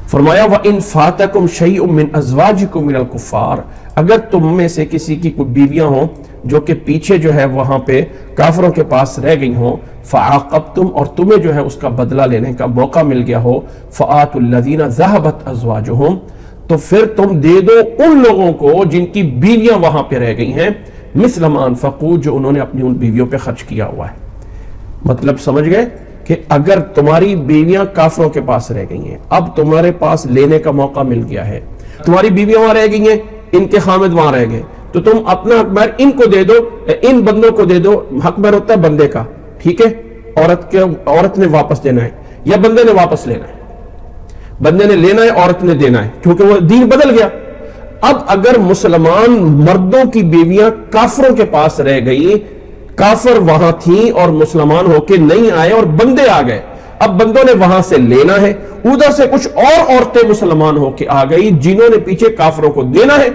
فرمایا وَإِن فَاتَكُمْ شَيْءٌ مِّنْ أَزْوَاجِكُمْ مِنَ الْكُفَّارِ، اگر تم میں سے کسی کی کوئی بیویاں ہوں جو کہ پیچھے جو ہے وہاں پہ کافروں کے پاس رہ گئی ہوں، فَعَاقَبْتُمْ، اور تمہیں جو ہے اس کا بدلہ لینے کا موقع مل گیا ہو، فَآتُوا الَّذِينَ ذَهَبَتْ أَزْوَاجُهُمْ، تو پھر تم دے دو ان لوگوں کو جن کی بیویاں وہاں پہ رہ گئی ہیں، مثل ما انفقوا، جو انہوں نے اپنی ان بیویوں پہ خرچ کیا ہوا ہے. مطلب سمجھ گئے کہ اگر تمہاری بیویاں کافروں کے پاس رہ گئی ہیں، اب تمہارے پاس لینے کا موقع مل گیا ہے، تمہاری بیویاں وہاں رہ گئی ہیں، ان کے خامد وہاں رہ گئے، تو تم اپنا حق مہر ان کو دے دو، ان بندوں کو دے دو. حق مہر ہوتا ہے بندے کا، ٹھیک ہے، عورت نے واپس دینا ہے یا بندے نے واپس لینا ہے. بندے نے لینا ہے، عورت نے دینا ہے، کیونکہ وہ دین بدل گیا. اب اگر مسلمان مردوں کی بیویاں کافروں کے پاس رہ گئی، کافر وہاں تھیں اور مسلمان ہو کے نہیں آئے اور بندے آ گئے، اب بندوں نے وہاں سے لینا ہے، ادھر سے کچھ اور عورتیں مسلمان ہو کے آ گئی جنہوں نے پیچھے کافروں کو دینا ہے،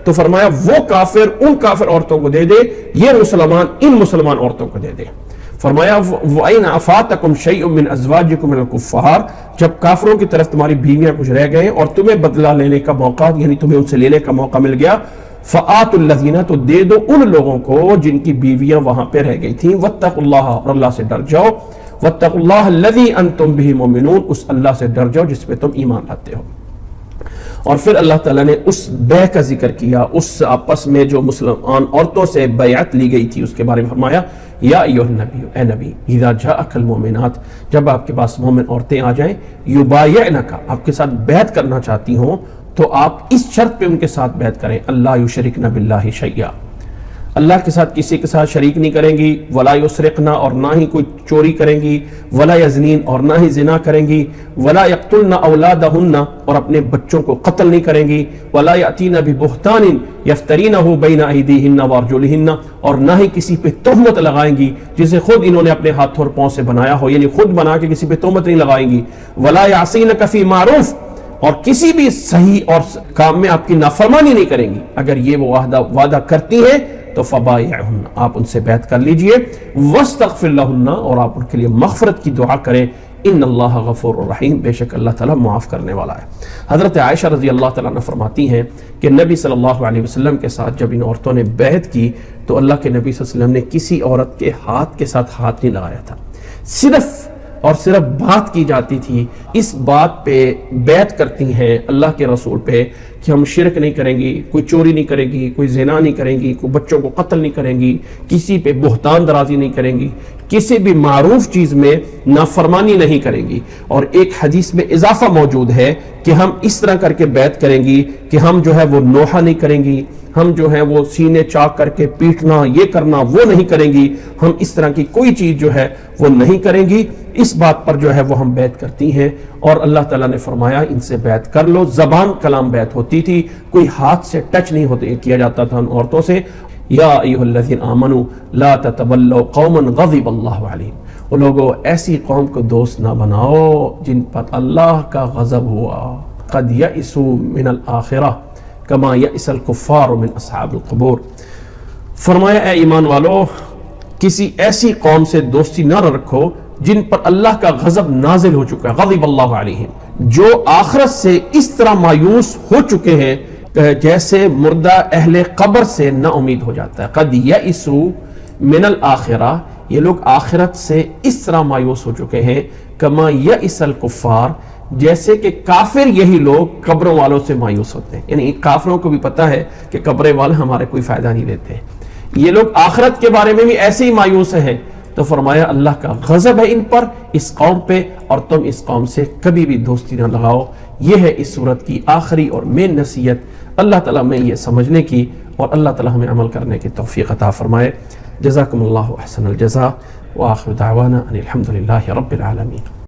تو فرمایا وہ کافر ان کافر عورتوں کو دے دے، یہ مسلمان ان مسلمان عورتوں کو دے دے. فرمایا وَإِنْ عَفَاتَكُمْ شَيْءٌ مِّنْ أَزْوَاجِكُمْ مِنَ الْكُفَّارِ، جب کافروں کی طرف تمہاری بیویاں کچھ رہ گئے اور تمہیں بدلہ لینے کا موقع، یعنی تمہیں ان سے لینے کا موقع مل گیا، فَآتُوا الَّذِينَ، تو دے دو ان لوگوں کو جن کی بیویاں وہاں پہ رہ گئی تھیں، وَاتَّقُوا اللَّهَ، اور اللہ سے ڈر جاؤ، وَاتَّقُوا اللَّهَ الَّذِي أَنْتُمْ بِهِ مُؤْمِنُونَ، اس اللہ سے ڈر جاؤ جس پہ تم ایمان لاتے ہو. اور پھر اللہ تعالیٰ نے اس بیع کا ذکر کیا، اس آپس میں جو مسلمان عورتوں سے بیعت لی گئی تھی اس کے بارے میں فرمایا یا ایھا النبی، اے نبی، اذا جاءک المؤمنات، جب آپ کے پاس مومن عورتیں آ جائیں، یبایعنک، آپ کے ساتھ بیعت کرنا چاہتی ہوں، تو آپ اس شرط پہ ان کے ساتھ بیعت کریں، اللہ یشرکن باللہ شیئا، اللہ کے ساتھ کسی کے ساتھ شریک نہیں کریں گی، ولا یسرقن، اور نہ ہی کوئی چوری کریں گی، ولا یزنین، اور نہ ہی زنا کریں گی، ولا یقتلن اولادہن، اور اپنے بچوں کو قتل نہیں کریں گی، ولا یاتین ببہتان یفترینہ بین ایدیہن وارجلہن، اور نہ ہی کسی پہ تہمت لگائیں گی جسے خود انہوں نے اپنے ہاتھوں اور پاؤں سے بنایا ہو، یعنی خود بنا کے کسی پہ تہمت نہیں لگائیں گی، ولا یعصینک فی معروف، اور کسی بھی صحیح اور کام میں آپ کی نافرمانی نہیں کریں گی. اگر یہ وہ وعدہ کرتی ہیں تو فبایعہن، آپ ان سے بیعت کر لیجئے، واستغفر لہن، اور آپ ان کے لیے مغفرت کی دعا کریں، ان اللہ غفور الرحیم، بے شک اللہ تعالیٰ معاف کرنے والا ہے. حضرت عائشہ رضی اللہ تعالیٰ عنہ فرماتی ہیں کہ نبی صلی اللہ علیہ وسلم کے ساتھ جب ان عورتوں نے بیعت کی تو اللہ کے نبی صلی اللہ علیہ وسلم نے کسی عورت کے ہاتھ کے ساتھ ہاتھ نہیں لگایا تھا، صرف اور صرف بات کی جاتی تھی. اس بات پہ بیعت کرتی ہیں اللہ کے رسول پہ کہ ہم شرک نہیں کریں گی، کوئی چوری نہیں کریں گی، کوئی زنا نہیں کریں گی، کوئی بچوں کو قتل نہیں کریں گی، کسی پہ بہتان درازی نہیں کریں گی، کسی بھی معروف چیز میں نافرمانی نہیں کریں گی. اور ایک حدیث میں اضافہ موجود ہے کہ ہم اس طرح کر کے بیعت کریں گی کہ ہم جو ہے وہ نوحہ نہیں کریں گی، ہم جو ہے وہ سینے چاک کر کے پیٹنا، یہ کرنا وہ نہیں کریں گی، ہم اس طرح کی کوئی چیز جو ہے وہ نہیں کریں گی. اس بات پر جو ہے وہ ہم بیعت کرتی ہیں. اور اللہ تعالیٰ نے فرمایا ان سے بیعت کر لو. زبان کلام بیعت ہوتی تھی، کوئی ہاتھ سے ٹچ نہیں کیا جاتا تھا ان عورتوں سے. یا ایھا الذین آمنوا لا تتولوا قوما غضب اللہ علیہم، وہ لوگوں ایسی قوم کو دوست نہ بناؤ جن پر اللہ کا غضب ہوا. قد یئسوا من الآخرہ کما یئس الکفار من اصحاب القبور. فرمایا اے ایمان والو، کسی ایسی قوم سے دوستی نہ رکھو جن پر اللہ کا غضب نازل ہو چکا ہے، غضب اللہ علیہم، جو آخرت سے اس طرح مایوس ہو چکے ہیں جیسے مردہ اہل قبر سے نا امید ہو جاتا ہے. قد یئسوا من الآخرہ، یہ لوگ آخرت سے اس طرح مایوس ہو چکے ہیں، کما یئس الکفار، جیسے کہ کافر یہی لوگ قبروں والوں سے مایوس ہوتے ہیں. یعنی کافروں کو بھی پتا ہے کہ قبر والے ہمارے کوئی فائدہ نہیں دیتے. یہ لوگ آخرت کے بارے میں بھی ایسے ہی مایوس ہیں. تو فرمایا اللہ کا غضب ہے ان پر، اس قوم پہ، اور تم اس قوم سے کبھی بھی دوستی نہ لگاؤ. یہ ہے اس صورت کی آخری اور مین نصیحت. اللہ تعالیٰ میں یہ سمجھنے کی اور اللہ تعالیٰ ہمیں عمل کرنے کی توفیق عطا فرمائے. جزاکم اللہ احسن الجزاء وآخر دعوانا ان الحمد للہ رب العالمین.